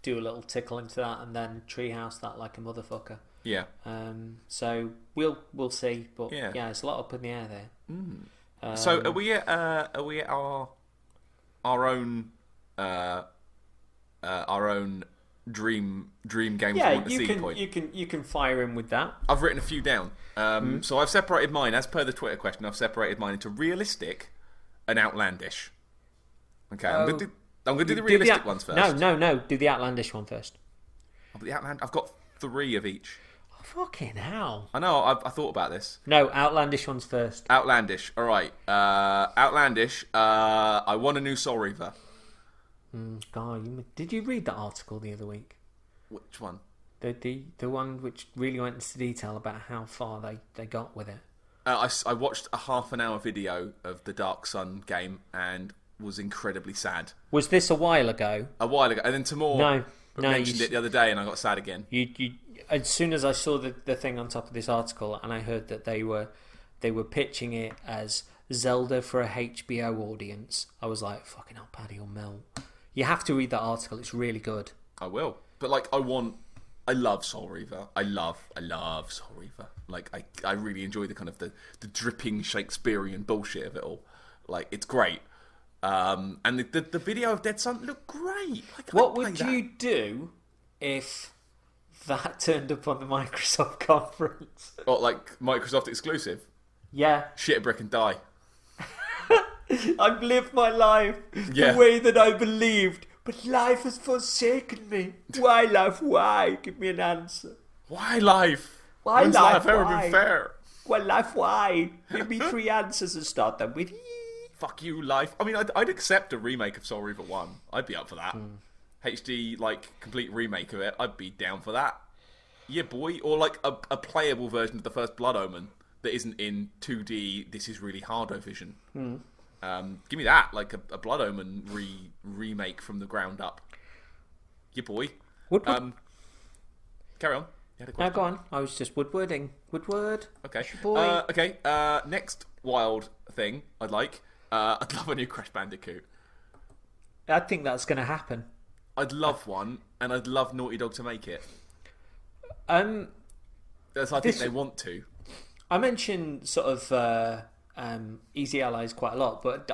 do a little tickle into that and then treehouse that like a motherfucker. Yeah. So we'll see, but yeah, it's a lot up in the air there. So are we at our own dream games we want to see point? You can fire in with that. I've written a few down. So I've separated mine as per the Twitter question. I've separated mine into realistic and outlandish. Okay, I'm gonna do the realistic ones first. No. Do the outlandish one first. I've got 3 of each. Fucking hell. I know, I thought about this. No, outlandish ones first. Outlandish, alright. Outlandish, I want a new Soul Reaver. God, did you read that article the other week? Which one? The one which really went into detail about how far they got with it. I watched a half an hour video of the Dark Sun game and was incredibly sad. Was this a while ago? A while ago. And then Tamor mentioned it the other day and I got sad again. You as soon as I saw the thing on top of this article and I heard that they were pitching it as Zelda for a HBO audience, I was like, fucking hell, Paddy or Mel. You have to read that article, it's really good. I will. But like I love Soul Reaver. I love Soul Reaver. Like I really enjoy the kind of the dripping Shakespearean bullshit of it all. Like it's great. And the video of Dead Sun looked great. Like, what would you do if that turned up on the Microsoft conference? What, like Microsoft exclusive? Yeah. Shit a brick and die. I've lived my life the way that I believed, but life has forsaken me. Why, life? Why? Give me an answer. Why life? Why When's life ever been fair? Why, life? Why? Give me 3 answers and start them with fuck you, life. I mean, I'd accept a remake of Soul Reaver 1. I'd be up for that. HD, like, complete remake of it. I'd be down for that. Yeah, boy. Or, like, a playable version of the first Blood Omen that isn't in 2D, this is really hardo vision. Give me that. Like, a Blood Omen remake from the ground up. Yeah, boy. Woodward. Carry on. No, go on. I was just woodwarding. Woodward. Okay. Boy. Okay. Next wild thing I'd like. I'd love a new Crash Bandicoot. I think that's going to happen. I'd love one, and I'd love Naughty Dog to make it. I think they want to. I mentioned sort of Easy Allies quite a lot, but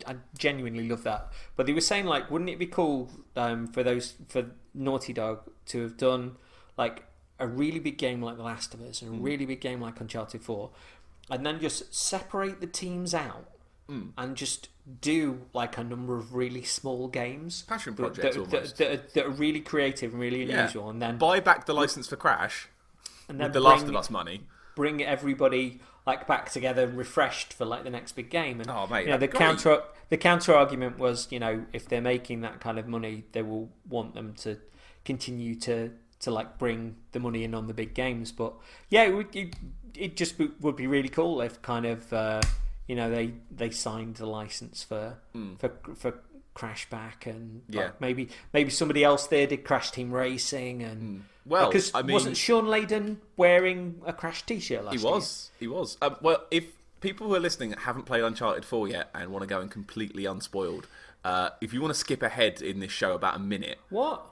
I genuinely love that. But they were saying, like, wouldn't it be cool for Naughty Dog to have done like a really big game like The Last of Us and a really big game like Uncharted 4, and then just separate the teams out and just do like a number of really small games, passion projects that are really creative and really unusual, and then buy back the license for Crash and then with the Last of Us money. Bring everybody like back together and refreshed for like the next big game. And the counter argument was, if they're making that kind of money, they will want them to continue to like bring the money in on the big games. But yeah, it just would be really cool if kind of they signed the license for Crashback, and Yeah. maybe somebody else there did Crash Team Racing, and Well, because I mean, wasn't Sean Layden wearing a Crash T-shirt last year? He was. Well, if people who are listening haven't played Uncharted 4 yet and want to go in completely unspoiled, if you want to skip ahead in this show about a minute, What?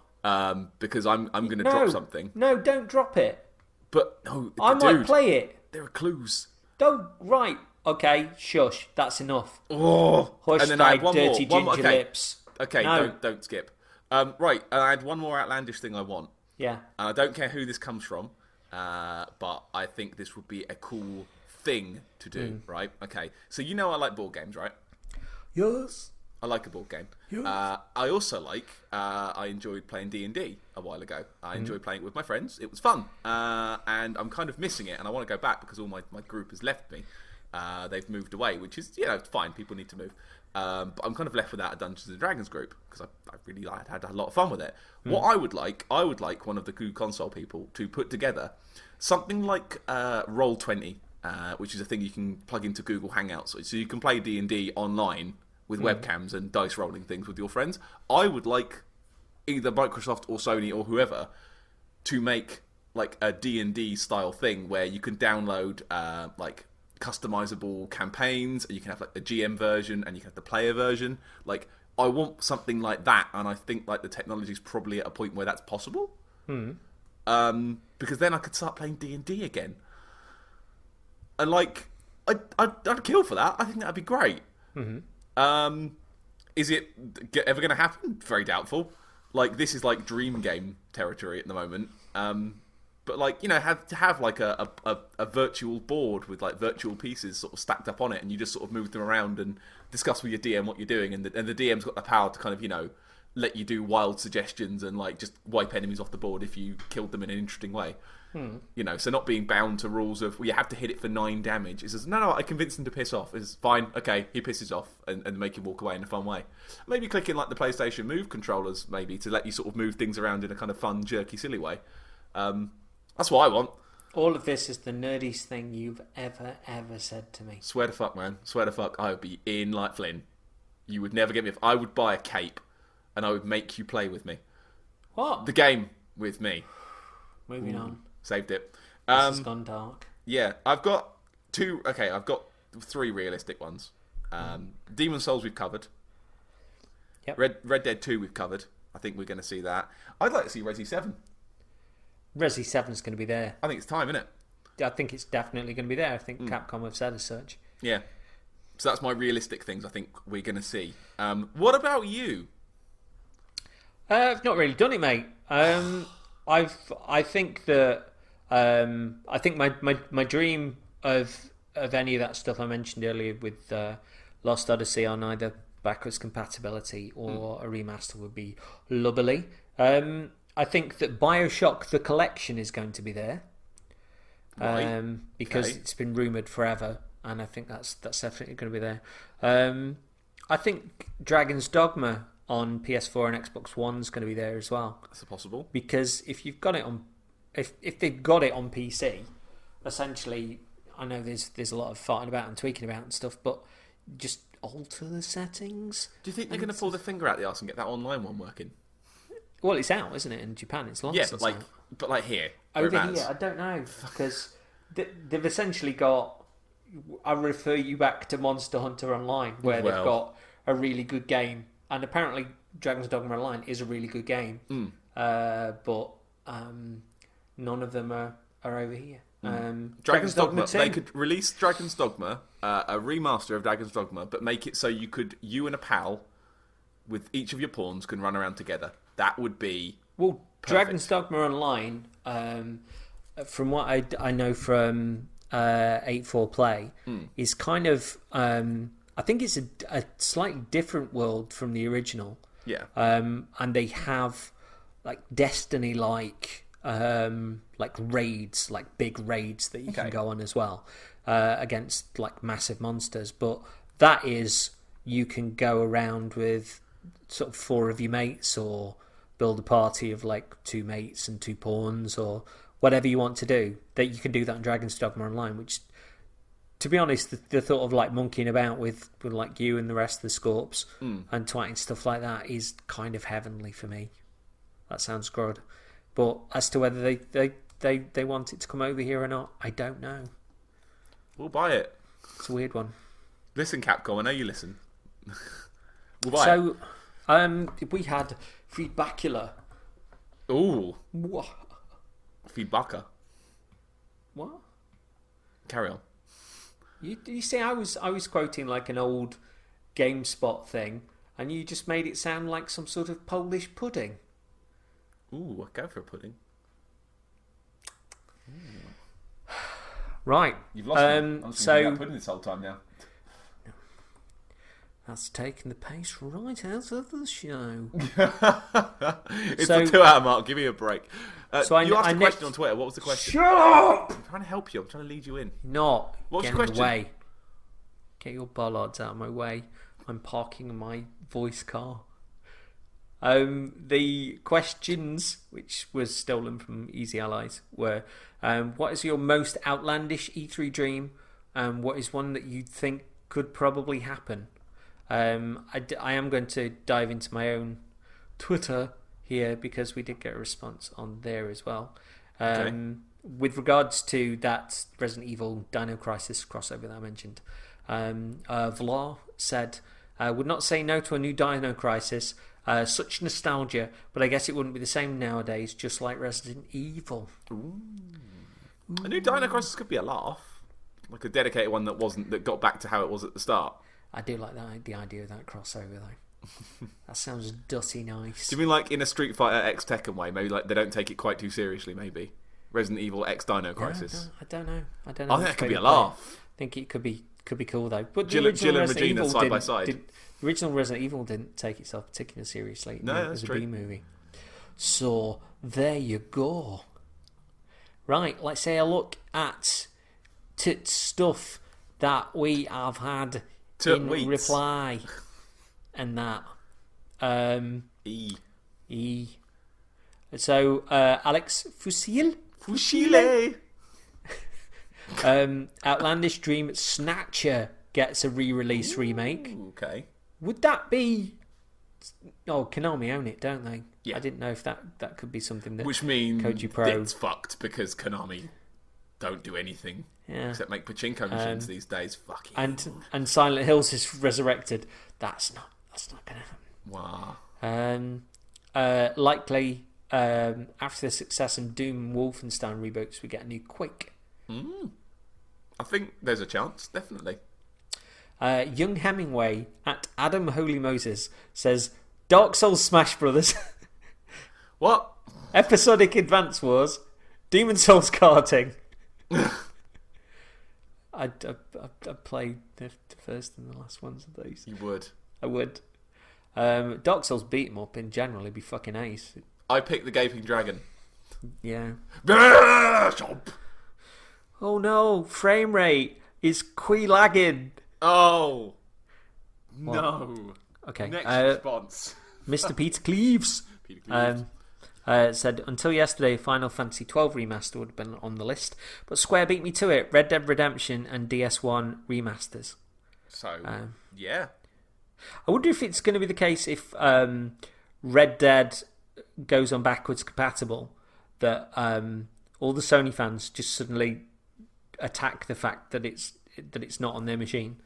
because I'm going to drop something. No, don't drop it. But no, I might play it. There are clues. Don't. Right. Okay. Shush. That's enough. Oh, Hush, and then I had thy dirty ginger lips. Okay, No. don't skip. Right, and I had one more outlandish thing I want. Yeah. And I don't care who this comes from, but I think this would be a cool thing to do, right? Okay, so I like board games, right? Yes. I like a board game. Yes. I also I enjoyed playing D&D a while ago. I enjoyed playing it with my friends. It was fun. And I'm kind of missing it, and I want to go back because all my group has left me. They've moved away, which is, it's fine. People need to move. But I'm kind of left without a Dungeons and Dragons group because I really had a lot of fun with it. What I would like one of the Goo console people to put together something like Roll20, which is a thing you can plug into Google Hangouts, so you can play D&D online with webcams and dice rolling things with your friends. I would like either Microsoft or Sony or whoever to make like a D&D style thing where you can download like customizable campaigns, and you can have like the GM version and you can have the player version. Like, I want something like that, and I think like the technology is probably at a point where that's possible. Because then I could start playing D&D again, and like I'd kill for that. I think that'd be great. Is it ever going to happen? Very doubtful. Like, this is like dream game territory at the moment. But like, have like a virtual board with like virtual pieces sort of stacked up on it, and you just sort of move them around and discuss with your DM what you're doing, and the DM's got the power to kind of let you do wild suggestions and like just wipe enemies off the board if you killed them in an interesting way. So not being bound to rules of, well, you have to hit it for 9 damage. It says, no, I convinced him to piss off. It's fine, okay, he pisses off, and make him walk away in a fun way. Maybe clicking like the PlayStation Move controllers, maybe, to let you sort of move things around in a kind of fun, jerky, silly way. That's what I want. All of this is the nerdiest thing you've ever said to me. Swear to fuck, man. Swear to fuck, I would be in like Flynn. You would never get me. I would buy a cape, and I would make you play with me. What? The game with me. Moving on. Saved it. This has gone dark. Yeah, I've got 2. Okay, I've got 3 realistic ones. Demon's Souls we've covered. Yep. Red Dead 2 we've covered. I think we're going to see that. I'd like to see Resi 7. Resi 7's going to be there. I think it's time, isn't it? I think it's definitely going to be there. I think Capcom have said as such. Yeah. So that's my realistic things I think we're going to see. What about you? I've not really done it, mate. I think that I think my dream of any of that stuff I mentioned earlier with Lost Odyssey on either backwards compatibility or a remaster would be lovely. I think that BioShock the collection is going to be there, because it's been rumoured forever, and I think that's definitely going to be there. I think Dragon's Dogma on PS4 and Xbox One is going to be there as well. That's possible. Because if you've got it on, if they've got it on PC, essentially, I know there's a lot of farting about and tweaking about and stuff, but just alter the settings. Do you think they're going to pull their finger out the arse and get that online one working? Well, it's out, isn't it, in Japan? It's long since out. But like here, over here, I don't know, because they've essentially got. I refer you back to Monster Hunter Online, where they've got a really good game, and apparently Dragon's Dogma Online is a really good game, but none of them are over here. Dragon's Dogma. They could release Dragon's Dogma, a remaster of Dragon's Dogma, but make it so you and a pal, with each of your pawns, can run around together. That would be perfect. Dragon's Dogma Online, from what I know from 8.4 Play, is kind of I think it's a slightly different world from the original. Yeah. And they have like Destiny like raids, like big raids that you can go on as well, against like massive monsters. But that is, you can go around with sort of 4 of your mates, or build a party of like 2 mates and 2 pawns, or whatever you want to do. That you can do that in Dragon's Dogma Online, which to be honest, the thought of like monkeying about with like you and the rest of the Scorps and twatting stuff like that is kind of heavenly for me. That sounds good. But as to whether they want it to come over here or not, I don't know. We'll buy it. It's a weird one. Listen, Capcom, I know you listen. We'll buy it. So, we had Feedbackula. Ooh. What? Feedbacker. What? Carry on. You see, I was quoting like an old GameSpot thing, and you just made it sound like some sort of Polish pudding. Ooh, I'll go for a pudding. Right. You've lost me. I'm just going to pudding this whole time now. That's taking the pace right out of the show. It's the 2 hour mark. Give me a break. So you asked a question on Twitter. What was the question? Shut up! I'm trying to help you. I'm trying to lead you in. Not. What was Get the question? In the way. Get your bollards out of my way. I'm parking my voice car. The questions, which was stolen from Easy Allies, were: what is your most outlandish E3 dream? What is one that you think could probably happen? I am going to dive into my own Twitter here because we did get a response on there as well. Okay. With regards to that Resident Evil Dino Crisis crossover that I mentioned, Vlar said, would not say no to a new Dino Crisis. Such nostalgia, but I guess it wouldn't be the same nowadays, just like Resident Evil. Ooh. A new Dino Crisis could be a laugh. Like a dedicated one that got back to how it was at the start. I do like the idea of that crossover though. That sounds dirty nice. Do you mean like in a Street Fighter X Tekken way? Maybe like they don't take it quite too seriously. Maybe Resident Evil X Dino Crisis. I don't know. I think that could be a laugh. I think it could be cool though. But Jill and Regina side by side. The original Resident Evil didn't take itself particularly seriously. No, that's as a true. B movie. So there you go. Right, let's say a look at stuff that we have had in reply, and that E. So Alex Fusil. Outlandish Dream Snatcher gets a re-release remake. Okay. Would that be? Oh, Konami own it, don't they? Yeah. I didn't know if that could be something that. Which means Koji Pro. it's fucked because Konami don't do anything except make pachinko machines these days. Fucking. And Silent Hills is resurrected. That's not gonna happen. Wow. Likely after the success of Doom and Wolfenstein reboots, we get a new Quake. I think there's a chance, definitely. Young Hemingway at Adam Holy Moses says Dark Souls Smash Brothers. What? Episodic Advance Wars, Demon Souls karting. I'd play the first and the last ones of these. You would. I would. Dark Souls beat 'em up in general. It'd be fucking ace. I picked the Gaping Dragon. Yeah. Oh no! Frame rate is lagging. Oh What? no. Okay. Next response. Mr. Peter Cleaves. Peter Cleaves. Said, until yesterday, Final Fantasy XII Remaster would have been on the list, but Square beat me to it. Red Dead Redemption and DS1 remasters. So, yeah. I wonder if it's going to be the case if Red Dead goes on backwards compatible, that all the Sony fans just suddenly attack the fact that it's not on their machine,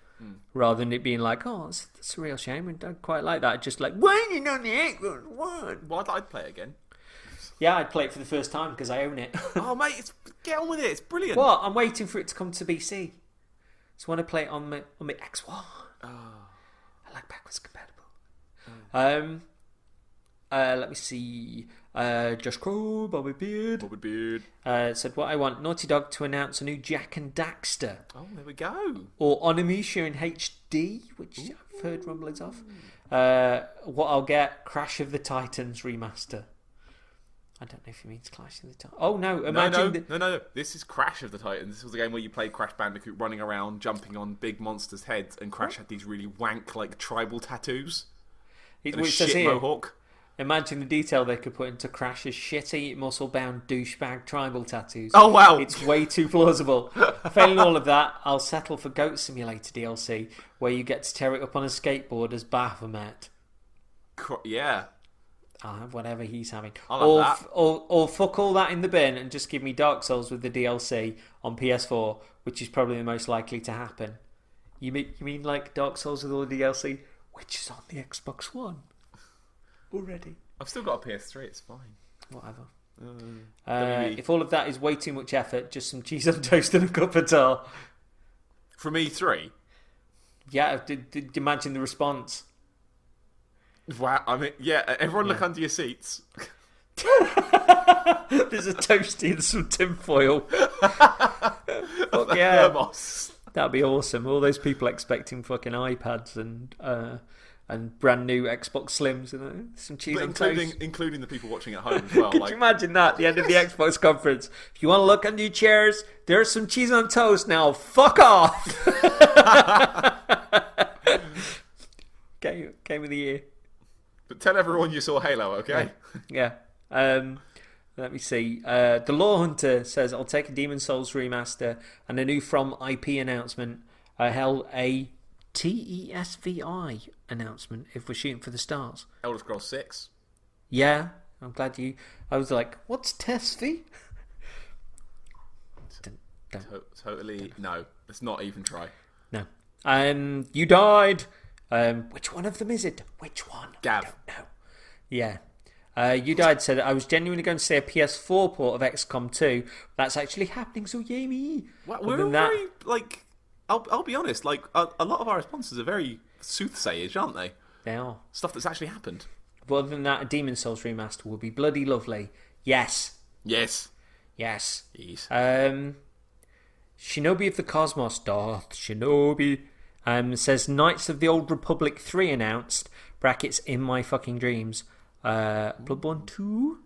rather than it being like, oh, that's a real shame, and don't quite like that. Just like, why ain't it on the Xbox One? Well, I'd play it again. Yeah, I'd play it for the first time because I own it. Oh, mate, get on with it. It's brilliant. What? I'm waiting for it to come to BC. So I want to play it on my X1. Oh. I like backwards compatible. Let me see. Josh Crow, Bobby Beard. Said, what I want, Naughty Dog to announce a new Jak and Daxter. Oh, there we go. Or Onimusha in HD, which I've heard rumblings of. What I'll get, Crash of the Titans remaster. I don't know if he means Clash of the Titans. Oh, no. Imagine No. This is Crash of the Titans. This was a game where you played Crash Bandicoot running around, jumping on big monsters' heads, and Crash had these really wank, like, tribal tattoos. And a shit mohawk. Imagine the detail they could put into Crash's shitty, muscle-bound, douchebag tribal tattoos. Oh, wow. It's way too plausible. Failing all of that, I'll settle for Goat Simulator DLC, where you get to tear it up on a skateboard as Baphomet. Yeah. I'll have whatever he's having. I'll have that. Or fuck all that in the bin and just give me Dark Souls with the DLC on PS4, which is probably the most likely to happen. You mean like Dark Souls with all the DLC, which is on the Xbox One already? I've still got a PS3, it's fine. Whatever. WB. If all of that is way too much effort, just some cheese on toast and a cup of tar. From E3? Yeah, imagine the response. Wow, I mean, yeah, everyone look under your seats. There's a toasty and some tinfoil. Fuck yeah. Thermos. That'd be awesome. All those people expecting fucking iPads and brand new Xbox Slims and some cheese on toast. Including the people watching at home as well. Could you imagine that at the end of the Xbox conference? If you want to look under your chairs, there's some cheese on toast now. Fuck off! Game of the year. But tell everyone you saw Halo, okay? Yeah. Let me see. The Law Hunter says, I'll take a Demon's Souls remaster and a new From IP announcement. Hell, a TESVI announcement if we're shooting for the stars. Elder Scrolls 6. Yeah, I'm glad you... I was like, what's TESVI? Totally, no. Let's not even try. No. You died. Which one of them is it? Which one? Gav. I don't know. Yeah. You died said I was genuinely going to say a PS4 port of XCOM 2. That's actually happening, so yay me. Well, we're very, like... I'll be honest, like, a lot of our responses are very soothsayers, aren't they? They are. Stuff that's actually happened. But other than that, a Demon's Souls remaster will be bloody lovely. Yes. Yes. Yes. Yes. Shinobi of the Cosmos, Darth Shinobi, says Knights of the Old Republic 3 announced, brackets in my fucking dreams. Bloodborne 2?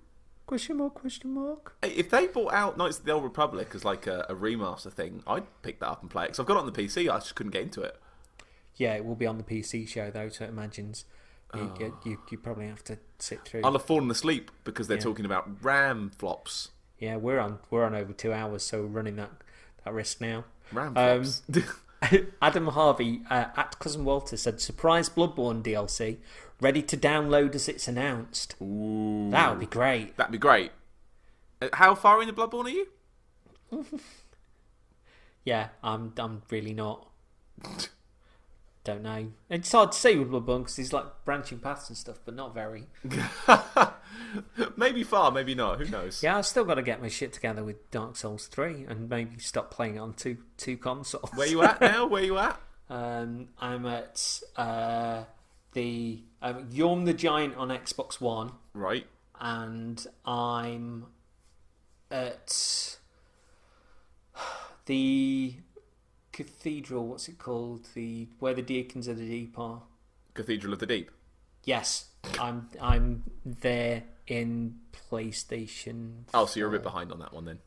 Question mark? Hey, if they brought out Knights of the Old Republic as like a remaster thing, I'd pick that up and play it. Because I've got it on the PC, I just couldn't get into it. Yeah, it will be on the PC show though, so it imagines you probably have to sit through. I'll have fallen asleep because they're talking about RAM flops. Yeah, we're on over 2 hours, so we're running that risk now. RAM flops. Adam Harvey at Cousin Walter said, surprise Bloodborne DLC, ready to download as it's announced. Ooh. That would be great. That'd be great. How far into Bloodborne are you? Yeah, I'm really not. Don't know. It's hard to say with Bloodborne because he's like branching paths and stuff, but not very. Maybe far, maybe not. Who knows? Yeah, I've still got to get my shit together with Dark Souls 3 and maybe stop playing it on two consoles. Where you at now? Where you at? I'm at the Yorm the Giant on Xbox One. Right. And I'm at the Cathedral, what's it called? Where the Deacons of the Deep are. Cathedral of the Deep. Yes, I'm there in PlayStation 4. Oh, so you're a bit behind on that one then.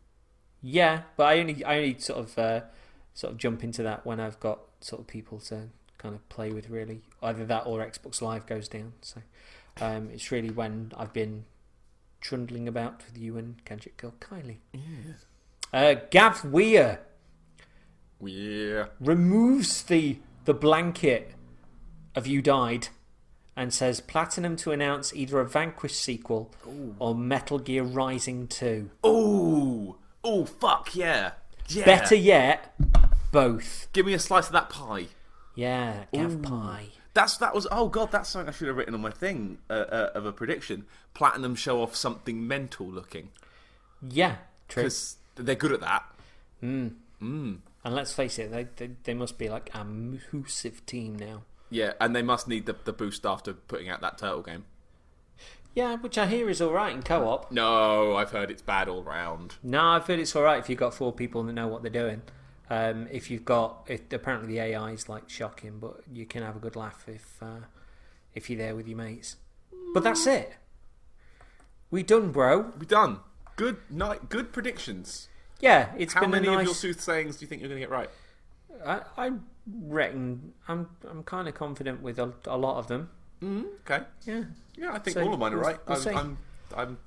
Yeah, but I only sort of jump into that when I've got sort of people to kind of play with, really. Either that or Xbox Live goes down. So it's really when I've been trundling about with you and Gadget Girl Kylie. Yeah. Gav Weir. Yeah. Removes the blanket of You Died and says Platinum to announce either a Vanquish sequel or Metal Gear Rising 2. Oh, fuck yeah. Better yet, both. Give me a slice of that pie. Yeah, Gav Pie. That was that's something I should have written on my thing of a prediction. Platinum show off something mental looking. Yeah, true. Because they're good at that. And let's face it, they must be like a massive team now. Yeah, and they must need the boost after putting out that Turtle game. Yeah, which I hear is alright in co-op. No, I've heard it's bad all round. No, I've heard it's alright if you've got 4 people that know what they're doing. Apparently the AI is like shocking, but you can have a good laugh if you're there with your mates. But that's it. We done, bro. We done. Good night. Good predictions. Yeah, it's How been many a nice... of your soothsayings do you think you're going to get right? I reckon I'm kind of confident with a lot of them. Okay. Yeah. Yeah, I think So all of mine are right. we'll see. I'm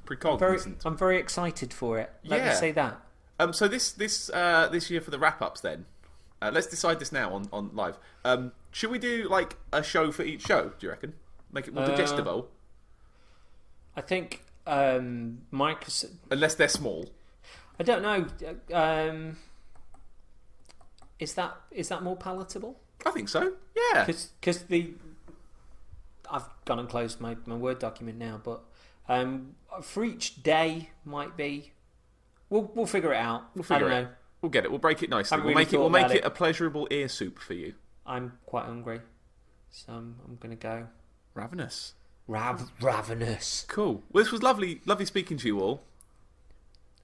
precognizant. I'm very excited for it. Let me Yeah. say that. So this year for the wrap-ups then, let's decide this now on live. Should we do like a show for each show, do you reckon? Make it more digestible? I think Microsoft... Unless they're small. I don't know. Is that more palatable? I think so, yeah. Because I've gone and closed my Word document now, but for each day might be... We'll figure it out. I don't know. We'll get it. We'll break it nicely. Really we'll make it a pleasurable ear soup for you. I'm quite hungry, so I'm going to go. Ravenous. Ravenous. Cool. Well, this was lovely speaking to you all.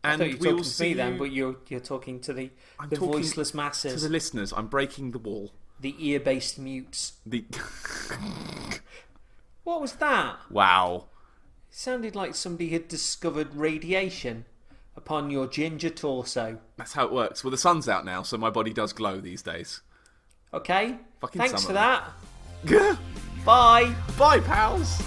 And I thought you were talking to me you... then, but you're talking to the voiceless masses. To the listeners. I'm breaking the wall. The ear-based mutes. What was that? Wow. It sounded like somebody had discovered radiation upon your ginger torso. That's how it works. Well, the sun's out now, so my body does glow these days. Okay. Fucking Thanks summer. for that. Bye. Bye, pals.